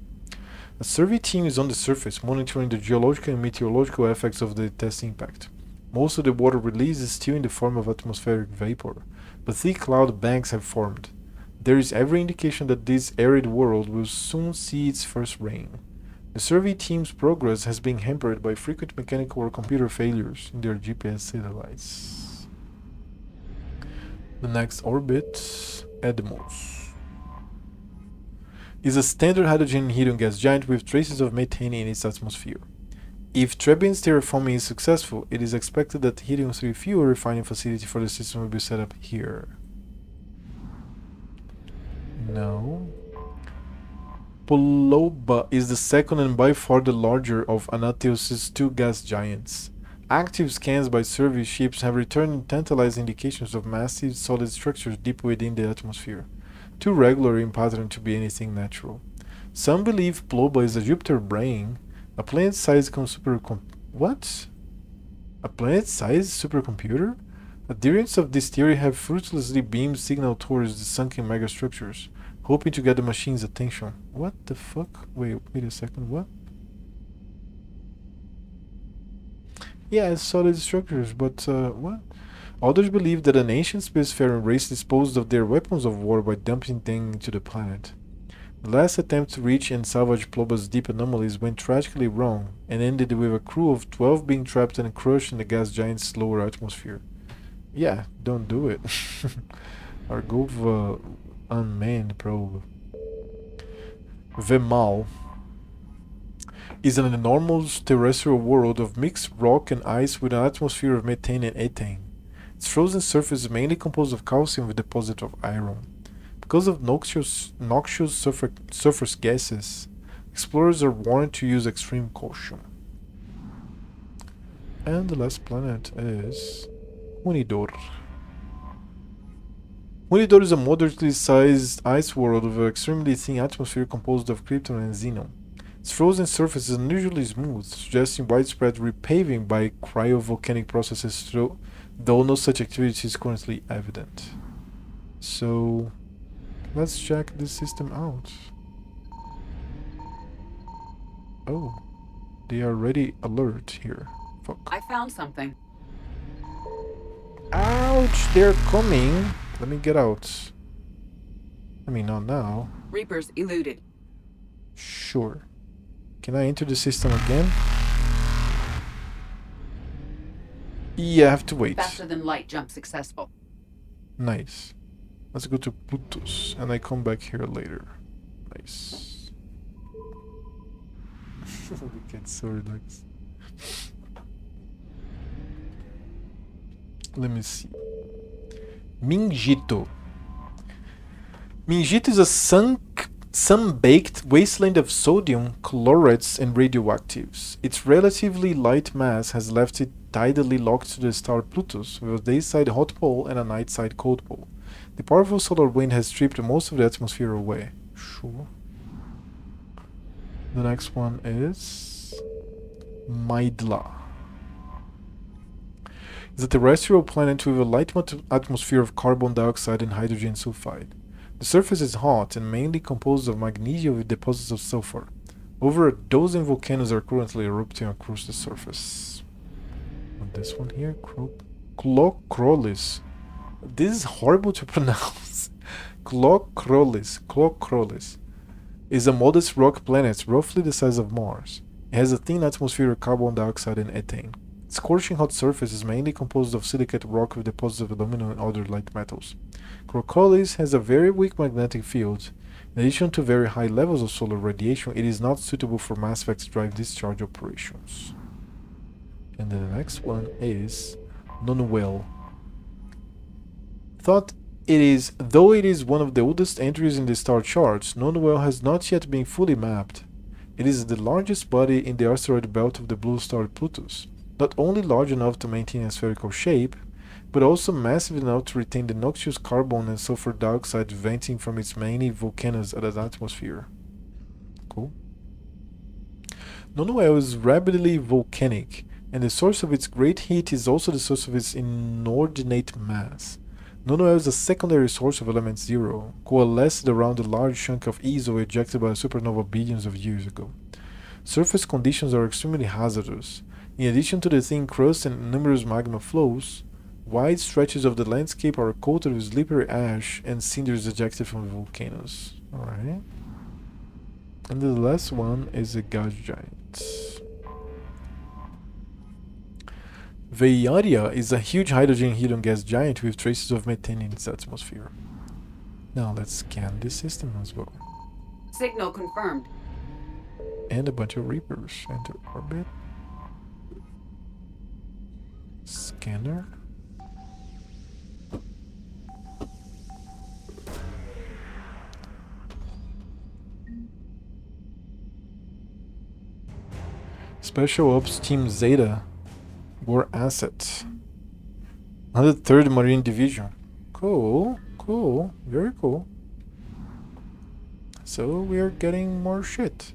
A survey team is on the surface, monitoring the geological and meteorological effects of the test impact. Most of the water released is still in the form of atmospheric vapor, but thick cloud banks have formed. There is every indication that this arid world will soon see its first rain. The survey team's progress has been hampered by frequent mechanical or computer failures in their GPS satellites. The next orbit, Edmos, is a standard hydrogen helium gas giant with traces of methane in its atmosphere. If Trebian's terraforming is successful, it is expected that helium-3 fuel refining facility for the system will be set up here. No. Poloba is the second and by far the larger of Anatheos' two gas giants. Active scans by survey ships have returned tantalizing indications of massive solid structures deep within the atmosphere, too regular in pattern to be anything natural. Some believe Poloba is a Jupiter brain, a planet-sized What? A planet-sized supercomputer? Adherents of this theory have fruitlessly beamed signal towards the sunken megastructures, hoping to get the machine's attention. What the fuck? Wait a second, what? Yeah, it's solid structures, but what? Others believe that an ancient spacefaring race disposed of their weapons of war by dumping them into the planet. The last attempt to reach and salvage Ploba's deep anomalies went tragically wrong and ended with a crew of 12 being trapped and crushed in the gas giant's lower atmosphere. Yeah, don't do it. Argova unmanned probe. Vemal is an enormous terrestrial world of mixed rock and ice with an atmosphere of methane and ethane. Its frozen surface is mainly composed of calcium with deposits of iron. Because of noxious surface gases, explorers are warned to use extreme caution. And the last planet is Unidor. Unidor is a moderately sized ice world with an extremely thin atmosphere composed of krypton and xenon. Its frozen surface is unusually smooth, suggesting widespread repaving by cryovolcanic processes, though no such activity is currently evident. So, let's check this system out. Oh, they are already alert here. Fuck. I found something. Ouch, they're coming. Let me get out. I mean, not now. Reapers eluded. Sure. Can I enter the system again? Yeah, I have to wait. Faster than light jump successful. Nice. Let's go to Plutus, and I come back here later. Nice. We get so relaxed. Let me see. Mingito. Mingito is a sun-baked wasteland of sodium, chlorates, and radioactives. Its relatively light mass has left it tidally locked to the star Plutus, with a day-side hot pole and a night-side cold pole. The powerful solar wind has stripped most of the atmosphere away. Sure. The next one is Maidla. It's a terrestrial planet with a light atmosphere of carbon dioxide and hydrogen sulfide. The surface is hot and mainly composed of magnesia with deposits of sulfur. Over a dozen volcanoes are currently erupting across the surface. And this one here, Clocrolis. This is horrible to pronounce. Clocrolis is a modest rock planet roughly the size of Mars. It has a thin atmosphere of carbon dioxide and ethane. Its scorching hot surface is mainly composed of silicate rock with deposits of aluminum and other light metals. Clocrolis has a very weak magnetic field. In addition to very high levels of solar radiation, it is not suitable for Mass X-drive discharge operations. And then the next one is Nonuel. Though it is one of the oldest entries in the star charts, Nonuel has not yet been fully mapped. It is the largest body in the asteroid belt of the blue star Plutus, not only large enough to maintain a spherical shape, but also massive enough to retain the noxious carbon and sulfur dioxide venting from its many volcanoes at its atmosphere. Cool. Nonuel is rapidly volcanic, and the source of its great heat is also the source of its inordinate mass. Nonuel is a secondary source of element zero, coalesced around a large chunk of ESO ejected by a supernova billions of years ago. Surface conditions are extremely hazardous. In addition to the thin crust and numerous magma flows, wide stretches of the landscape are coated with slippery ash and cinders ejected from the volcanoes. Alright. And the last one is a gas giant. Veiaria is a huge hydrogen helium gas giant with traces of methane in its atmosphere. Now let's scan this system as well. Signal confirmed. And a bunch of Reapers enter orbit. Scanner. Special Ops Team Zeta. War Asset. 103rd Marine Division. Cool, cool, very cool. So we are getting more shit.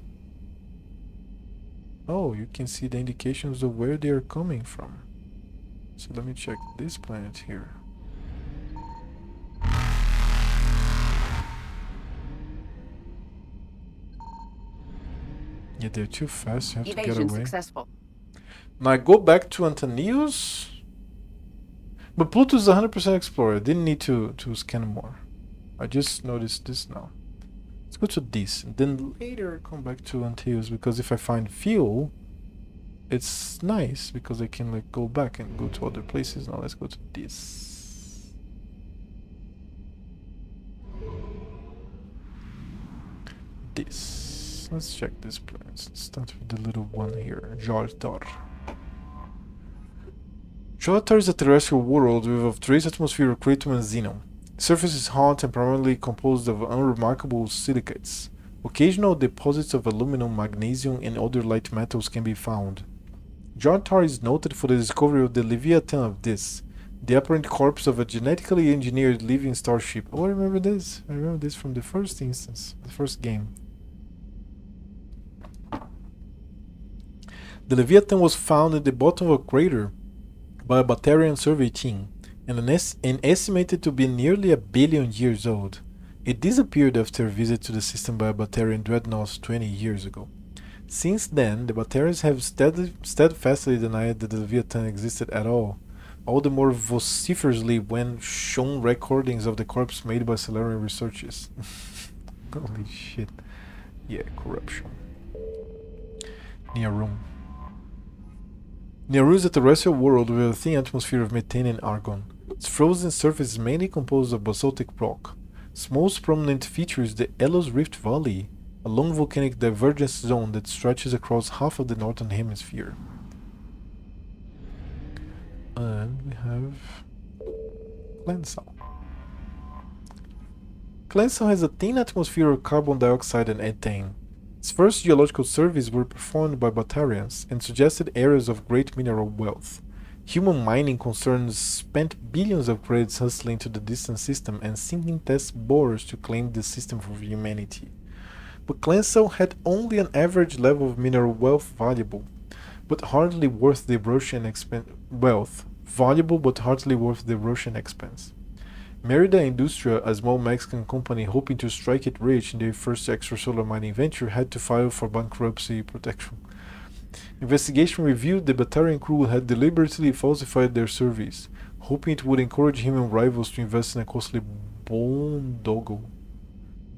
Oh, you can see the indications of where they are coming from. So let me check this planet here. Yeah, they're too fast, you have to get Evasion away. successful. Now I go back to Antonius. But Pluto's 100% explorer. I didn't need to scan more. I just noticed this now. Let's go to this. And then later come back to Antonius, because if I find fuel, it's nice because I can like go back and go to other places. Now let's go to this. This. Let's check this planet. Let's start with the little one here. Jartar. Jartar is a terrestrial world with a trace atmosphere of kratom and xenon. The surface is hot and primarily composed of unremarkable silicates. Occasional deposits of aluminum, magnesium, and other light metals can be found. Jartar is noted for the discovery of the Leviathan of this, the apparent corpse of a genetically engineered living starship. Oh, I remember this. I remember this from the first instance, the first game. The Leviathan was found at the bottom of a crater by a Batarian survey team, and estimated to be nearly 1 billion years old. It disappeared after a visit to the system by a Batarian dreadnought 20 years ago. Since then, the Batarians have steadfastly denied that the Leviathan existed at all the more vociferously when shown recordings of the corpse made by Solarian researchers. Holy shit. Yeah, corruption. Niarum. Niarum is a terrestrial world with a thin atmosphere of methane and argon. Its frozen surface is mainly composed of basaltic rock. Its most prominent feature is the Elos Rift Valley, a long volcanic divergence zone that stretches across half of the northern hemisphere. And we have Clensal. Clensal has a thin atmosphere of carbon dioxide and ethane. Its first geological surveys were performed by Batarians and suggested areas of great mineral wealth. Human mining concerns spent billions of credits hustling to the distant system and sinking test borers to claim the system for humanity. But Clensal had only an average level of mineral wealth valuable, but hardly worth the Russian expense. Merida Industria, a small Mexican company hoping to strike it rich in their first extrasolar mining venture, had to file for bankruptcy protection. Investigation revealed the Batarian crew had deliberately falsified their surveys, hoping it would encourage human rivals to invest in a costly boondoggle.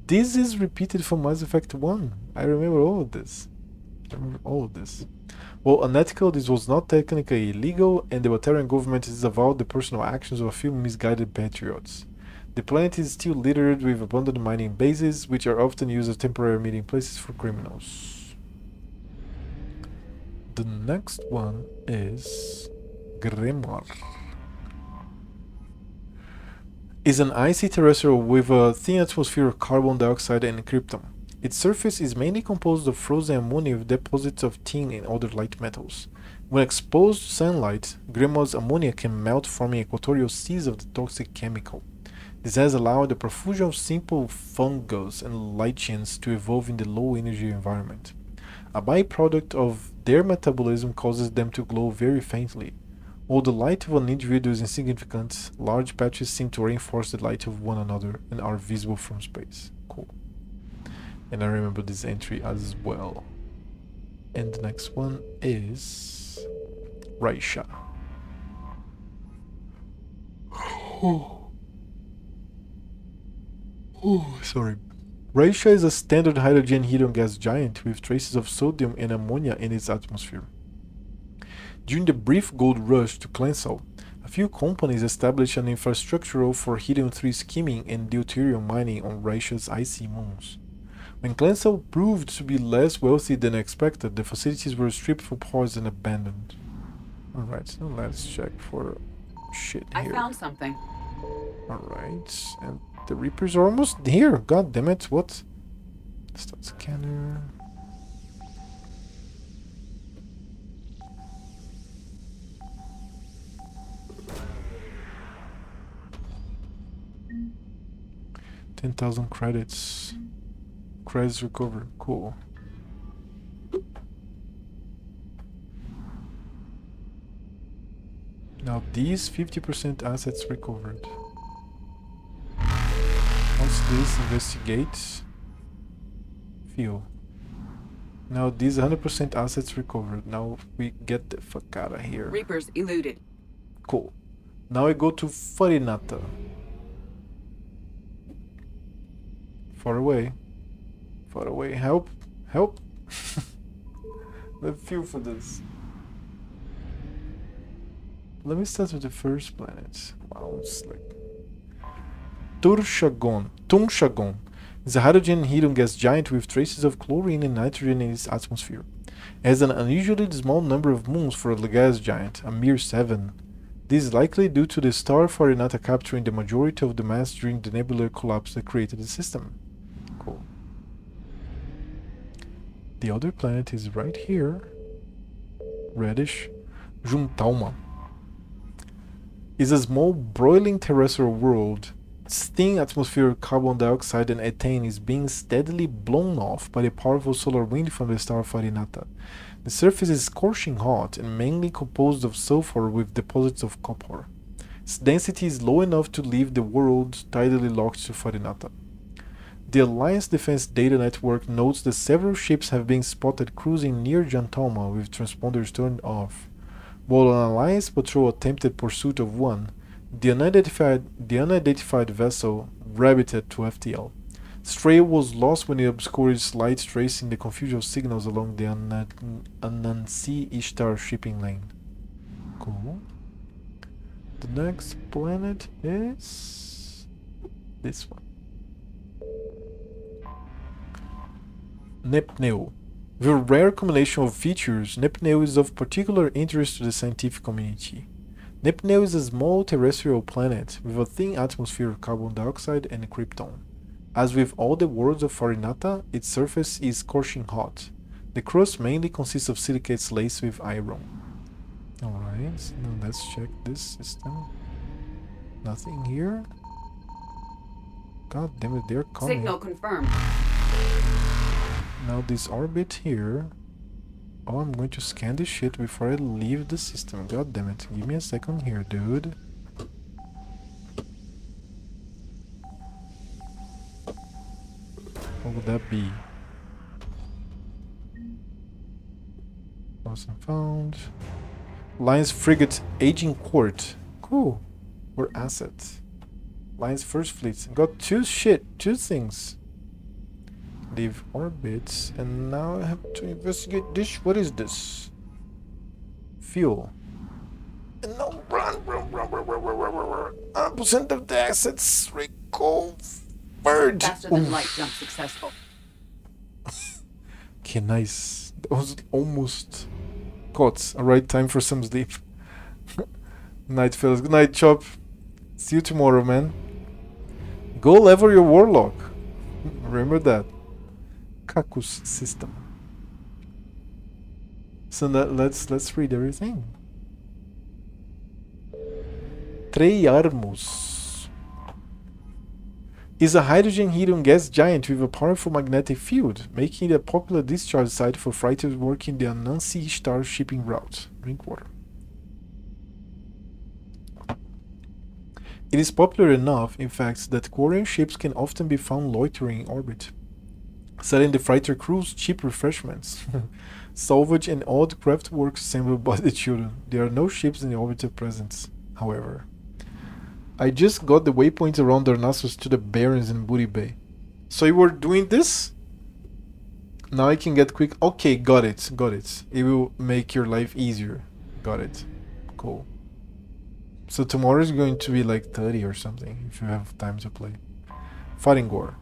This is repeated from Mass Effect 1. I remember all of this. While unethical, this was not technically illegal, and the Batarian government disavowed the personal actions of a few misguided patriots. The planet is still littered with abandoned mining bases, which are often used as temporary meeting places for criminals. The next one is Grimoire. Is an icy terrestrial with a thin atmosphere of carbon dioxide and krypton. Its surface is mainly composed of frozen ammonia with deposits of tin and other light metals. When exposed to sunlight, Grimoire's ammonia can melt, forming equatorial seas of the toxic chemical. This has allowed the profusion of simple fungus and lichens to evolve in the low-energy environment. A byproduct of their metabolism causes them to glow very faintly. While the light of an individual is insignificant, large patches seem to reinforce the light of one another and are visible from space. Cool. And I remember this entry as well. And the next one is Raisha. Sorry. Raisha is a standard hydrogen helium gas giant with traces of sodium and ammonia in its atmosphere. During the brief gold rush to Clensal, a few companies established an infrastructure for helium-3 skimming and deuterium mining on Raisha's icy moons. When Clensal proved to be less wealthy than expected, the facilities were stripped for parts and abandoned. Alright, so let's check for shit here. I found something. Alright, and the Reapers are almost here. God damn it, what? Start scanner. $10,000 credits. Credits recovered. Cool. Now these 50% assets recovered. What's this? Investigate. Fuel. Now these 100% assets recovered. Now we get the fuck out of here. Reapers eluded. Cool. Now I go to Farinata. Far away. Far away. Help. Help. Let's feel for this. Let me start with the first planet. Wow, it's like Tungshagon is a hydrogen helium gas giant with traces of chlorine and nitrogen in its atmosphere. It has an unusually small number of moons for a gas giant, a mere 7. This is likely due to the star Farinata capturing the majority of the mass during the nebular collapse that created the system. Cool. The other planet is right here. Reddish. Juntauma is a small broiling terrestrial world. Its thin atmospheric carbon dioxide and ethane is being steadily blown off by the powerful solar wind from the star Farinata. The surface is scorching hot and mainly composed of sulfur with deposits of copper. Its density is low enough to leave the world tidally locked to Farinata. The Alliance Defense Data Network notes that several ships have been spotted cruising near Jantalma with transponders turned off. While an Alliance patrol attempted pursuit of one, the unidentified vessel rabbited to FTL. Stray was lost when it obscured its light tracing the confusion of signals along the Anansi Ishtar shipping lane. Cool. The next planet is this one. Nepneu. With a rare combination of features, Nepneu is of particular interest to the scientific community. Nepneu is a small terrestrial planet with a thin atmosphere of carbon dioxide and krypton. As with all the worlds of Farinata, its surface is scorching hot. The crust mainly consists of silicates laced with iron. Alright, now let's check this system. Nothing here. God damn it, they're coming. Signal confirmed. Now this orbit here. Oh, I'm going to scan this shit before I leave the system. God damn it. Give me a second here, dude. What would that be? Wasn't found. Lines frigate Aging Court. Cool. Or asset. Lines first fleet. Got two things. Leave orbits, and now I have to investigate this. What is this? Fuel. And now run. 100% of the assets recovered. Faster than light jump successful. Okay, nice. That was almost caught. Alright, time for some sleep. Night, fellas. Good night, Chop. See you tomorrow, man. Go level your warlock. Remember that. Kakus system. So let's read everything. Treyarmus is a hydrogen helium gas giant with a powerful magnetic field, making it a popular discharge site for freighters working the Anansi Ishtar shipping route. Drink water. It is popular enough, in fact, that Quarian ships can often be found loitering in orbit. selling the freighter crews cheap refreshments. Salvage and odd craft work assembled by the children. There are no ships in the orbit at present, however. I just got the waypoints around Darnassus to the Barrens in Booty Bay. So you were doing this? Now I can get quick. Okay, got it. It will make your life easier. Got it. Cool. So tomorrow is going to be like 30 or something, if you have time to play. Fighting Gore.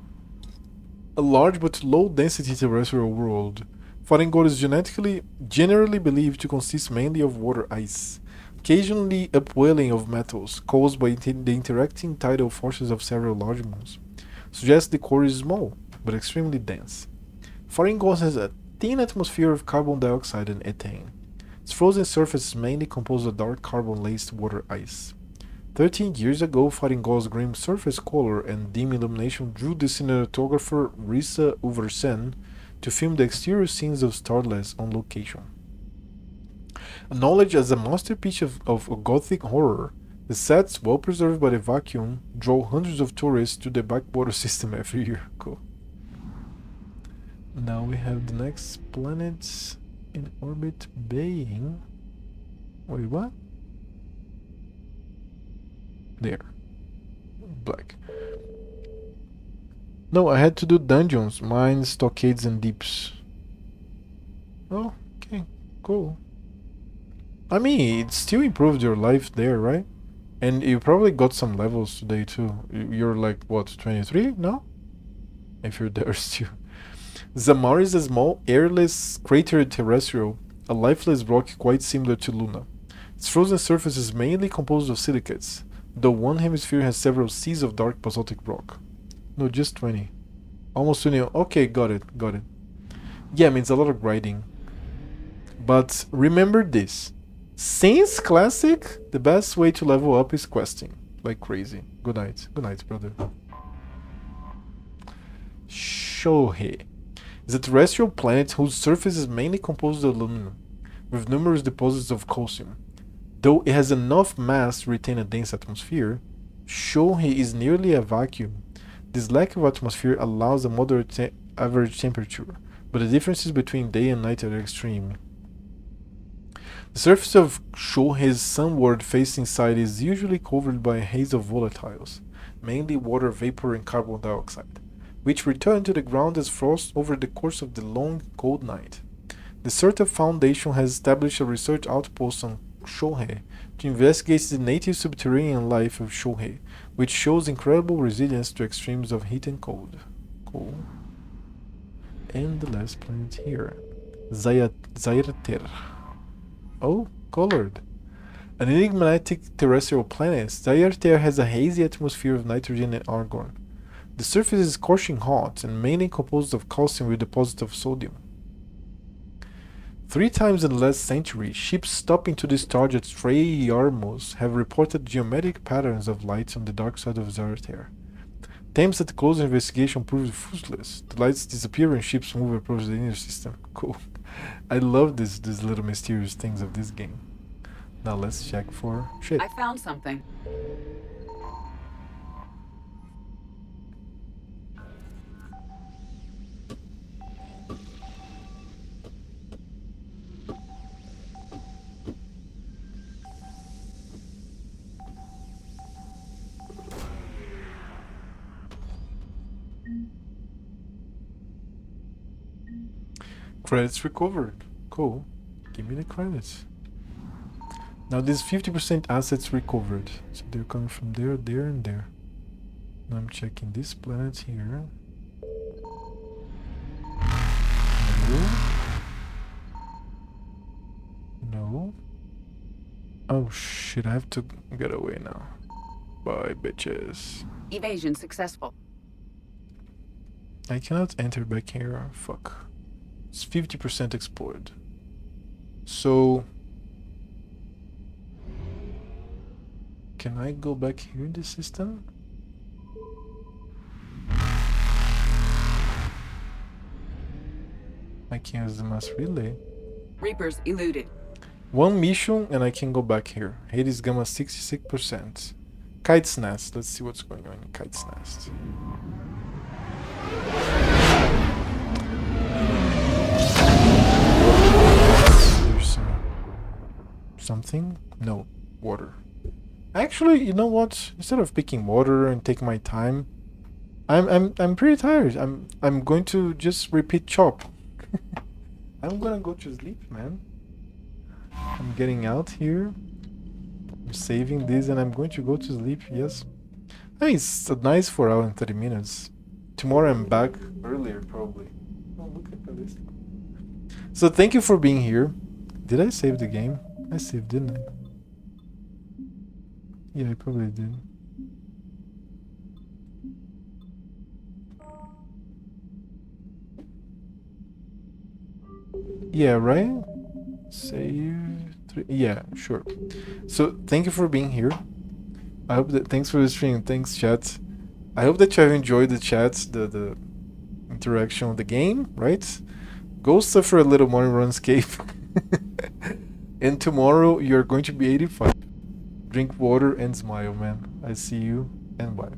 A large but low-density terrestrial world. Fighting Gore is generally believed to consist mainly of water ice. Occasionally upwelling of metals, caused by the interacting tidal forces of several large moons. Suggests the core is small, but extremely dense. Fighting Gore has a thin atmosphere of carbon dioxide and ethane. Its frozen surface is mainly composed of dark carbon-laced water ice. 13 years ago, Fighting Gore's grim surface color and dim illumination drew the cinematographer Risa Uversen to film the exterior scenes of Starless on location. Acknowledged as a masterpiece of gothic horror, the sets, well preserved by the vacuum, draw hundreds of tourists to the backwater system every year. Cool. Now we have the next planet in orbit being... Wait, what? There. Black. No, I had to do dungeons, mines, stockades, and deeps. Oh, okay, cool. I mean, it still improved your life there, right? And you probably got some levels today too. You're like, what, 23 now? If you're there still. Zamar is a small, airless, cratered terrestrial, a lifeless rock quite similar to Luna. Its frozen surface is mainly composed of silicates, though one hemisphere has several seas of dark basaltic rock. No, just 20. Almost 20. Okay, got it. Yeah, I mean, it's a lot of grinding. But remember this. Since Classic, the best way to level up is questing. Like crazy. Good night. Good night, brother. Shohei is a terrestrial planet whose surface is mainly composed of aluminum, with numerous deposits of calcium. Though it has enough mass to retain a dense atmosphere, Shohei is nearly a vacuum. This lack of atmosphere allows a moderate average temperature, but the differences between day and night are extreme. The surface of Shohei's sunward-facing side is usually covered by a haze of volatiles, mainly water vapor and carbon dioxide, which return to the ground as frost over the course of the long, cold night. The Certa Foundation has established a research outpost on Shohei to investigate the native subterranean life of Shohei, which shows incredible resilience to extremes of heat and cold. Cool. And the last planet here, Zairter. Oh, colored. An enigmatic terrestrial planet, Zairter has a hazy atmosphere of nitrogen and argon. The surface is scorching hot and mainly composed of calcium with deposits of sodium. 3 times in the last century, ships stopping to discharge at Trey Yarmos have reported geometric patterns of lights on the dark side of Zairter. Attempts at close investigation proved fruitless. The lights disappear when ships move across the inner system. Cool. I love these little mysterious things of this game. Now let's check for shit. I found something. Credits recovered. Cool. Give me the credits. Now this 50% assets recovered. So they're coming from there, there, and there. Now I'm checking this planet here. No. Oh shit, I have to get away now. Bye, bitches. Evasion successful. I cannot enter back here. Fuck. It's 50% explored. So... Can I go back here in the system? I can use the mass relay. Reapers eluded. 1 mission and I can go back here. Hades Gamma 66%. Kite's Nest. Let's see what's going on in Kite's Nest. Nothing? No. Water. Actually, you know what? Instead of picking water and taking my time, I'm pretty tired. I'm going to just repeat chop. I'm gonna go to sleep, man. I'm getting out here. I'm saving this and I'm going to go to sleep, yes. I mean, it's a nice 4 hours and 30 minutes. Tomorrow I'm back earlier, probably. Oh, look at this. So thank you for being here. Did I save the game? I saved, didn't I? Yeah, I probably did. Yeah, right? Save 3. Yeah, sure. So thank you for being here. I hope that thanks for the stream. Thanks, chat. I hope that you have enjoyed the chats, the interaction with the game, right? Go suffer a little more in RuneScape. And tomorrow you're going to be 85. Drink water and smile, man. I see you and bye.